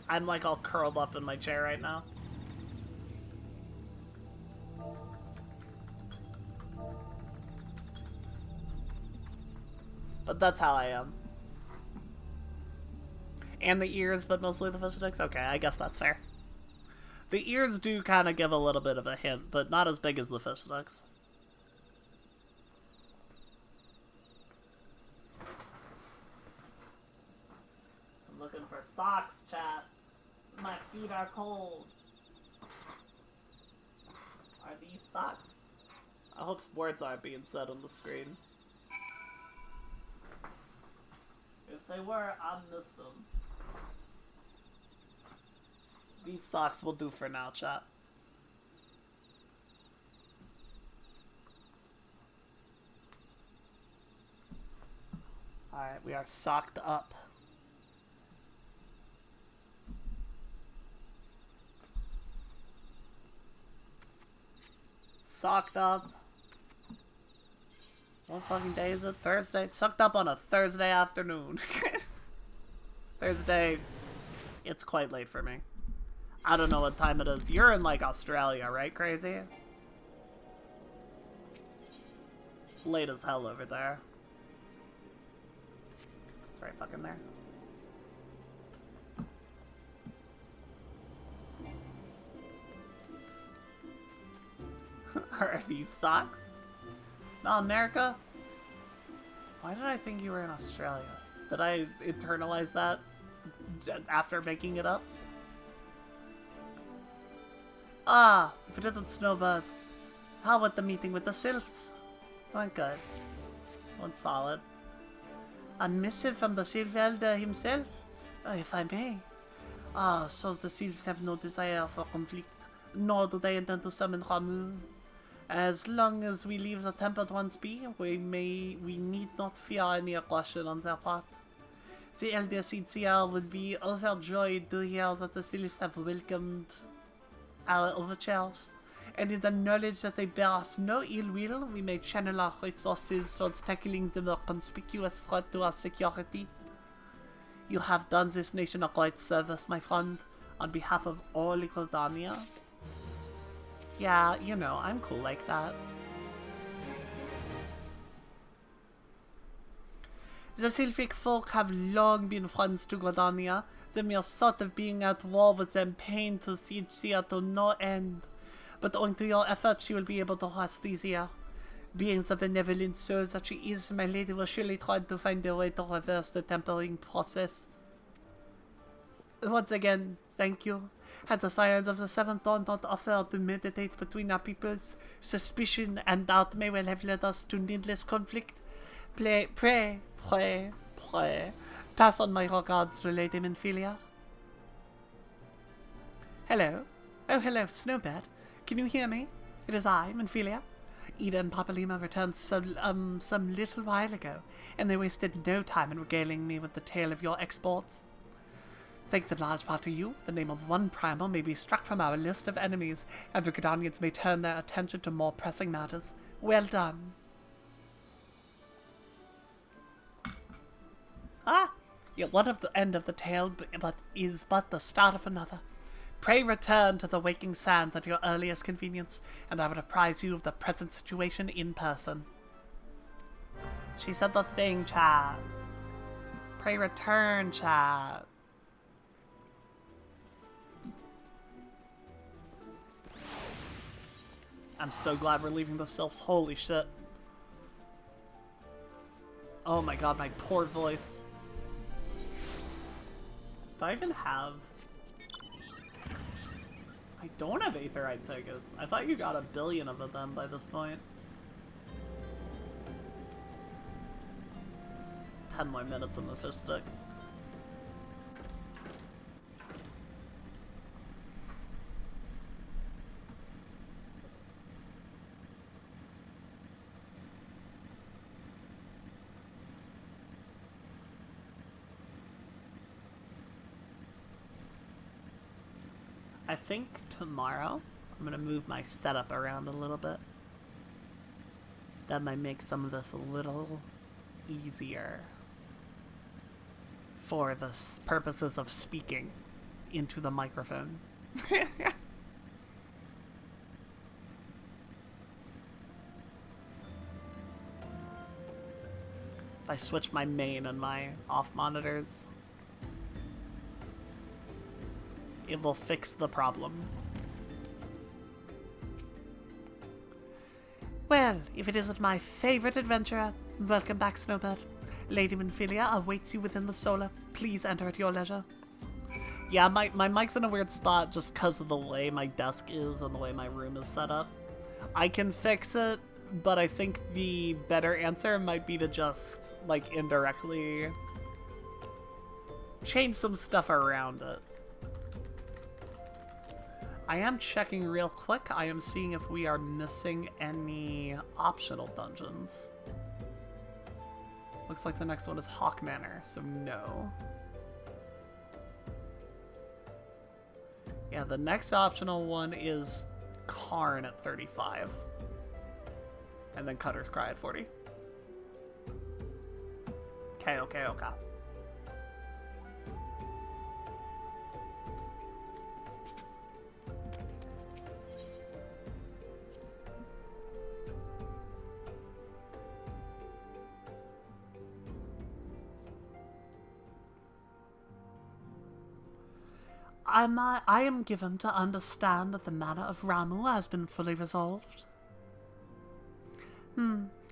I'm like all curled up in my chair right now. But that's how I am. And the ears, but mostly the fish sticks? Okay, I guess that's fair. The ears do kind of give a little bit of a hint, but not as big as the fish sticks. I'm looking for socks, chat. My feet are cold. Are these socks? I hope words aren't being said on the screen. If they were, I missed them. These socks will do for now, chat. Alright, we are socked up. Socked up. What fucking day is it? Thursday? Sucked up on a Thursday afternoon. Thursday, it's quite late for me. I don't know what time it is. You're in, like, Australia, right, Crazy? Late as hell over there. It's right fucking there. these socks? No, America? Why did I think you were in Australia? Did I internalize that after making it up? Ah, if it isn't Snowbird. How about the meeting with the Sylphs? Went good. Went solid. A missive from the Sylph Elder himself? If I may. Ah, so the Sylphs have no desire for conflict, nor do they intend to summon Ramu. As long as we leave the Tempered Ones be, we need not fear any aggression on their part. The Elder CTR would be overjoyed to hear that the Sylphs have welcomed our overtures, and in the knowledge that they bear us no ill will, we may channel our resources towards tackling the more conspicuous threat to our security. You have done this nation a great service, my friend, on behalf of all Gridania. Yeah, you know, I'm cool like that. The Sylphic folk have long been friends to Gridania. The mere thought of being at war with them pained to see here to no end. But owing to your efforts, she will be able to rest easier. Being the benevolent soul that she is, my lady will surely try to find a way to reverse the tempering process. Once again, thank you. Had the Scions of the Seventh Dawn not offered to meditate between our peoples, suspicion and doubt may well have led us to needless conflict. Pray, pass on my regards to Lady Minfilia. Hello. Oh, hello, Snowbird. Can you hear me? It is I, Minfilia. Ida and Papalima returned some little while ago, and they wasted no time in regaling me with the tale of your exploits. Thanks in large part to you, the name of one primal may be struck from our list of enemies, and the Gridanians may turn their attention to more pressing matters. Well done. Ah, you're one of the end of the tale, but is but the start of another. Pray return to the Waking Sands at your earliest convenience, and I will apprise you of the present situation in person. She said the thing, chat. Pray return, chat. I'm so glad we're leaving the Sylphs. Holy shit. Oh my god, my poor voice. Do I even have... I don't have Aetherite tickets. I thought you got 1 billion of them by this point. 10 more minutes in the fish sticks. I think tomorrow I'm gonna move my setup around a little bit. That might make some of this a little easier for the purposes of speaking into the microphone. If I switch my main and my off monitors, it will fix the problem. Well, if it isn't my favorite adventurer, welcome back, Snowbird. Lady Minfilia awaits you within the solar. Please enter at your leisure. Yeah, my mic's in a weird spot just because of the way my desk is and the way my room is set up. I can fix it, but I think the better answer might be to just, like, indirectly change some stuff around it. I am checking real quick. I am seeing if we are missing any optional dungeons. Looks like the next one is Hawk Manor, so no. Yeah, the next optional one is Karn at 35. And then Cutter's Cry at 40. Okay. I am given to understand that the matter of Ramu has been fully resolved.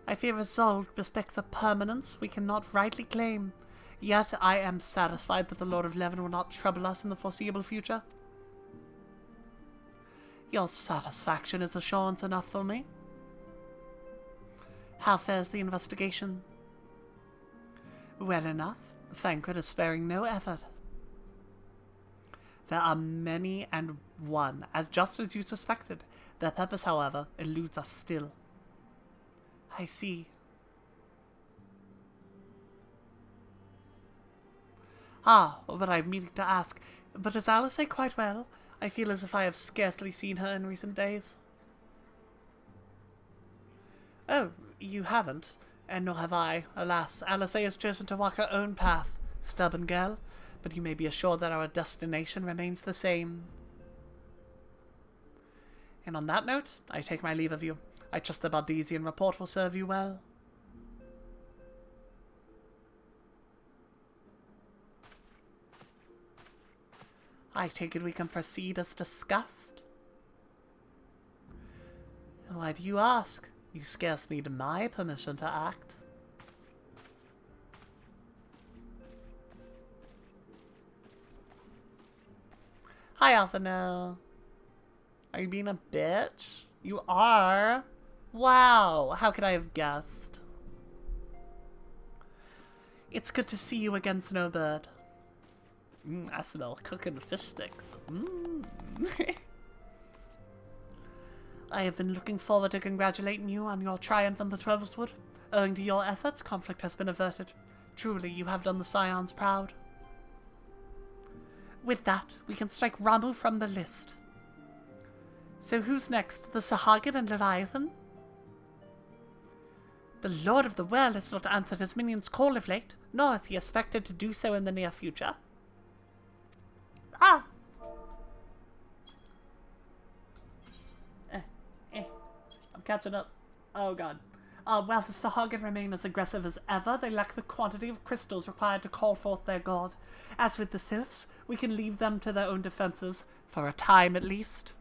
I fear resolve respects a permanence we cannot rightly claim. Yet I am satisfied that the Lord of Leven will not trouble us in the foreseeable future. Your satisfaction is assurance enough for me. How fares the investigation? Well enough. Thancred is sparing no effort. There are many and one, just as you suspected. Their purpose, however, eludes us still. I see. Ah, but I have meaning to ask. But is Alice quite well? I feel as if I have scarcely seen her in recent days. Oh, you haven't? And nor have I. Alas, Alice has chosen to walk her own path. Stubborn girl. But you may be assured that our destination remains the same. And on that note, I take my leave of you. I trust the Baldesian report will serve you well. I take it we can proceed as discussed. Why do you ask? You scarce need my permission to act. Hi, Alphino. Are you being a bitch? You are? Wow, how could I have guessed? It's good to see you again, Snowbird. I smell cooking fish sticks. I have been looking forward to congratulating you on your triumph in the Treveswood. Owing to your efforts, conflict has been averted. Truly, you have done the Scions proud. With that, we can strike Ramu from the list. So who's next? The Sahagin and Leviathan? The Lord of the World has not answered his minion's call of late, nor is he expected to do so in the near future. Ah! I'm catching up. Oh god. While the Sahagin remain as aggressive as ever, they lack the quantity of crystals required to call forth their god. As with the Sylphs, we can leave them to their own defenses, for a time at least.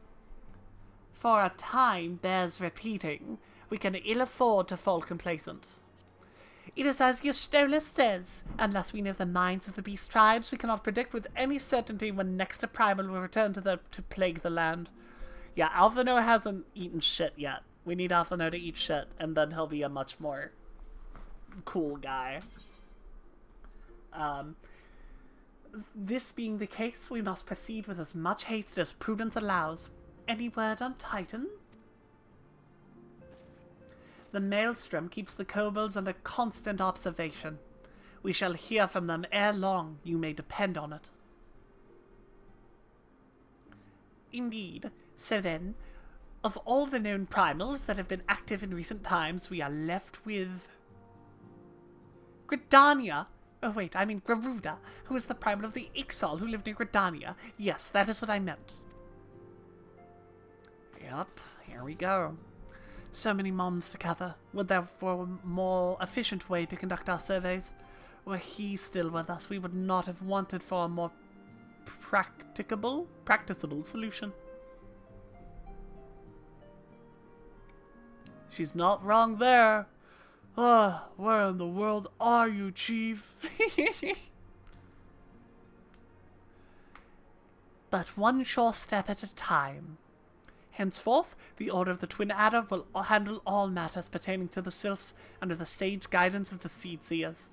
For a time bears repeating. We can ill afford to fall complacent. It is as Ystola says. Unless we know the minds of the beast tribes, we cannot predict with any certainty when next a primal will return to plague the land. Yeah, Alphino hasn't eaten shit yet. We need Alphino to eat shit, and then he'll be a much more cool guy. This being the case, we must proceed with as much haste as prudence allows. Any word on Titan? The Maelstrom keeps the kobolds under constant observation. We shall hear from them ere long, you may depend on it. Indeed. So then, of all the known primals that have been active in recent times, we are left with Gridania. Oh wait, I mean Garuda, who is the primal of the Ixal who lived near Gridania. Yes, that is what I meant. Yep, here we go. So many moms together. Would there be a more efficient way to conduct our surveys? Were he still with us, we would not have wanted for a more practicable solution. She's not wrong there. Where in the world are you, Chief? But one sure step at a time. Henceforth, the Order of the Twin Adder will handle all matters pertaining to the Sylphs under the sage guidance of the Seed Seers.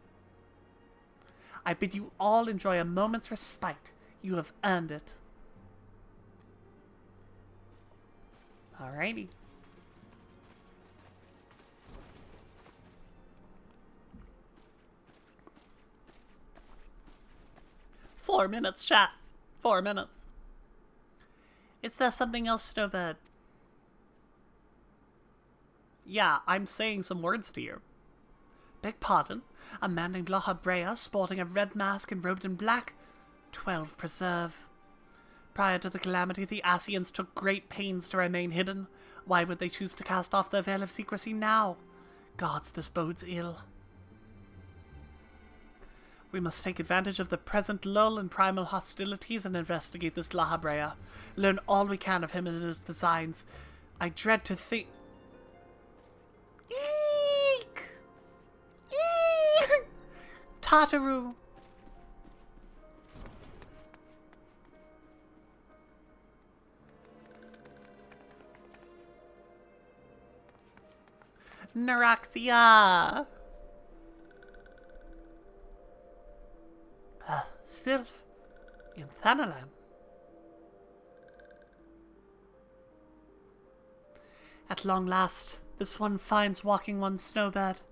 I bid you all enjoy a moment's respite. You have earned it. Alrighty. Four minutes, chat. 4 minutes. Is there something else, Snowbird? Yeah, I'm saying some words to you. Beg pardon? A man named Laha Brea, sporting a red mask and robed in black? 12 preserve. Prior to the calamity, the Asians took great pains to remain hidden. Why would they choose to cast off their veil of secrecy now? Gods, this bodes ill. We must take advantage of the present lull in primal hostilities and investigate this Laha Brea. Learn all we can of him and his designs. I dread to think... Tataru! Neuraxia! Sylph in Thanalan. At long last, this one finds walking one's snowbed.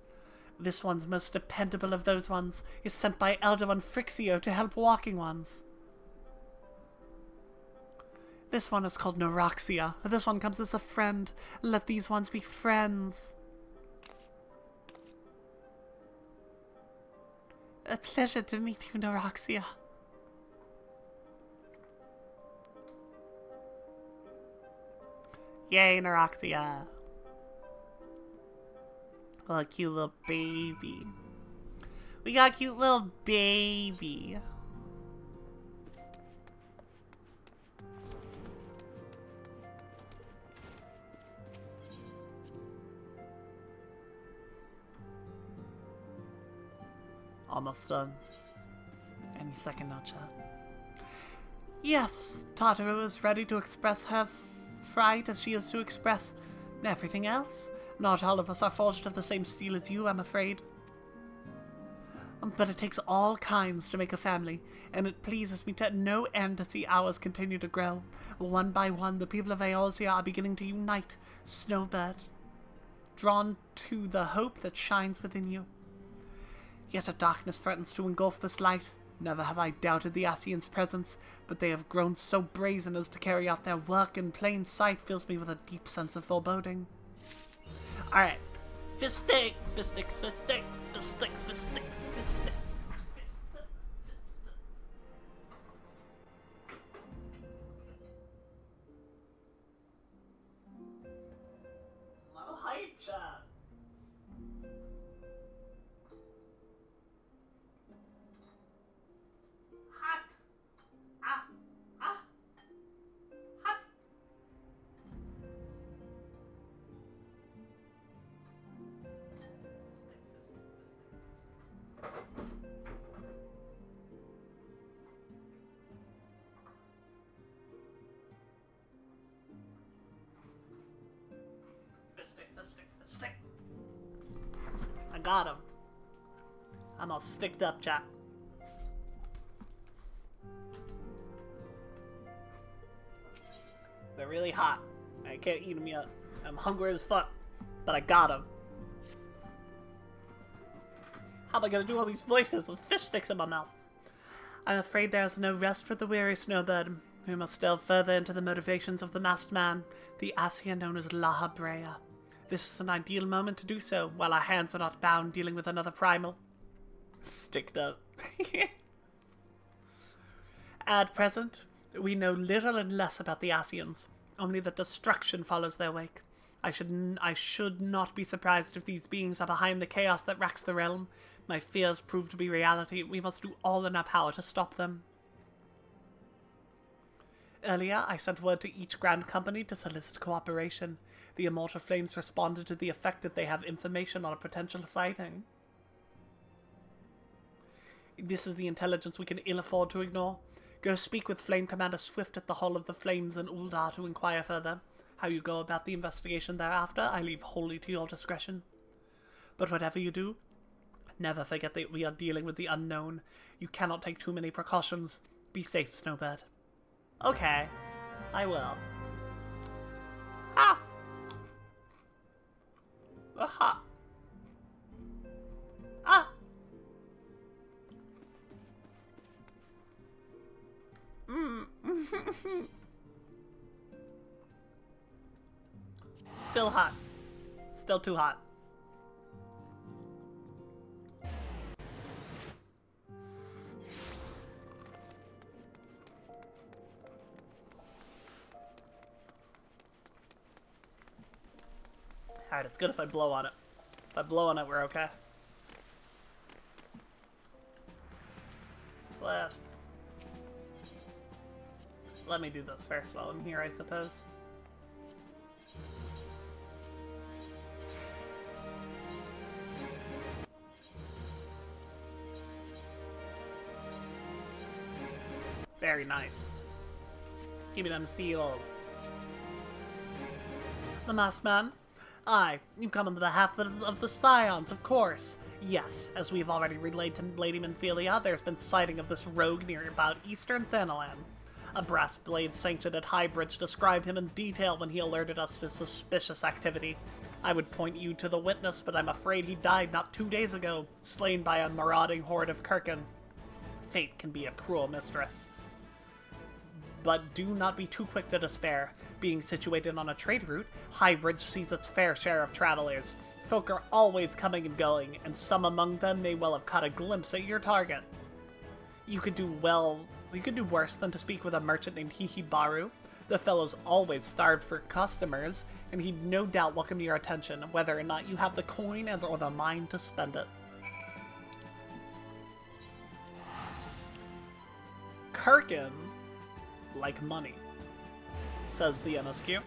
This one's most dependable of those ones is sent by Elder One Frixio to help walking ones. This one is called Neuraxia. This one comes as a friend. Let these ones be friends. A pleasure to meet you, Neuraxia. Yay, Neuraxia. Oh, a cute little baby. We got a cute little baby. Almost done. Any second now, chat. Yes, Tataru is ready to express her fright as she is to express everything else. Not all of us are forged of the same steel as you, I'm afraid. But it takes all kinds to make a family, and it pleases me to no end to see ours continue to grow. One by one, the people of Eorzea are beginning to unite, Snowbird, drawn to the hope that shines within you. Yet a darkness threatens to engulf this light. Never have I doubted the Ascians' presence, but they have grown so brazen as to carry out their work in plain sight fills me with a deep sense of foreboding. Alright. Fistics, fistics, fistics, fistics, fistics, fistics. Little hype chat. Hot. Ah. Ah. Hot. Fistic. I got him. I'm all sticked up, chat. They're really hot. I can't eat them yet. I'm hungry as fuck, but I got them. How am I gonna do all these voices with fish sticks in my mouth? I'm afraid there is no rest for the weary snowbird. We must delve further into the motivations of the masked man, the Ascian known as La Brea. This is an ideal moment to do so, while our hands are not bound dealing with another primal. Sticked up. At present, we know little and less about the Ascians, only that destruction follows their wake. I should not be surprised if these beings are behind the chaos that racks the realm. My fears prove to be reality. We must do all in our power to stop them. Earlier, I sent word to each Grand Company to solicit cooperation. The Immortal Flames responded to the effect that they have information on a potential sighting. This is the intelligence we can ill afford to ignore. Go speak with Flame Commander Swift at the Hall of the Flames in Uldar to inquire further. How you go about the investigation thereafter, I leave wholly to your discretion. But whatever you do, never forget that we are dealing with the unknown. You cannot take too many precautions. Be safe, Snowbird. Okay, I will. Ah! Aha! Ah! Still hot. Still too hot. Alright, it's good if I blow on it. If I blow on it, we're okay. Left. Let me do this first while I'm here, I suppose. Very nice. Give me them seals. The Masked Man? Aye, you come on the behalf of the Scions, of course. Yes, as we've already relayed to Lady Minfilia, there's been sighting of this rogue near about eastern Thanalan. A brass blade sanctioned at Highbridge described him in detail when he alerted us to suspicious activity. I would point you to the witness, but I'm afraid he died not 2 days ago, slain by a marauding horde of Kirkin. Fate can be a cruel mistress. But do not be too quick to despair. Being situated on a trade route, Highbridge sees its fair share of travelers. Folk are always coming and going, and some among them may well have caught a glimpse at your target. You could do worse than to speak with a merchant named Hihibaru. The fellow's always starved for customers, and he'd no doubt welcome your attention, whether or not you have the coin or the mind to spend it. Kirkin like money, says the MSQ.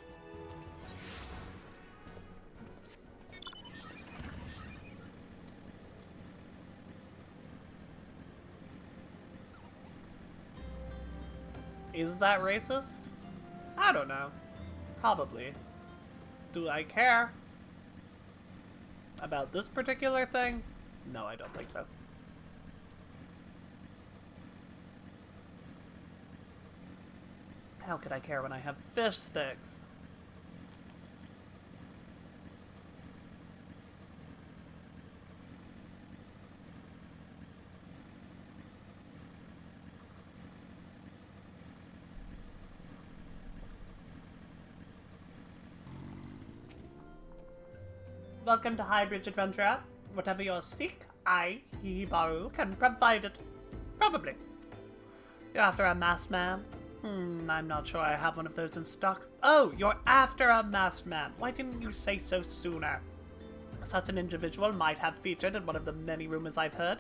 Is that racist? I don't know. Probably. Do I care about this particular thing? No, I don't think so. How could I care when I have fish sticks? Welcome to Highbridge Adventure. Whatever you seek, I, Hihibaru, can provide it. Probably. You're after a masked man? I'm not sure I have one of those in stock. Oh, you're after a masked man. Why didn't you say so sooner? Such an individual might have featured in one of the many rumors I've heard.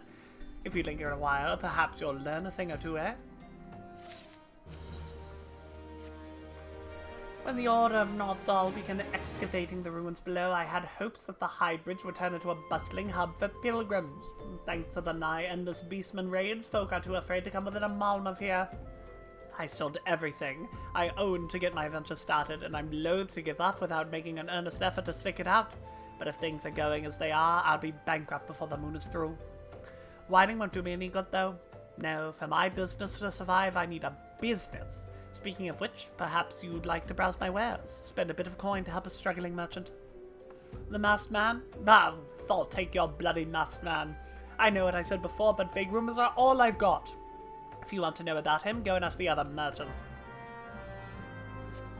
If you linger a while, perhaps you'll learn a thing or two, eh? When the Order of Northall began excavating the ruins below, I had hopes that the Highbridge would turn into a bustling hub for pilgrims. Thanks to the nigh-endless beastman raids, folk are too afraid to come within a mile of here. I sold everything I owned to get my venture started, and I'm loath to give up without making an earnest effort to stick it out. But if things are going as they are, I'll be bankrupt before the moon is through. Whining won't do me any good, though. No, for my business to survive, I need a business. Speaking of which, perhaps you'd like to browse my wares. Spend a bit of coin to help a struggling merchant. The Masked Man? Bah, I'll take your bloody Masked Man. I know what I said before, but vague rumors are all I've got. If you want to know about him, go and ask the other merchants.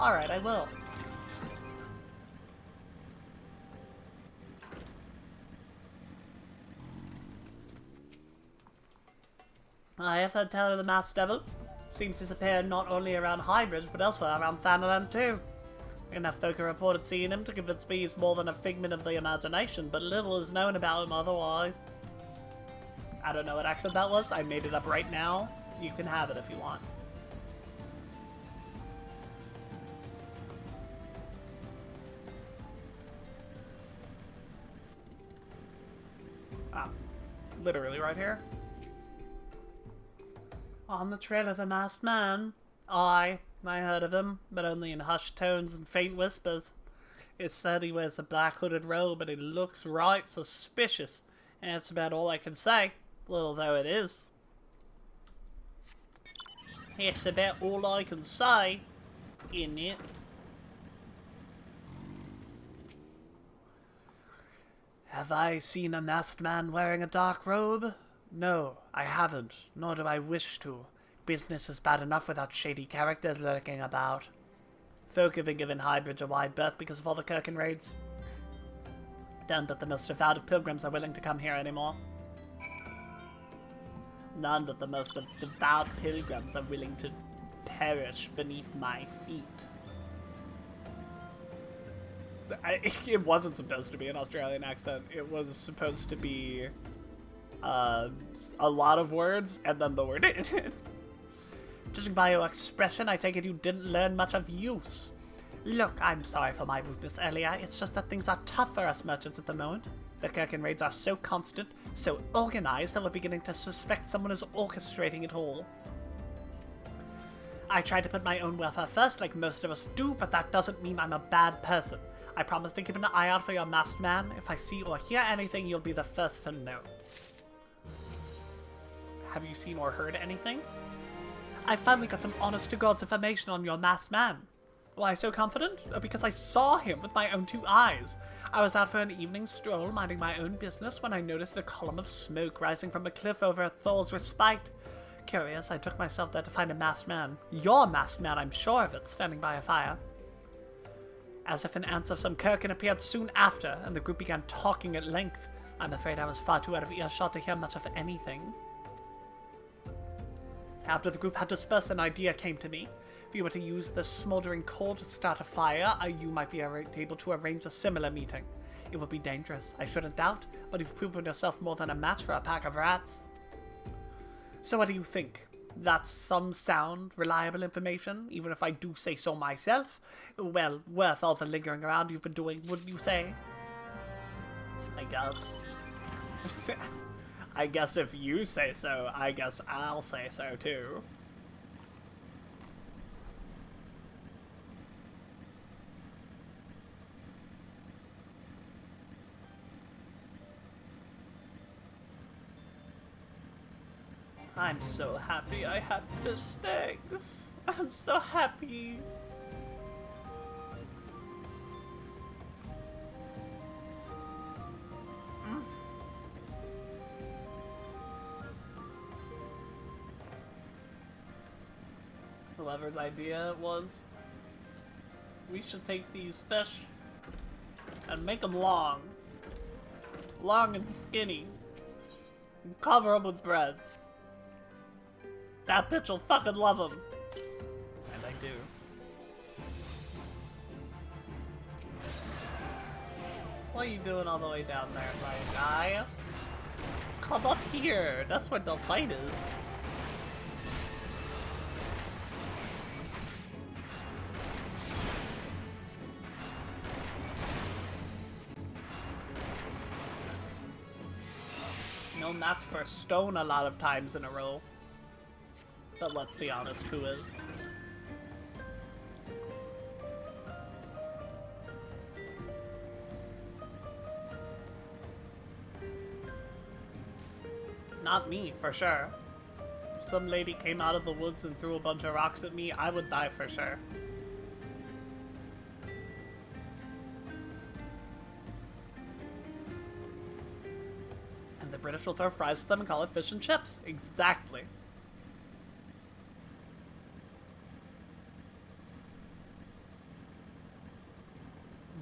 Alright, I will. I have heard tell of the Masked Devil. Seems to disappear not only around Highbridge, but also around Thanalan too. Enough folk have reported seeing him to convince me he's more than a figment of the imagination, but little is known about him otherwise. I don't know what accent that was, I made it up right now. You can have it if you want. Ah, literally right here. On the trail of the Masked Man. I heard of him, but only in hushed tones and faint whispers. It's said he wears a black hooded robe, and he looks right suspicious, and that's about all I can say, little though it is. It's about all I can say, isn't it? Have I seen a masked man wearing a dark robe? No, I haven't, nor do I wish to. Business is bad enough without shady characters lurking about. Folk have been given Highbridge a wide berth because of all the Kirkin raids. None but the most devout of pilgrims are willing to come here anymore. None but the most devout pilgrims are willing to perish beneath my feet. It wasn't supposed to be an Australian accent. It was supposed to be a lot of words and then the word. Judging by your expression, I take it you didn't learn much of use. Look, I'm sorry for my rudeness earlier. It's just that things are tough for us merchants at the moment. The Kirkin raids are so constant, so organized, that we're beginning to suspect someone is orchestrating it all. I try to put my own welfare first, like most of us do, but that doesn't mean I'm a bad person. I promise to keep an eye out for your masked man. If I see or hear anything, you'll be the first to know. Have you seen or heard anything? I finally got some honest-to-God's information on your masked man. Why so confident? Because I saw him with my own 2 eyes. I was out for an evening stroll, minding my own business, when I noticed a column of smoke rising from a cliff over Thor's Respite. Curious, I took myself there to find a masked man. Your masked man, I'm sure of it, standing by a fire. As if an answer of some Kirkin appeared soon after, and the group began talking at length. I'm afraid I was far too out of earshot to hear much of anything. After the group had dispersed, an idea came to me. If you were to use this smoldering coal to start a fire, you might be able to arrange a similar meeting. It would be dangerous, I shouldn't doubt, but you've proven yourself more than a match for a pack of rats. So what do you think? That's some sound, reliable information, even if I do say so myself? Well, worth all the lingering around you've been doing, wouldn't you say? I guess. I guess if you say so, I guess I'll say so too. I'm so happy I had fish eggs. I'm so happy. Whoever's idea it was, we should take these fish and make them long. Long and skinny. And cover them with bread. That bitch will fucking love them. And I do. What are you doing all the way down there, my guy? Come up here. That's where the fight is. No match for stone a lot of times in a row. But let's be honest, who is? Not me, for sure. If some lady came out of the woods and threw a bunch of rocks at me, I would die for sure. And the British will throw fries with them and call it fish and chips. Exactly.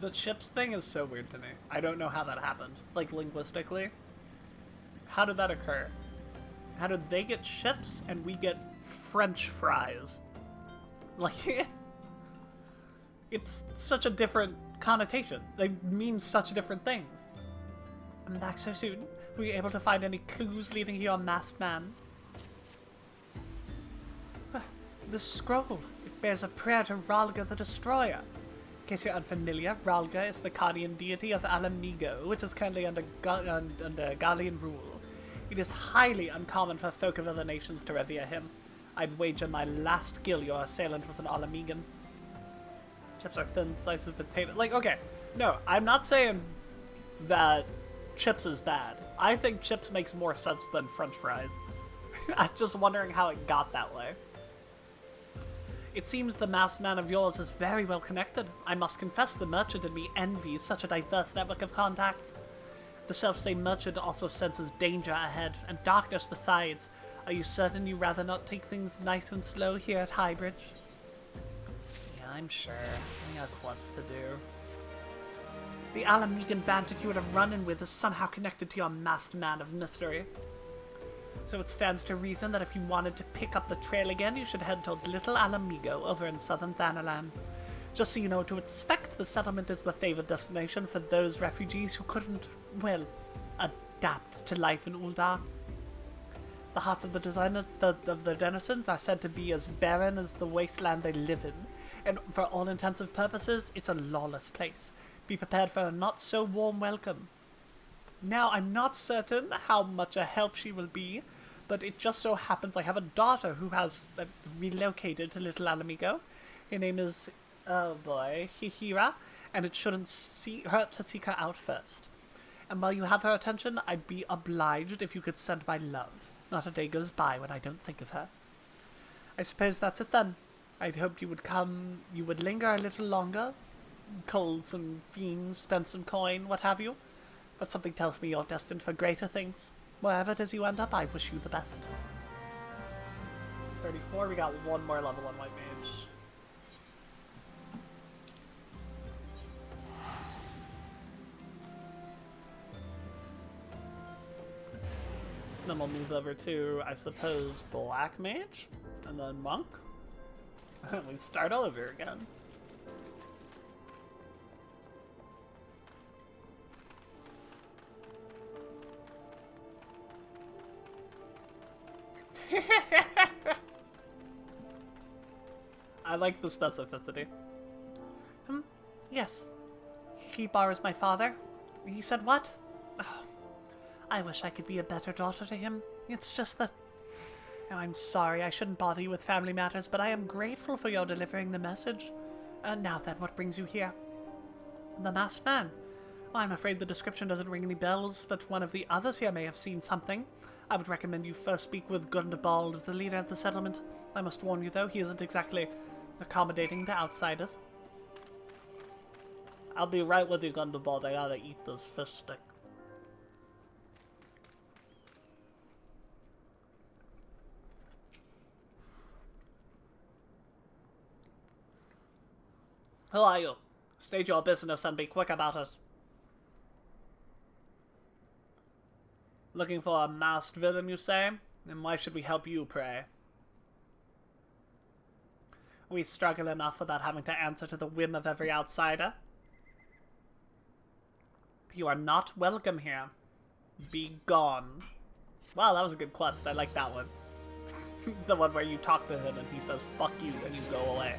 The chips thing is so weird to me. I don't know how that happened. Like, linguistically. How did that occur? How did they get chips and we get French fries? Like, it's such a different connotation. They mean such different things. I'm back so soon. Were you able to find any clues leading to your masked man? The scroll. It bears a prayer to Ralga the Destroyer. In case you're unfamiliar, Ralga is the guardian deity of Alamigo, which is currently under Gallian rule. It is highly uncommon for folk of other nations to revere him. I'd wager my last gill your assailant was an Alamigan. Chips are thin slices of potato. Like, okay, no, I'm not saying that chips is bad. I think chips makes more sense than French fries. I'm just wondering how it got that way. It seems the masked man of yours is very well connected. I must confess the merchant in me envies such a diverse network of contacts. The self-same merchant also senses danger ahead, and darkness besides. Are you certain you'd rather not take things nice and slow here at Highbridge? Yeah, I'm sure. I got quests to do. The Alamigan bandit you had a run-in with is somehow connected to your masked man of mystery. So it stands to reason that if you wanted to pick up the trail again, you should head towards Little Alamigo over in southern Thanalan. Just so you know what to expect, the settlement is the favored destination for those refugees who couldn't, well, adapt to life in Uldar. The hearts of the denizens are said to be as barren as the wasteland they live in, and for all intensive purposes, it's a lawless place. Be prepared for a not-so-warm welcome. Now, I'm not certain how much a help she will be, but it just so happens I have a daughter who has relocated to Little Alamigo. Her name is, oh boy, Hihira, and it shouldn't hurt to seek her out first. And while you have her attention, I'd be obliged if you could send my love. Not a day goes by when I don't think of her. I suppose that's it then. I'd hoped you would linger a little longer, cull some fiends, spend some coin, what have you. But something tells me you're destined for greater things. Wherever it is you end up, I wish you the best. 34, we got one more level on White Mage. Then we'll move over to, I suppose, Black Mage, and then Monk. And we start all over again. I like the specificity. Yes. He borrows my father. He said what? Oh, I wish I could be a better daughter to him. It's just that... Oh, I'm sorry, I shouldn't bother you with family matters, but I am grateful for your delivering the message. Now then, what brings you here? The masked man. Well, I'm afraid the description doesn't ring any bells, but one of the others here may have seen something. I would recommend you first speak with Gundabald, the leader of the settlement. I must warn you, though, he isn't exactly accommodating to outsiders. I'll be right with you, Gundabald. I gotta eat this fish stick. Who are you? State your business and be quick about it. Looking for a masked villain, you say? Then why should we help you, pray? We struggle enough without having to answer to the whim of every outsider. You are not welcome here. Be gone. Wow, that was a good quest. I like that one. The one where you talk to him and he says, fuck you, and you go away.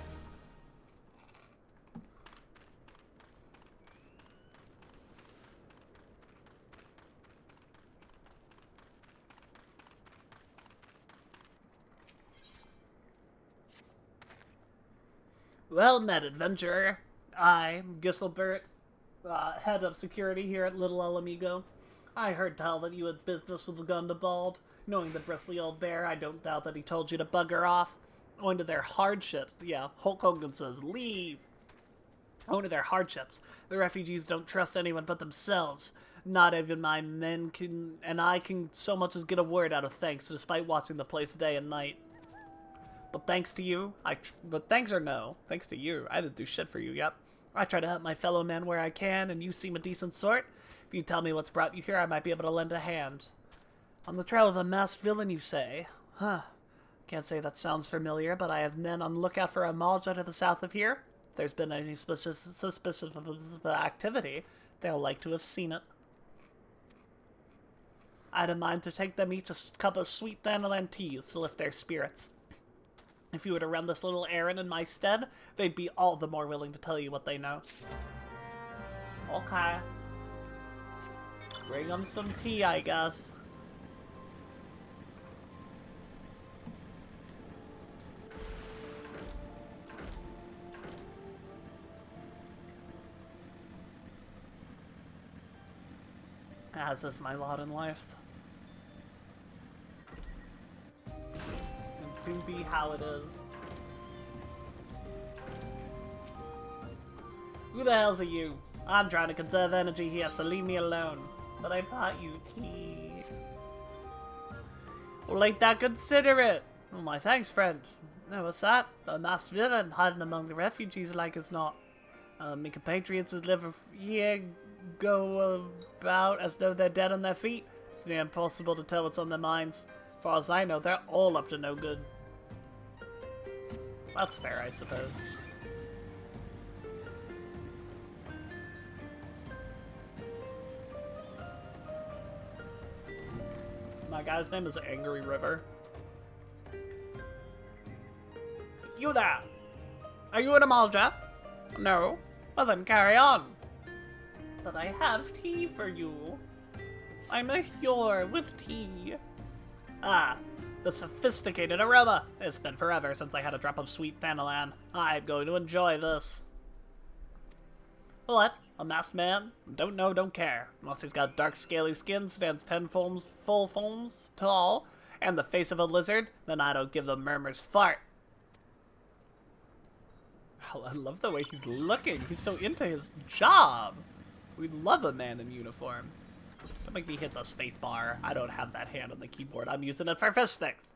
Well met, adventurer. I, Giselbert, head of security here at Little Alamigo. I heard tell that you had business with Gundabald. Knowing the bristly old bear, I don't doubt that he told you to bugger off. Owing to their hardships, yeah, Hulk Hogan says, leave. Owing to their hardships, the refugees don't trust anyone but themselves. Not even my men and I can so much as get a word out of thanks, despite watching the place day and night. But thanks to you, thanks to you, I didn't do shit for you, yep. I try to help my fellow men where I can, and you seem a decent sort. If you tell me what's brought you here, I might be able to lend a hand. On the trail of a masked villain, you say? Huh. Can't say that sounds familiar, but I have men on the lookout for a Malja to the south of here. If there's been any suspicious activity, they'll like to have seen it. I'd a mind to take them each a cup of sweet dandelion teas to lift their spirits. If you were to run this little errand in my stead, they'd be all the more willing to tell you what they know. Okay. Bring them some tea, I guess. As is my lot in life. And do be how it is. Who the hell's are you? I'm trying to conserve energy here, so leave me alone. But I bought you tea. Well, ain't that considerate? Oh, my thanks, friend. No, what's that? A masked villain hiding among the refugees like it's not. My compatriots that live here go about as though they're dead on their feet. It's near impossible to tell what's on their minds. As far as I know, they're all up to no good. That's fair, I suppose. My guy's name is Angry River. You there! Are you in a Malja? No? Well then carry on. But I have tea for you. I'm a Hure with tea. Ah, the sophisticated aroma. It's been forever since I had a drop of sweet vanillan. I'm going to enjoy this. What? A masked man? Don't know, don't care. Unless he's got dark, scaly skin, stands 10 full foams tall, and the face of a lizard, then I don't give the murmurs fart. I love the way he's looking. He's so into his job. We love a man in uniform. Don't make me hit the space bar. I don't have that hand on the keyboard. I'm using it for fist sticks.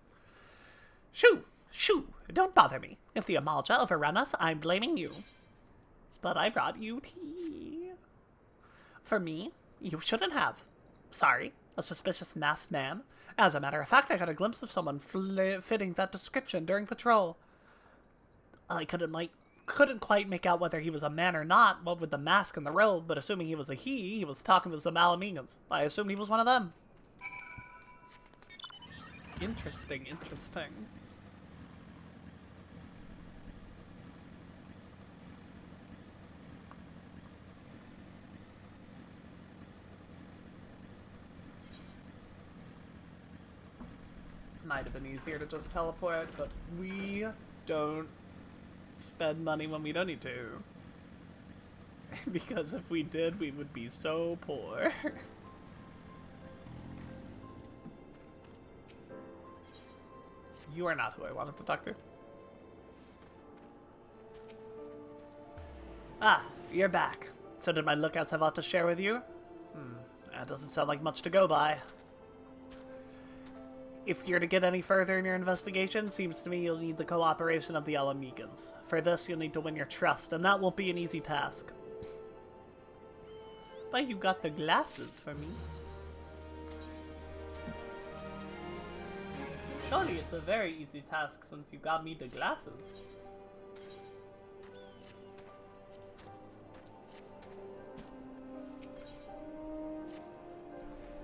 Shoo! Shoo! Don't bother me. If the Amalja overrun us, I'm blaming you. But I brought you tea. For me? You shouldn't have. Sorry. A suspicious masked man. As a matter of fact, I got a glimpse of someone fitting that description during patrol. I couldn't quite make out whether he was a man or not, what with the mask and the robe, but assuming he was a he was talking with some Alamegans. I assumed he was one of them. Interesting, interesting. Might have been easier to just teleport, but we don't spend money when we don't need to. Because if we did, we would be so poor. You are not who I wanted to talk to. Ah, you're back. So did my lookouts have aught to share with you? That doesn't sound like much to go by. If you're to get any further in your investigation, seems to me you'll need the cooperation of the Alamegans. For this, you'll need to win your trust, and that won't be an easy task. But you got the glasses for me. Surely it's a very easy task since you got me the glasses.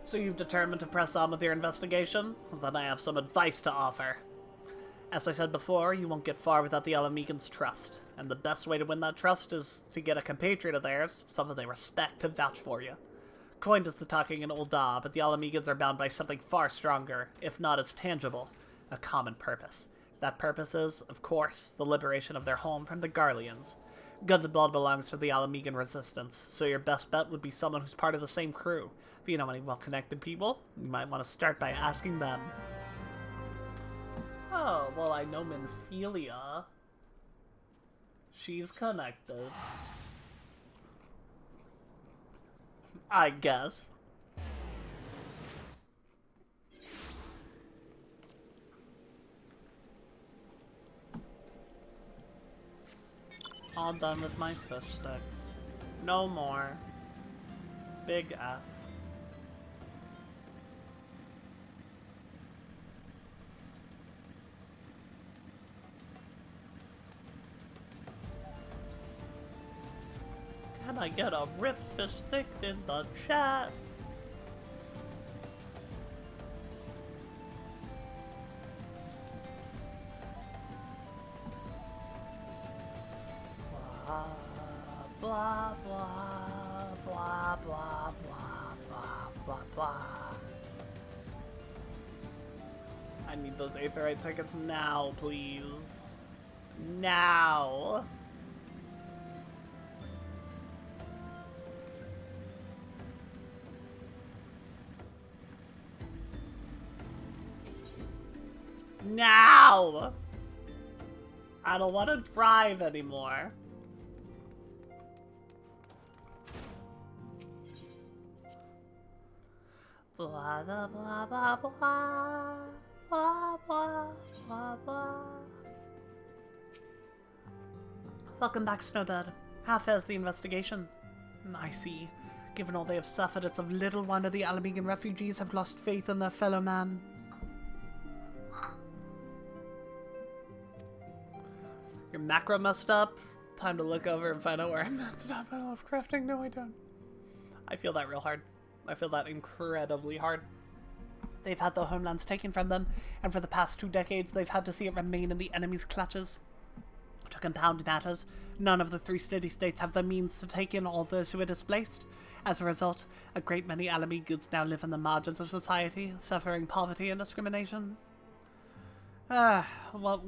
So you've determined to press on with your investigation? Then I have some advice to offer. As I said before, you won't get far without the Alamegans' trust, and the best way to win that trust is to get a compatriot of theirs, someone they respect, to vouch for you. Coined as the talking in Ul'dah, but the Alamegans are bound by something far stronger, if not as tangible, a common purpose. That purpose is, of course, the liberation of their home from the Garleans. Good blood belongs to the Alamegan resistance, so your best bet would be someone who's part of the same crew. If you know any well-connected people, you might want to start by asking them. Oh, well, I know Minphelia. She's connected. I guess. All done with my fish sticks. No more. Big F. Can I get a rip fish sticks in the chat? Blah, blah, blah, blah, blah, blah, blah, blah. I need those Aetherite tickets now, please. Now! Now! I don't want to drive anymore. Blah blah blah blah blah blah blah blah blah. Welcome back, Snowbird. How fares the investigation? I see. Given all they have suffered, it's of little wonder the Alamegan refugees have lost faith in their fellow man. Your macro messed up? Time to look over and find out where I messed up. I love crafting. No, I don't. I feel that real hard. I feel that incredibly hard. They've had their homelands taken from them, and for the past 2 decades they've had to see it remain in the enemy's clutches. To compound matters, none of the 3 city-states have the means to take in all those who are displaced. As a result, a great many Alamegans now live on the margins of society, suffering poverty and discrimination. What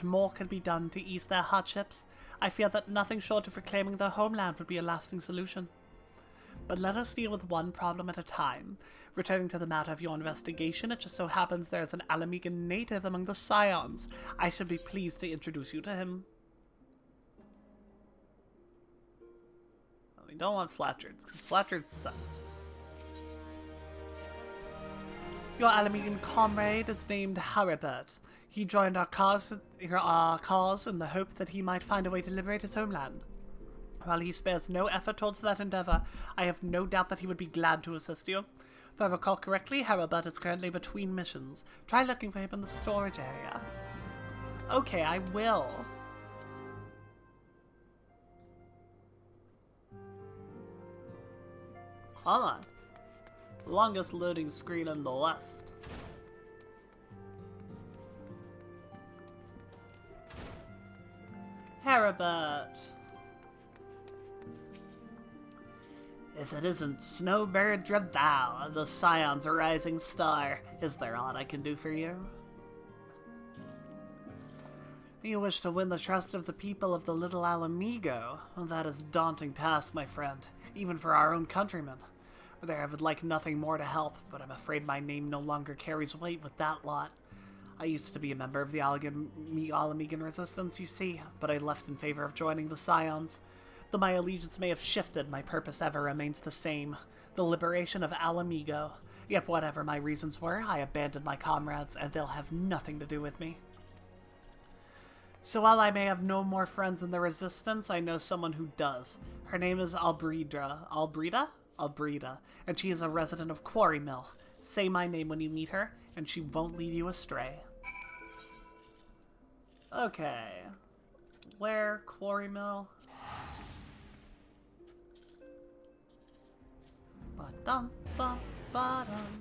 more could be done to ease their hardships? I fear that nothing short of reclaiming their homeland would be a lasting solution. But let us deal with one problem at a time. Returning to the matter of your investigation, it just so happens there is an Alamegan native among the Scions. I should be pleased to introduce you to him. We don't want Flatjards, because Flatjards suck. Your Alamegan comrade is named Haribert. He joined our cause in the hope that he might find a way to liberate his homeland. While he spares no effort towards that endeavor, I have no doubt that he would be glad to assist you. If I recall correctly, Haribert is currently between missions. Try looking for him in the storage area. Okay, I will. Hold on. Longest loading screen in the West. Haribert. If it isn't Snowbird Draval, the Scion's rising star, is there aught I can do for you? You wish to win the trust of the people of the Little Alamigo? Well, that is a daunting task, my friend, even for our own countrymen. There, I would like nothing more to help, but I'm afraid my name no longer carries weight with that lot. I used to be a member of the Alamegan resistance, you see, but I left in favor of joining the Scions. Though my allegiance may have shifted, my purpose ever remains the same, the liberation of Alamigo. Yet whatever my reasons were, I abandoned my comrades, and they'll have nothing to do with me. So while I may have no more friends in the resistance, I know someone who does. Her name is Albrida, and she is a resident of Quarry Mill. Say my name when you meet her, and she won't lead you astray. Okay. Where? Quarry Mill? Ba-dum, ba-ba-dum.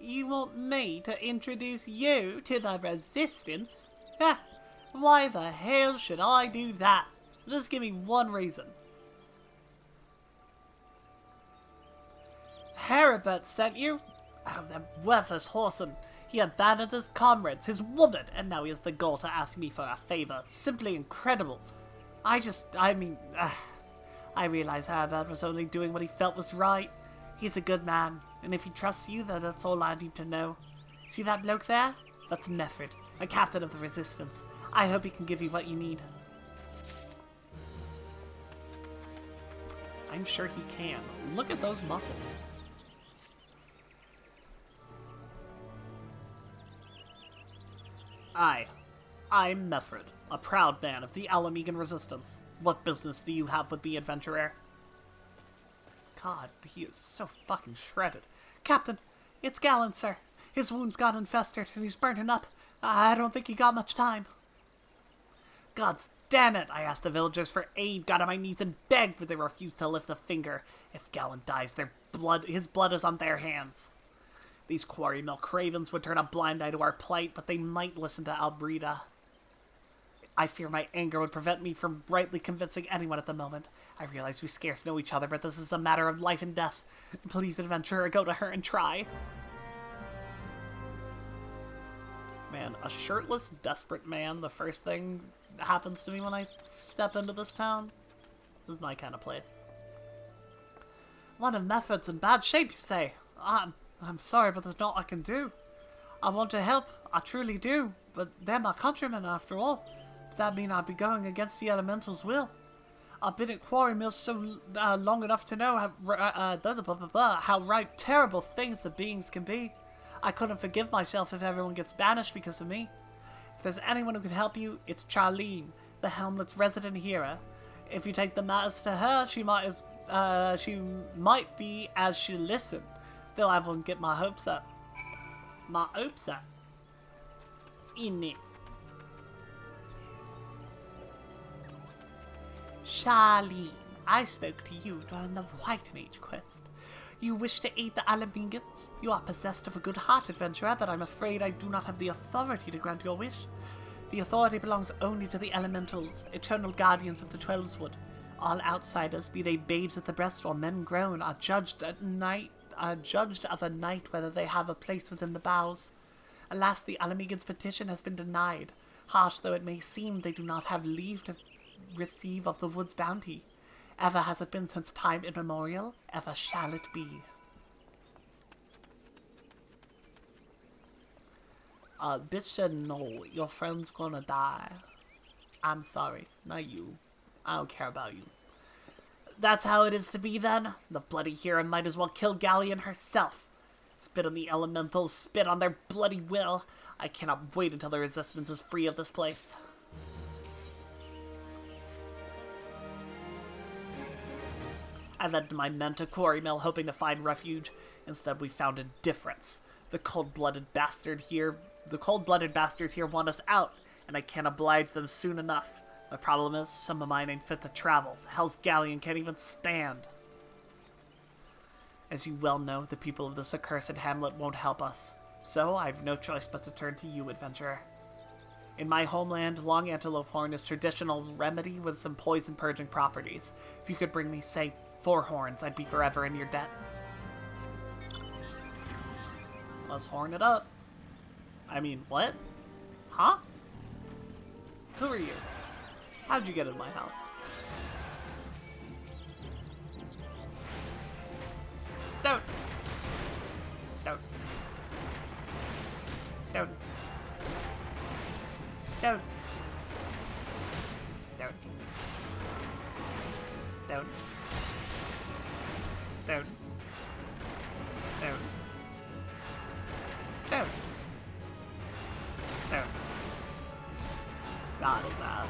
You want me to introduce you to the Resistance? Ha! Why the hell should I do that? Just give me one reason. Haribert sent you? Oh, that worthless whoreson. He abandoned his comrades, his woman, and now he has the gall to ask me for a favor. Simply incredible. I realize Haribert was only doing what he felt was right. He's a good man, and if he trusts you, then that's all I need to know. See that bloke there? That's Mefford, a captain of the Resistance. I hope he can give you what you need. I'm sure he can. Look at those muscles. I'm Mefford, a proud man of the Alamegan Resistance. What business do you have with me, adventurer? God, he is so fucking shredded. Captain, it's Gallant, sir. His wounds got infested, and he's burning up. I don't think he got much time. Gods damn it! I asked the villagers for aid, got on my knees and begged, but they refused to lift a finger. If Gallant dies, his blood is on their hands. These Quarry Mill cravens would turn a blind eye to our plight, but they might listen to Albrida. I fear my anger would prevent me from rightly convincing anyone at the moment. I realize we scarce know each other, but this is a matter of life and death. Please, adventurer, go to her and try. Man, a shirtless, desperate man, the first thing that happens to me when I step into this town. This is my kind of place. One of Mefford's in bad shape, you say? I'm sorry, but there's not I can do. I want to help, I truly do, but they're my countrymen after all. That mean I'd be going against the elemental's will. I've been at Quarry Mills so long enough to know how right terrible things the beings can be. I couldn't forgive myself if everyone gets banished because of me. If there's anyone who can help you, it's Charlene, the Helmlet's resident hero. If you take the matters to her, she might be as she listen. Though I won't get my hopes up. My hopes up. In it. Charlene, I spoke to you during the White Mage quest. You wish to aid the Alamegans? You are possessed of a good heart, adventurer, but I'm afraid I do not have the authority to grant your wish. The authority belongs only to the elementals, eternal guardians of the Twelveswood. All outsiders, be they babes at the breast or men grown, are judged of a night whether they have a place within the boughs. Alas, the Alamegans' petition has been denied. Harsh though it may seem, they do not have leave to receive of the wood's bounty. Ever has it been since time immemorial, ever shall it be. Bitch said no, your friend's gonna die. I'm sorry, not you. I don't care about you. That's how it is to be then? The bloody hero might as well kill Galleon herself. Spit on the elementals, spit on their bloody will. I cannot wait until the resistance is free of this place. I led my men to Quarry Mill hoping to find refuge. Instead, we found a difference. The cold-blooded bastards here want us out, and I can't oblige them soon enough. My problem is, some of mine ain't fit to travel. Hell's Galleon can't even stand. As you well know, the people of this accursed hamlet won't help us. So, I've no choice but to turn to you, adventurer. In my homeland, long antelope horn is traditional remedy with some poison-purging properties. If you could bring me, say, 4 horns, I'd be forever in your debt. Let's horn it up. I mean, what? Huh? Who are you? How'd you get in my house? Stone! Stone. Stone. Stone. Stone. Stone. Stone. Stone. Stone. Stone. Got his ass.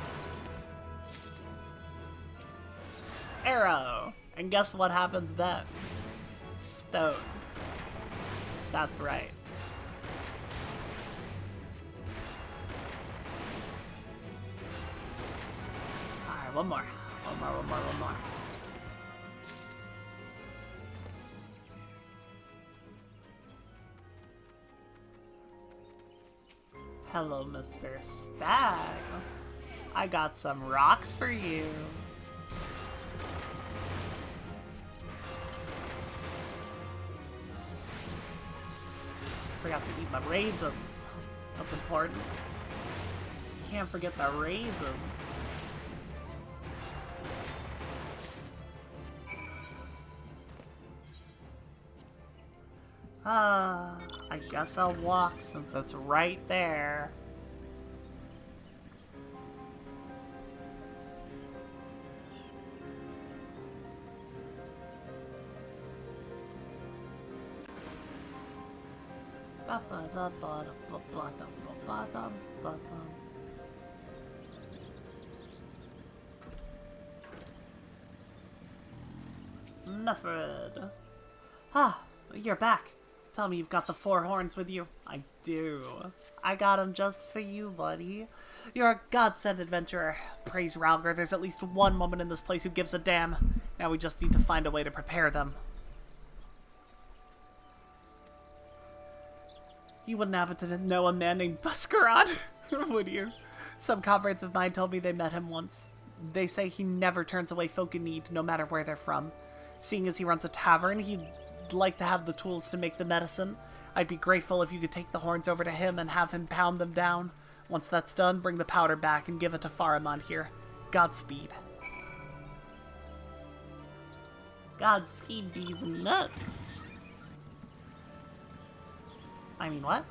Arrow. And guess what happens then? Stone. That's right. Alright, one more. One more. Hello, Mr. Spag. I got some rocks for you. Forgot to eat my raisins. That's important. Can't forget the raisins. I guess I'll walk since it's right there. Nufford. Ah, you're back. Tell me you've got the 4 horns with you. I do. I got them just for you, buddy. You're a godsend adventurer. Praise Ralgar, there's at least one woman in this place who gives a damn. Now we just need to find a way to prepare them. You wouldn't happen to know a man named Buskerod, would you? Some comrades of mine told me they met him once. They say he never turns away folk in need, no matter where they're from. Seeing as he runs a tavern, he'd like to have the tools to make the medicine. I'd be grateful if you could take the horns over to him and have him pound them down. Once that's done, bring the powder back and give it to Faramond here. Godspeed. Godspeed these nuts. I mean, what?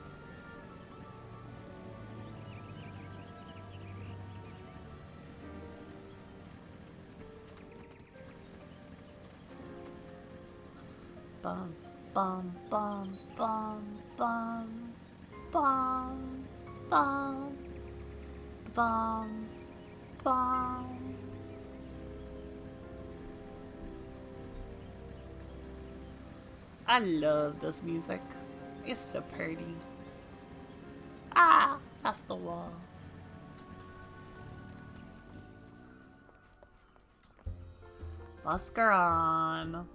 Bum, bum, bum, bum, bum, bum, bum, bum, bum. I love this music. It's so pretty. Ah, that's the wall. Busker on.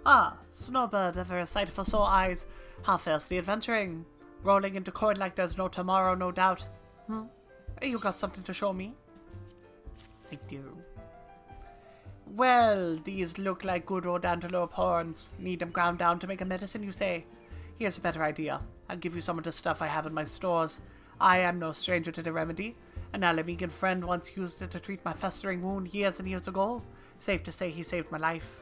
Ah, snowbird, ever a sight for sore eyes. How fares the adventuring? Rolling into coin like there's no tomorrow, no doubt. You got something to show me? I do. Well, these look like good old antelope horns. Need them ground down to make a medicine, you say? Here's a better idea. I'll give you some of the stuff I have in my stores. I am no stranger to the remedy. An Alamegan friend once used it to treat my festering wound years and years ago. Safe to say he saved my life.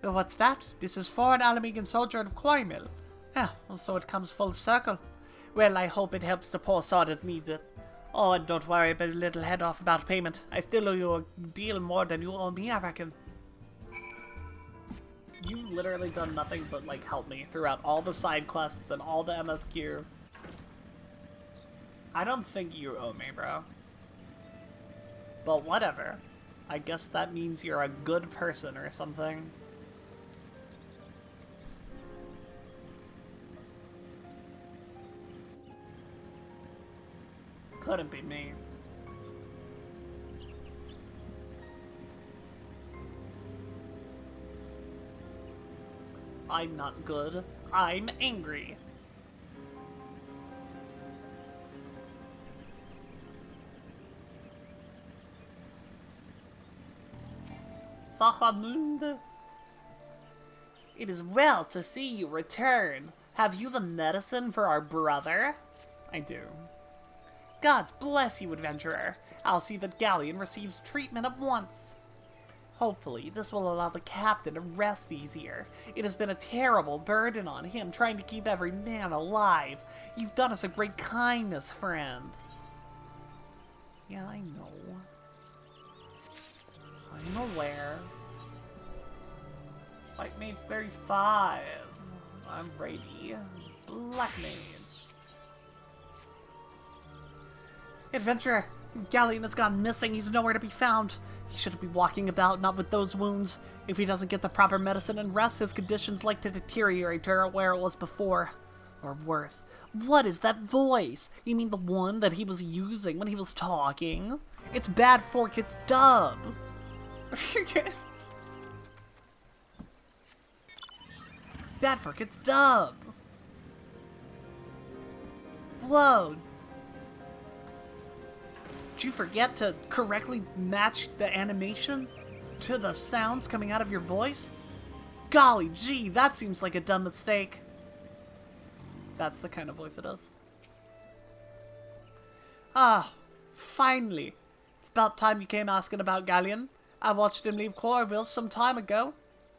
What's that? This is for an Alamegan soldier of Quaimil. Yeah, well, so it comes full circle. Well, I hope it helps the poor sod that needs it. Oh, and don't worry about a little head off about payment. I still owe you a deal more than you owe me, I reckon. You've literally done nothing but, like, help me throughout all the side quests and all the MSQ. I don't think you owe me, bro. But whatever. I guess that means you're a good person or something. Couldn't be me. I'm not good. I'm angry. Fahamund. It is well to see you return. Have you the medicine for our brother? I do. Gods bless you, adventurer. I'll see that Galleon receives treatment at once. Hopefully, this will allow the captain to rest easier. It has been a terrible burden on him, trying to keep every man alive. You've done us a great kindness, friend. Yeah, I know. I'm aware. Fight Mage 35. I'm ready. Black Mage. Adventurer, Galleon has gone missing. He's nowhere to be found. He shouldn't be walking about, not with those wounds. If he doesn't get the proper medicine and rest, his condition's like to deteriorate to where it was before. Or worse. What is that voice? You mean the one that he was using when he was talking? It's Bad Fork, it's Dub. Bad Fork, it's Dub. Whoa. Did you forget to correctly match the animation to the sounds coming out of your voice? Golly gee, that seems like a dumb mistake. That's the kind of voice it is. Ah, finally. It's about time you came asking about Galleon. I watched him leave Corville some time ago,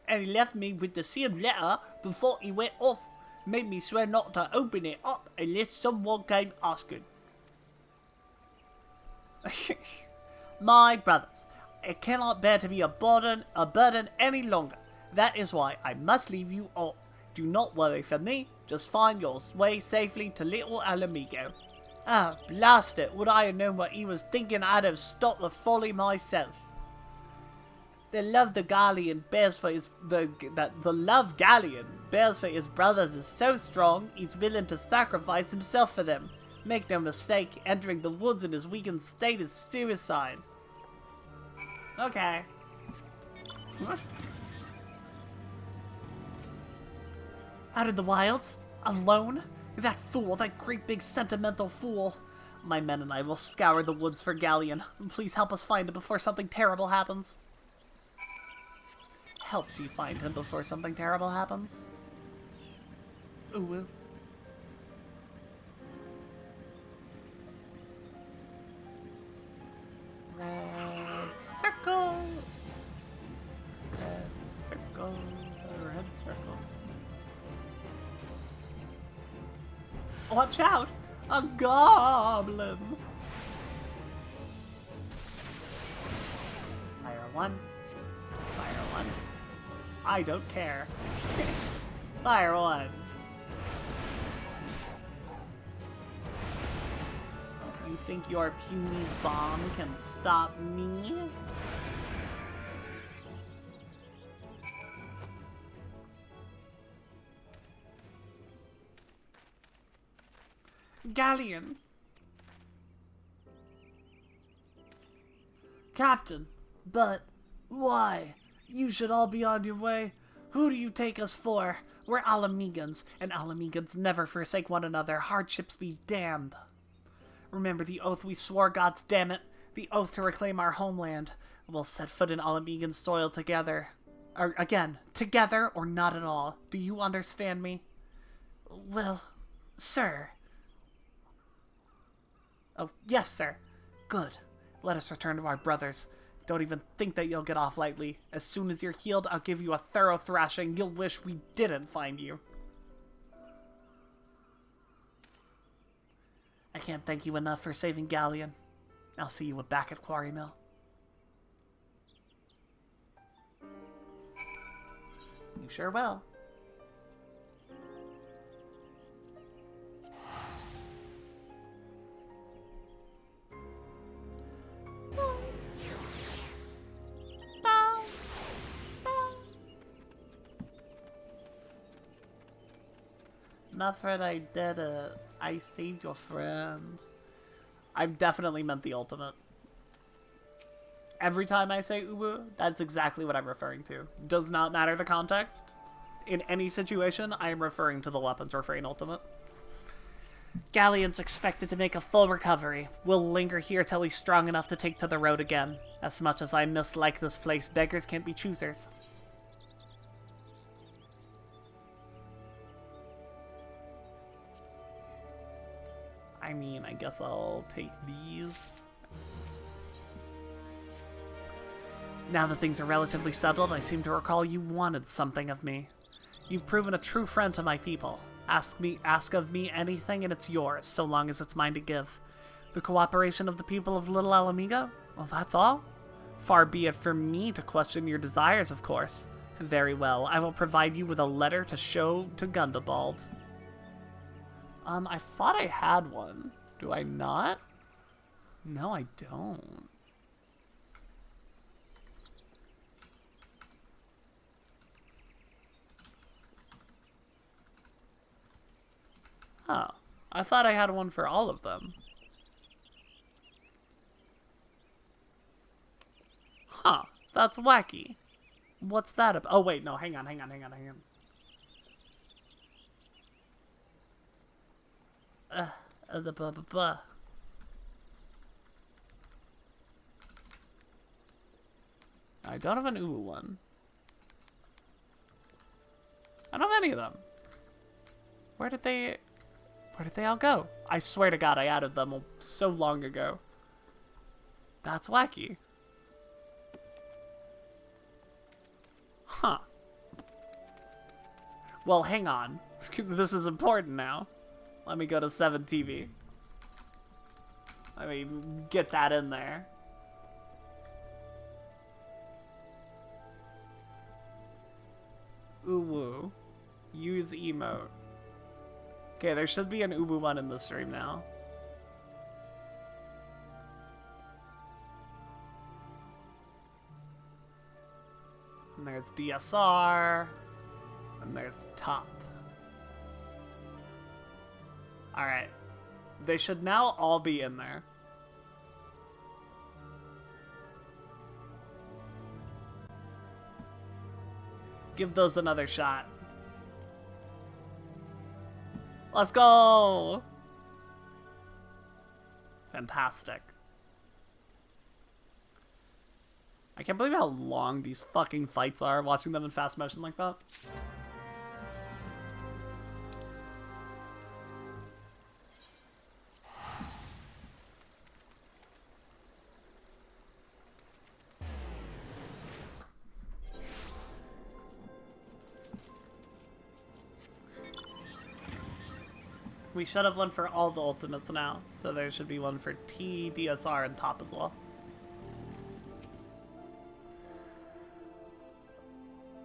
and he left me with the sealed letter before he went off. Made me swear not to open it up unless someone came asking. My brothers, it cannot bear to be a burden any longer. That is why I must leave you all. Do not worry for me, just find your way safely to little Alamigo. Ah, blast it, would I have known what he was thinking, I'd have stopped the folly myself. The love Galleon bears for his brothers is so strong, he's willing to sacrifice himself for them. Make no mistake, entering the woods in his weakened state is suicide. Okay. What? Out in the wilds? Alone? That fool, that great big sentimental fool. My men and I will scour the woods for Galleon. Please help us find him before something terrible happens. Helps you find him before something terrible happens? Ooh. Red circle. Red circle. Red circle. Watch out! A goblin! Fire one. Fire one. I don't care. Fire one. You think your puny bomb can stop me? Galleon. Captain, but why? You should all be on your way. Who do you take us for? We're Alamegans, and Alamegans never forsake one another. Hardships be damned. Remember the oath we swore, gods damn it. The oath to reclaim our homeland. We'll set foot in Alamegan soil together. Again, together or not at all. Do you understand me? Well, sir. Oh, yes, sir. Good. Let us return to our brothers. Don't even think that you'll get off lightly. As soon as you're healed, I'll give you a thorough thrashing. You'll wish we didn't find you. I can't thank you enough for saving Galleon. I'll see you back at Quarry Mill. You sure will. Nothing, I did it. I saved your friend. I've definitely meant the ultimate. Every time I say Ubu, that's exactly what I'm referring to. Does not matter the context. In any situation, I am referring to the Weapons Refrain ultimate. Galleon's expected to make a full recovery. We'll linger here till he's strong enough to take to the road again. As much as I mislike this place, beggars can't be choosers. I mean, I guess I'll take these. Now that things are relatively settled, I seem to recall you wanted something of me. You've proven a true friend to my people. Ask of me anything and it's yours, so long as it's mine to give. The cooperation of the people of Little Alameda? Well, that's all? Far be it from me to question your desires, of course. Very well, I will provide you with a letter to show to Gundabald. I thought I had one. Do I not? No, I don't. Oh, I thought I had one for all of them. Huh, that's wacky. What's that about? Oh, wait, no, hang on. The blah blah blah. I don't have an Uwu one. I don't have any of them. Where did they all go? I swear to God, I added them so long ago. That's wacky. Huh. Well, hang on. This is important now. Let me go to 7TV. Let me get that in there. Uwu. Use emote. Okay, there should be an Uwu one in the stream now. And there's DSR. And there's top. Alright. They should now all be in there. Give those another shot. Let's go! Fantastic. I can't believe how long these fucking fights are, watching them in fast motion like that. We should have one for all the ultimates now, so there should be one for T, DSR, and top as well.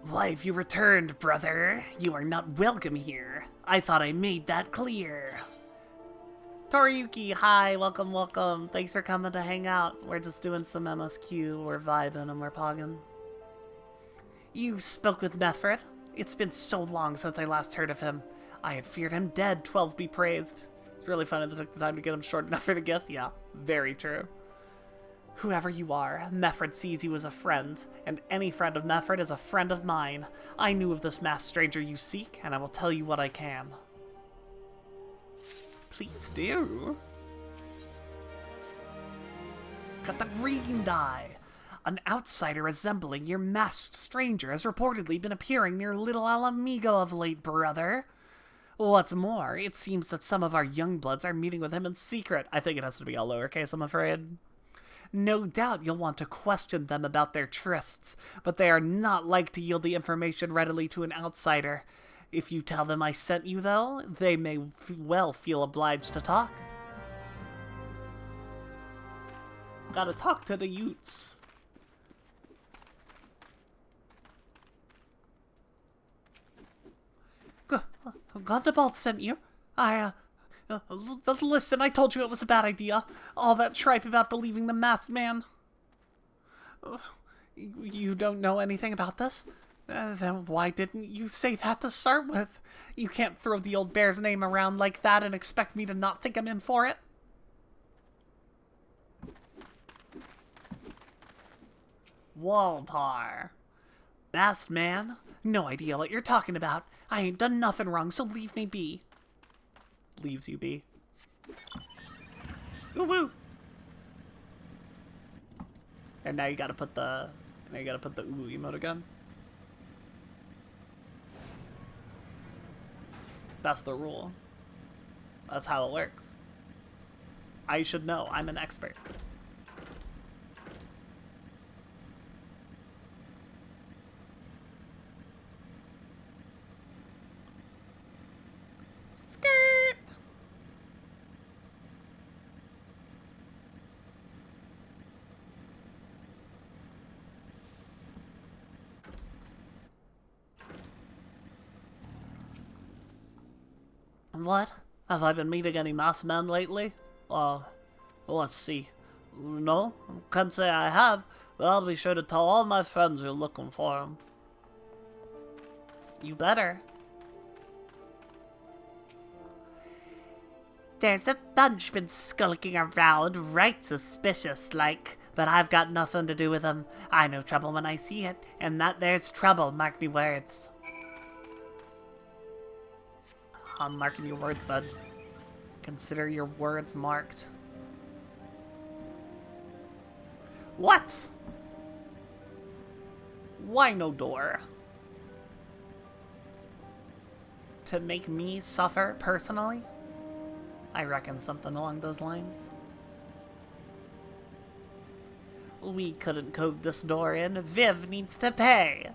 Why have you returned, brother? You are not welcome here. I thought I made that clear. Toriyuki, hi, welcome, welcome. Thanks for coming to hang out. We're just doing some MSQ, we're vibing and we're pogging. You spoke with Methred? It's been so long since I last heard of him. I had feared him dead, 12 be praised. It's really funny they took the time to get him short enough for the gift. Yeah, very true. Whoever you are, Meffred sees you as a friend, and any friend of Meffred is a friend of mine. I knew of this masked stranger you seek, and I will tell you what I can. Please do. Got the green die. An outsider resembling your masked stranger has reportedly been appearing near Little Alamigo of late, brother. What's more, it seems that some of our young bloods are meeting with him in secret. I think it has to be all lowercase, I'm afraid. No doubt you'll want to question them about their trysts, but they are not like to yield the information readily to an outsider. If you tell them I sent you, though, they may well feel obliged to talk. Gotta talk to the Utes. Gundabald sent you? Listen, I told you it was a bad idea. All that tripe about believing the masked man. You don't know anything about this? Then why didn't you say that to start with? You can't throw the old bear's name around like that and expect me to not think I'm in for it. Waltar. Masked man? No idea what you're talking about. I ain't done nothing wrong, so leave me be. Leaves you be. Ooh woo! And now you gotta put the ooh emote again. That's the rule. That's how it works. I should know. I'm an expert. Skirt! What? Have I been meeting any masked men lately? Let's see. No, can't say I have, but I'll be sure to tell all my friends you're looking for them. You better. There's a bunch been skulking around, right suspicious-like, but I've got nothing to do with them. I know trouble when I see it, and that there's trouble, mark me words. I'm marking your words, bud. Consider your words marked. What? Why no door? To make me suffer personally? I reckon something along those lines. We couldn't code this door in. Viv needs to pay.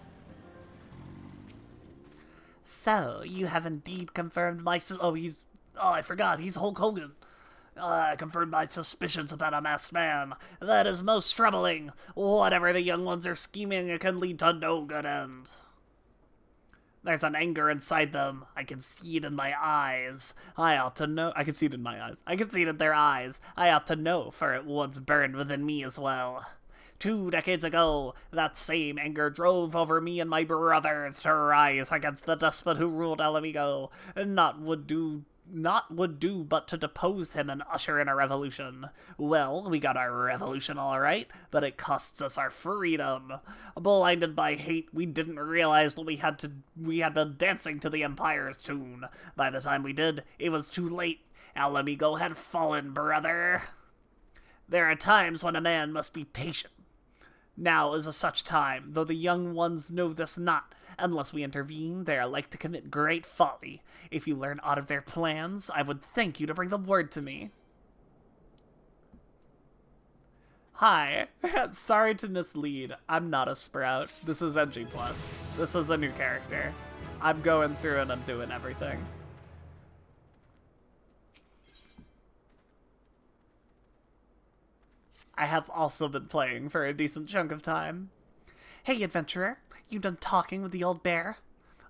So, you have indeed confirmed my... Oh, I forgot. He's Hulk Hogan. Confirmed my suspicions about a masked man. That is most troubling. Whatever the young ones are scheming, it can lead to no good end. There's an anger inside them. I can see it in my eyes. I ought to know. I can see it in my eyes. I can see it in their eyes. I ought to know, for it once burned within me as well. 2 decades ago, that same anger drove over me and my brothers to rise against the despot who ruled Alamigo, and not would do but to depose him and usher in a revolution. Well, we got our revolution all right, but it costs us our freedom. Blinded by hate, we didn't realize what we had been dancing to the Empire's tune. By the time we did, it was too late. Alamigo had fallen, brother. There are times when a man must be patient. Now is a such time, though the young ones know this not. Unless we intervene, they are like to commit great folly. If you learn aught of their plans, I would thank you to bring the word to me. Hi. Sorry to mislead. I'm not a sprout. This is NG+. This is a new character. I'm going through and I'm doing everything. I have also been playing for a decent chunk of time. Hey, adventurer. You done talking with the old bear?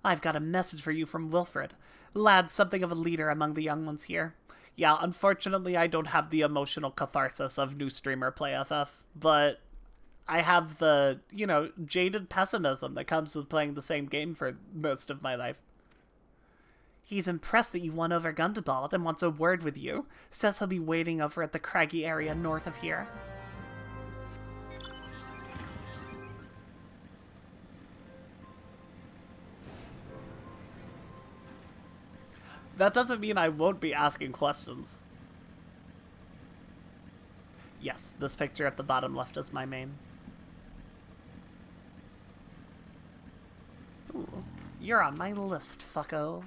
I've got a message for you from Wilfred. Lad's something of a leader among the young ones here. Yeah, unfortunately I don't have the emotional catharsis of new streamer play FF, but I have the, jaded pessimism that comes with playing the same game for most of my life. He's impressed that you won over Gundabald and wants a word with you. Says he'll be waiting over at the craggy area north of here. That doesn't mean I won't be asking questions. Yes, this picture at the bottom left is my main. Ooh, you're on my list, fucko.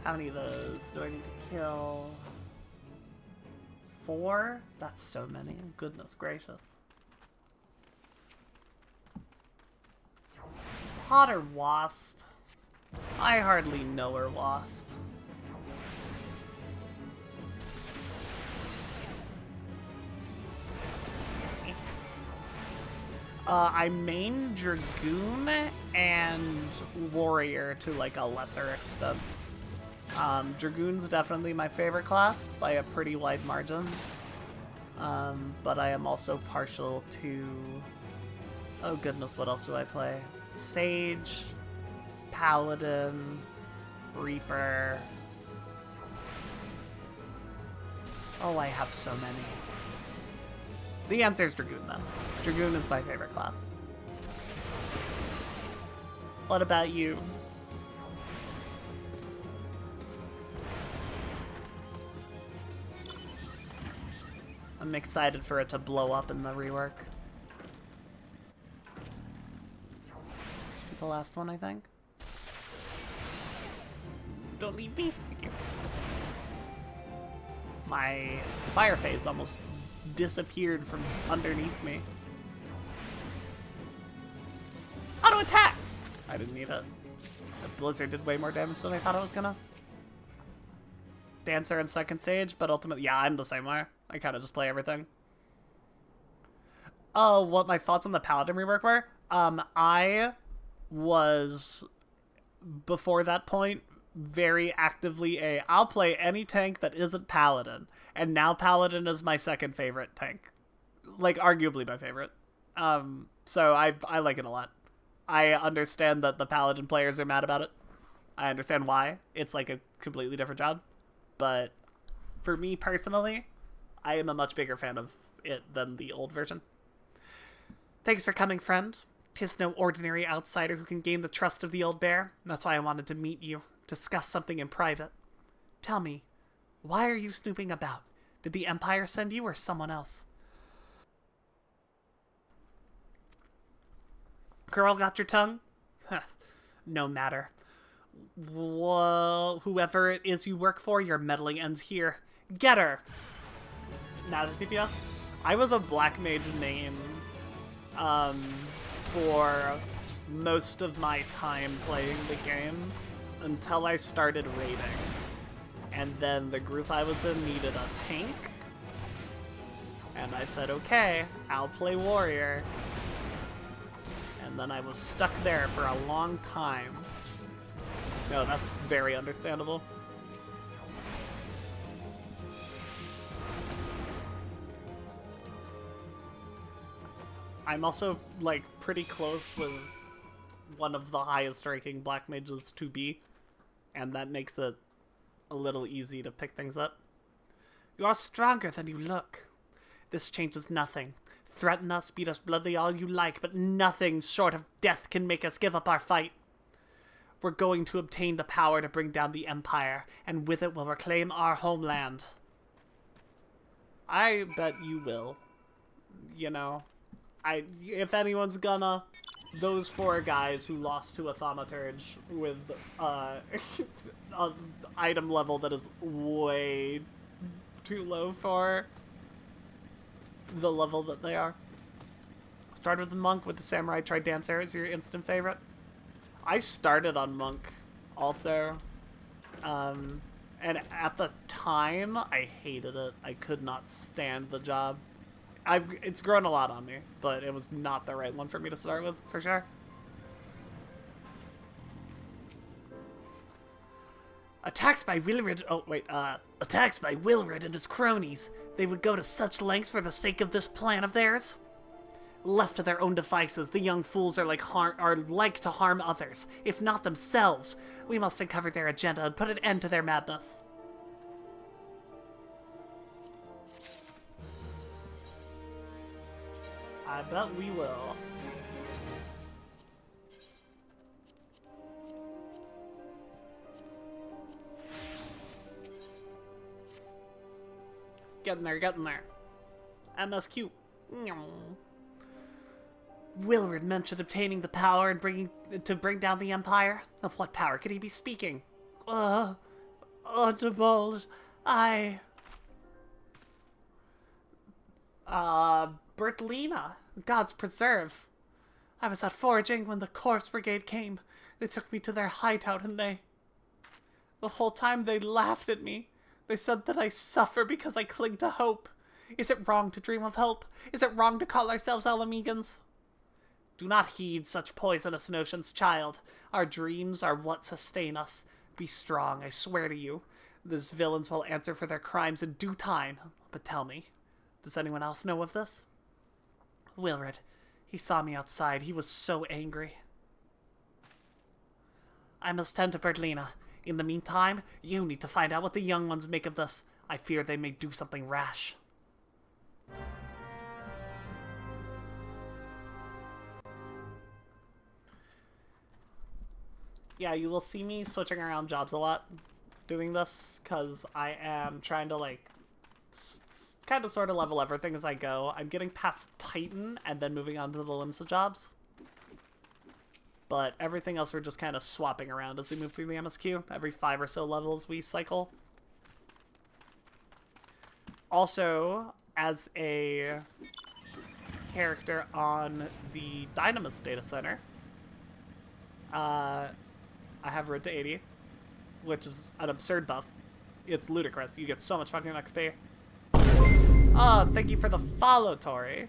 How many of those do I need to kill? 4? That's so many. Goodness gracious. Pot or wasp? I hardly know her wasp. I main Dragoon and Warrior to like a lesser extent. Dragoon's definitely my favorite class by a pretty wide margin. But I am also partial to... Oh goodness, what else do I play? Sage, Paladin, Reaper. Oh, I have so many. The answer is Dragoon, though. Dragoon is my favorite class. What about you? I'm excited for it to blow up in the rework. Should be the last one, I think. Don't leave me. Thank you. My fire phase almost disappeared from underneath me. Auto attack! I didn't need it. The blizzard did way more damage than I thought it was gonna. Dancer in second stage, but ultimately, yeah, I'm the same way. I kind of just play everything. Oh, what my thoughts on the Paladin rework were? I was, before that point, very actively I'll play any tank that isn't Paladin. And now Paladin is my second favorite tank. Like, arguably my favorite. So I like it a lot. I understand that the Paladin players are mad about it. I understand why. It's like a completely different job. But for me personally, I am a much bigger fan of it than the old version. Thanks for coming, friend. 'Tis no ordinary outsider who can gain the trust of the old bear. That's why I wanted to meet you, discuss something in private. Tell me, why are you snooping about? Did the Empire send you or someone else? Girl, got your tongue? Huh, no matter. Well, whoever it is you work for, your meddling ends here. Get her! Now the DPS? I was a black mage main for most of my time playing the game until I started raiding. And then the group I was in needed a tank. And I said, okay, I'll play warrior. And then I was stuck there for a long time. No, that's very understandable. I'm also, like, pretty close with one of the highest ranking black mages to be, and that makes it a little easy to pick things up. You are stronger than you look. This changes nothing. Threaten us, beat us bloodily all you like, but nothing short of death can make us give up our fight. We're going to obtain the power to bring down the Empire, and with it we'll reclaim our homeland. I bet you will. You know, if anyone's gonna, those 4 guys who lost to a Thaumaturge with an item level that is way too low for the level that they are. Started with the Monk, with the Samurai, tried Dancer as your instant favorite. I started on Monk also, and at the time I hated it. I could not stand the job. It's grown a lot on me, but it was not the right one for me to start with, for sure. Attacks by Willred and his cronies. They would go to such lengths for the sake of this plan of theirs. Left to their own devices, the young fools are like to harm others, if not themselves. We must uncover their agenda and put an end to their madness. I bet we will. Getting there, getting there. MSQ. Willard mentioned obtaining the power and bring down the Empire. Of what power could he be speaking? Audibles, Bertlina. God's preserve. I was out foraging when the Corpse Brigade came. They took me to their hideout and the whole time they laughed at me. They said that I suffer because I cling to hope. Is it wrong to dream of hope? Is it wrong to call ourselves Alamegans? Do not heed such poisonous notions, child. Our dreams are what sustain us. Be strong, I swear to you. These villains will answer for their crimes in due time. But tell me, does anyone else know of this? Willard. He saw me outside. He was so angry. I must tend to Bertlina. In the meantime, you need to find out what the young ones make of this. I fear they may do something rash. Yeah, you will see me switching around jobs a lot doing this, because I am trying to, like, kind of sort of level everything as I go. I'm getting past Titan and then moving on to the Limsa jobs. But everything else we're just kind of swapping around as we move through the MSQ. Every 5 or so levels we cycle. Also, as a character on the Dynamis data center, I have Road to 80, which is an absurd buff. It's ludicrous. You get so much fucking XP. Oh, thank you for the follow, Tori.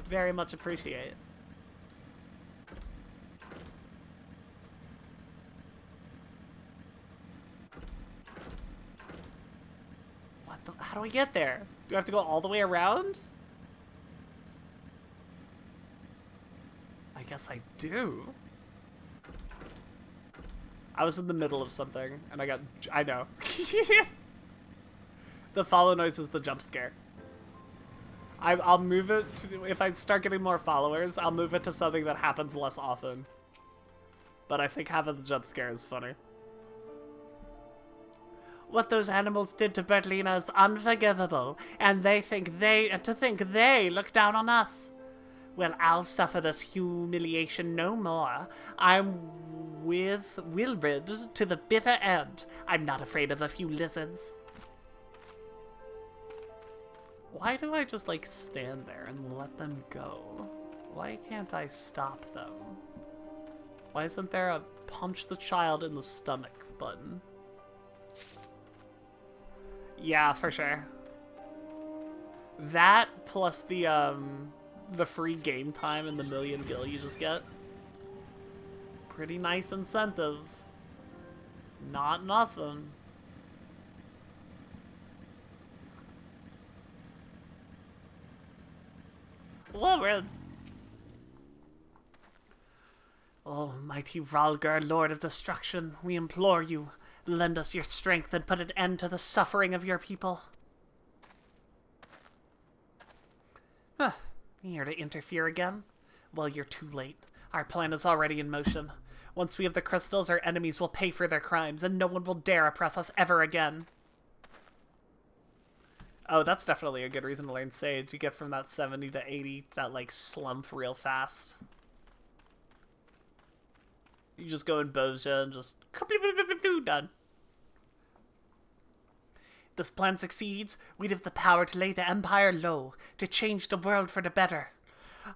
Very much appreciate. What the? How do I get there? Do I have to go all the way around? I guess I do. I was in the middle of something, and I know. The follow noise is the jump scare. I'll move it to, if I start getting more followers, I'll move it to something that happens less often. But I think having the jump scare is funny. What those animals did to Bertlina is unforgivable, and to think they look down on us. Well, I'll suffer this humiliation no more. I'm with Wilbred to the bitter end. I'm not afraid of a few lizards. Why do I just, like, stand there and let them go? Why can't I stop them? Why isn't there a punch the child in the stomach button? Yeah, for sure. That plus the free game time and the million gil you just get. Pretty nice incentives. Not nothing. Wilbred! Oh, mighty Ralgar, Lord of Destruction, we implore you, lend us your strength and put an end to the suffering of your people. Huh. Here to interfere again? Well, you're too late. Our plan is already in motion. Once we have the crystals, our enemies will pay for their crimes, and no one will dare oppress us ever again. Oh, that's definitely a good reason to learn Sage. You get from that 70 to 80, that, like, slump real fast. You just go in Boja and just... done. If this plan succeeds, we'd have the power to lay the Empire low, to change the world for the better.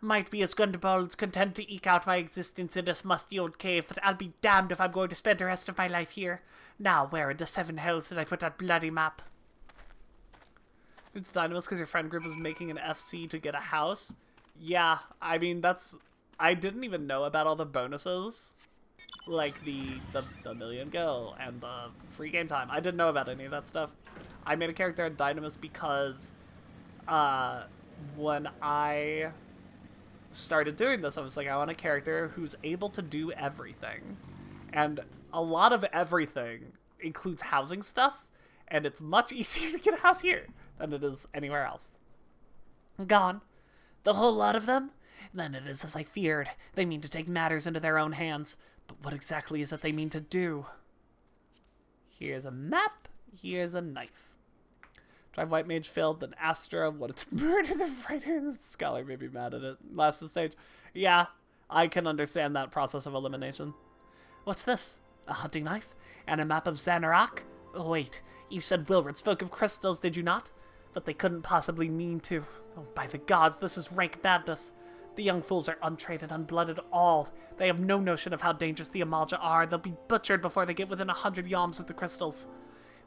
Might be as Gundabald's content to eke out my existence in this musty old cave, but I'll be damned if I'm going to spend the rest of my life here. Now, where in the 7 hells did I put that bloody map? It's Dynamis because your friend group is making an FC to get a house. Yeah, I mean, that's... I didn't even know about all the bonuses. Like the million gil and the free game time. I didn't know about any of that stuff. I made a character at Dynamis because when I started doing this, I was like, I want a character who's able to do everything. And a lot of everything includes housing stuff, and it's much easier to get a house here than it is anywhere else. Gone. The whole lot of them? Then it is as I feared. They mean to take matters into their own hands. But what exactly is it they mean to do? Here's a map. Here's a knife. Drive White Mage failed, then Astra wanted to murder the writer. Scholar may be mad at it. Last stage. Yeah, I can understand that process of elimination. What's this? A hunting knife? And a map of Xanarak? Oh, wait, you said Wilred spoke of crystals, did you not? But they couldn't possibly mean to. Oh, by the gods, this is rank madness. The young fools are untraded, unblooded, all. They have no notion of how dangerous the Amalja are. They'll be butchered before they get within 100 yalms of the crystals.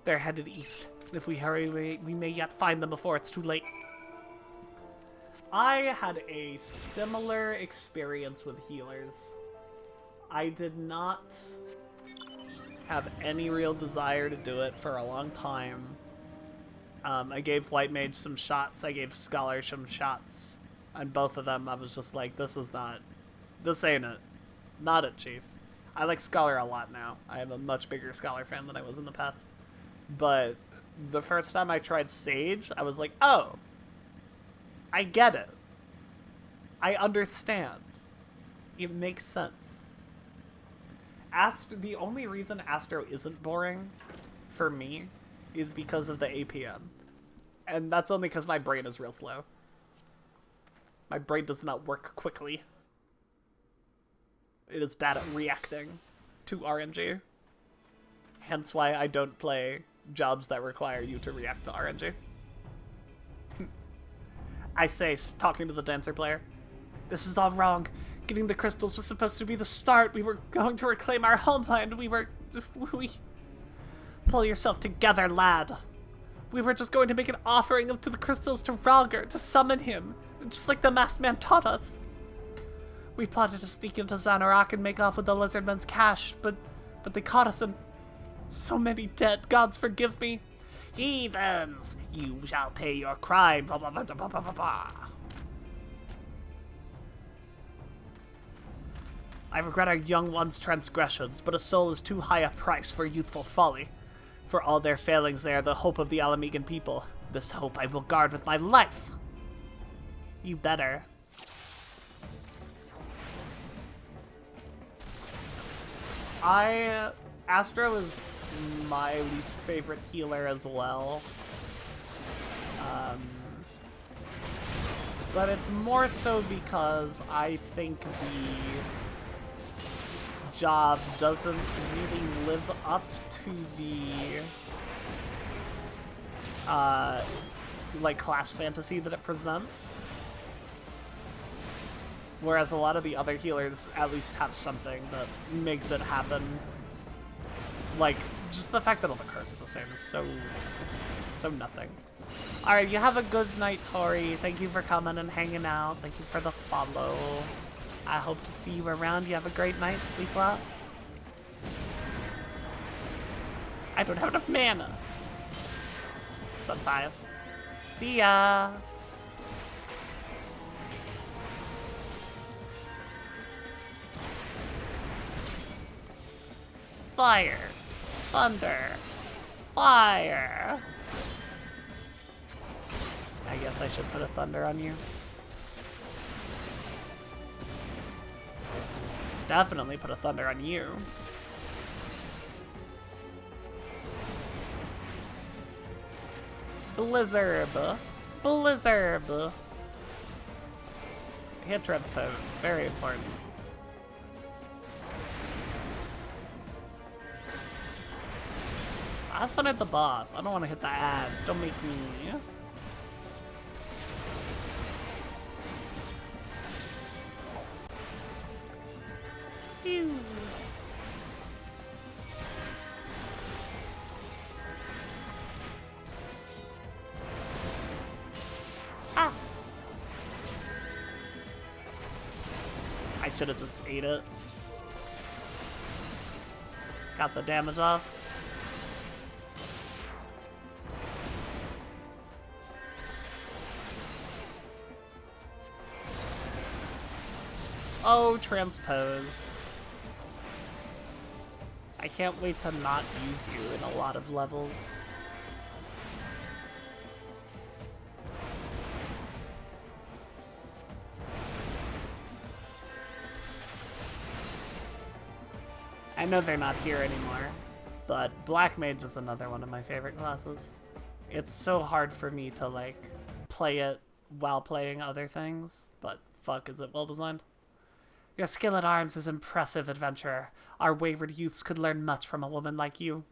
They're headed east. If we hurry, we may yet find them before it's too late. I had a similar experience with healers. I did not have any real desire to do it for a long time. I gave White Mage some shots, I gave Scholar some shots. And both of them, I was just like, this ain't it. Not it, Chief. I like Scholar a lot now. I am a much bigger Scholar fan than I was in the past. But the first time I tried Sage, I was like, oh, I get it. I understand. It makes sense. The only reason Astro isn't boring, for me, is because of the APM. And that's only because my brain is real slow. My brain does not work quickly. It is bad at reacting to RNG. Hence why I don't play jobs that require you to react to RNG. I say, talking to the dancer player, this is all wrong. Getting the crystals was supposed to be the start. We were going to reclaim our homeland. We... Pull yourself together, lad. We were just going to make an offering to the crystals to Ralger, to summon him, just like the masked man taught us. We plotted to sneak into Xanarak and make off with the lizardman's cash, but they caught us and... So many dead, gods forgive me. Heathens, you shall pay your crime, blah blah blah blah blah blah blah. I regret our young ones' transgressions, but a soul is too high a price for youthful folly. For all their failings, they are the hope of the Alamegan people. This hope I will guard with my life. You better. Astro is my least favorite healer as well. But it's more so because I think the job doesn't really live up to the like class fantasy that it presents. Whereas a lot of the other healers at least have something that makes it happen. Like, just the fact that all the cards are the same is so nothing. Alright, you have a good night, Tori. Thank you for coming and hanging out. Thank you for the follow. I hope to see you around. You have a great night. Sleep well. I don't have enough mana. Sun 5. See ya! Fire! Thunder! Fire! I guess I should put a thunder on you. Definitely put a thunder on you. Blizzard! Blizzard! Hit transpose. Very important. I just want to hit the boss. I don't want to hit the ads. Don't make me... Phew. Ah! I should have just ate it. Got the damage off. Oh, transpose. I can't wait to not use you in a lot of levels. I know they're not here anymore, but Black Mage is another one of my favorite classes. It's so hard for me to, like, play it while playing other things, but fuck, is it well designed? Your skill at arms is impressive, adventurer. Our wayward youths could learn much from a woman like you.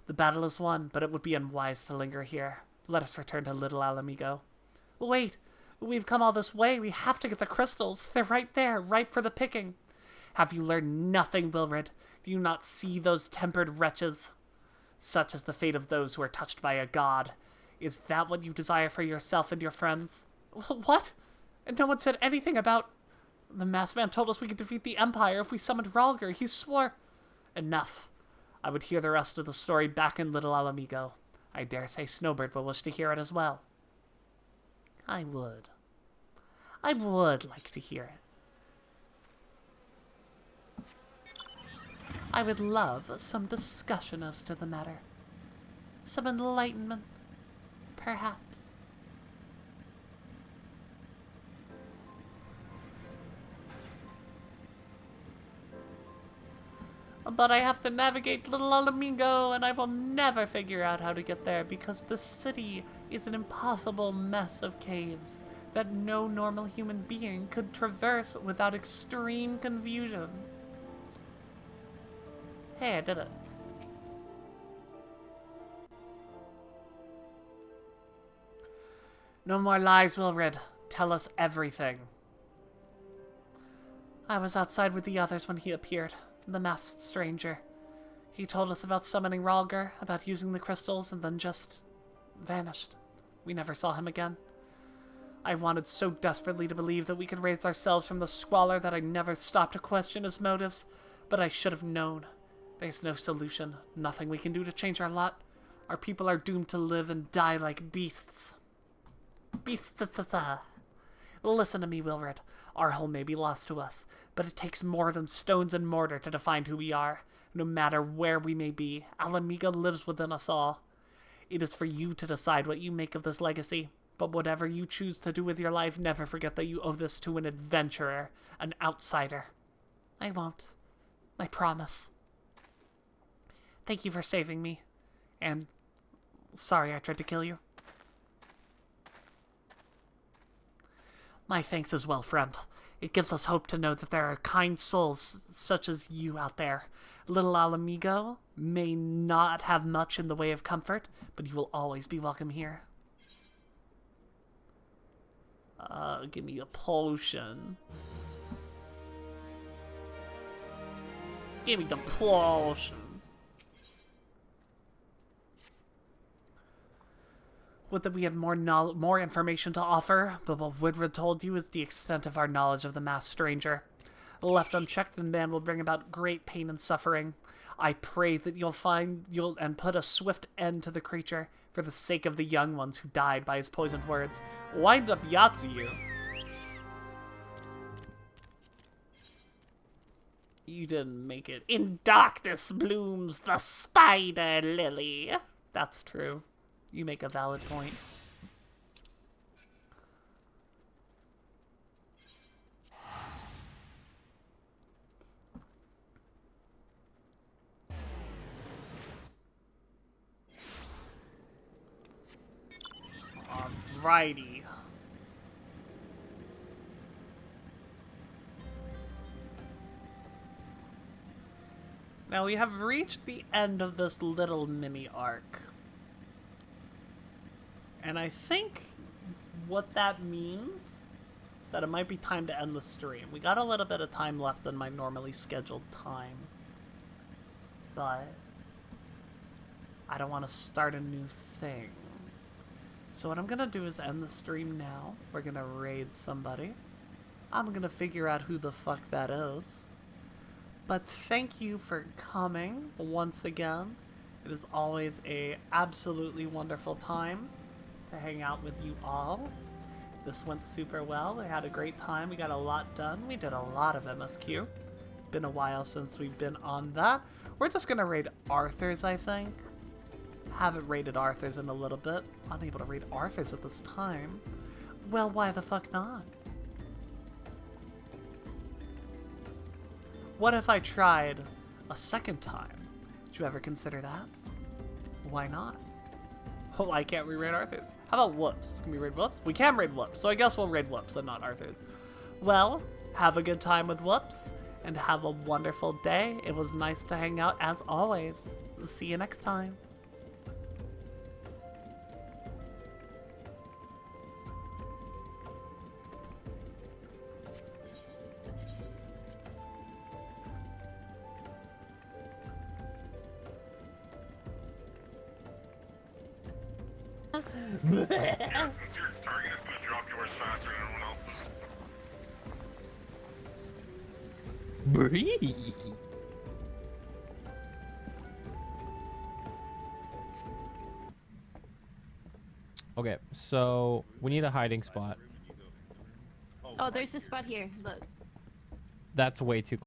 The battle is won, but it would be unwise to linger here. Let us return to Little Alamigo. Wait! We've come all this way. We have to get the crystals. They're right there, ripe for the picking. Have you learned nothing, Wilred? Do you not see those tempered wretches? Such is the fate of those who are touched by a god. Is that what you desire for yourself and your friends? What? No one said anything about... The masked man told us we could defeat the Empire if we summoned Ralger. He swore... Enough. I would hear the rest of the story back in Little Alamigo. I dare say Snowbird will wish to hear it as well. I would. I would like to hear it. I would love some discussion as to the matter. Some enlightenment, perhaps. But I have to navigate Little Alamigo, and I will never figure out how to get there because the city is an impossible mess of caves that no normal human being could traverse without extreme confusion. Hey, I did it. No more lies, Wilred. Tell us everything. I was outside with the others when he appeared. The masked stranger. He told us about summoning Ralger, about using the crystals, and then just vanished. We never saw him again. I wanted so desperately to believe that we could raise ourselves from the squalor that I never stopped to question his motives, but I should have known. There's no solution, nothing we can do to change our lot. Our people are doomed to live and die like beasts. Beasts. Listen to me, Wilred. Our home may be lost to us, but it takes more than stones and mortar to define who we are. No matter where we may be, Alamigo lives within us all. It is for you to decide what you make of this legacy, but whatever you choose to do with your life, never forget that you owe this to an adventurer, an outsider. I won't. I promise. Thank you for saving me, and sorry I tried to kill you. My thanks as well, friend. It gives us hope to know that there are kind souls such as you out there. Little Alamigo may not have much in the way of comfort, but you will always be welcome here. Give me a potion. Give me the potion. Would that we had more information to offer, but what Woodward told you is the extent of our knowledge of the masked stranger. Left unchecked, the man will bring about great pain and suffering. I pray that you'll put a swift end to the creature for the sake of the young ones who died by his poisoned words. Wind up Yahtzee you. You didn't make it. In darkness blooms the spider lily. That's true. You make a valid point. Alrighty. Now we have reached the end of this little mini arc. And I think what that means is that it might be time to end the stream. We got a little bit of time left in my normally scheduled time. But I don't want to start a new thing. So what I'm going to do is end the stream now. We're going to raid somebody. I'm going to figure out who the fuck that is. But thank you for coming once again. It is always a absolutely wonderful time to hang out with you all. This went super well. We had a great time. We got a lot done. We did a lot of MSQ. It's been a while since we've been on that. We're just gonna raid Arthur's, I think. Haven't raided Arthur's in a little bit. Unable to raid Arthur's at this time. Well, why the fuck not? What if I tried a second time. Did you ever consider that? Why not? Why can't we raid Arthur's? How about Whoops? Can we raid Whoops? We can raid Whoops, so I guess we'll raid Whoops and not Arthur's. Well, have a good time with Whoops, and have a wonderful day. It was nice to hang out as always. See you next time. Your target is gonna drop yours faster than everyone else's. Breathe. Okay, so we need a hiding spot. Oh, there's a spot here. Look. That's way too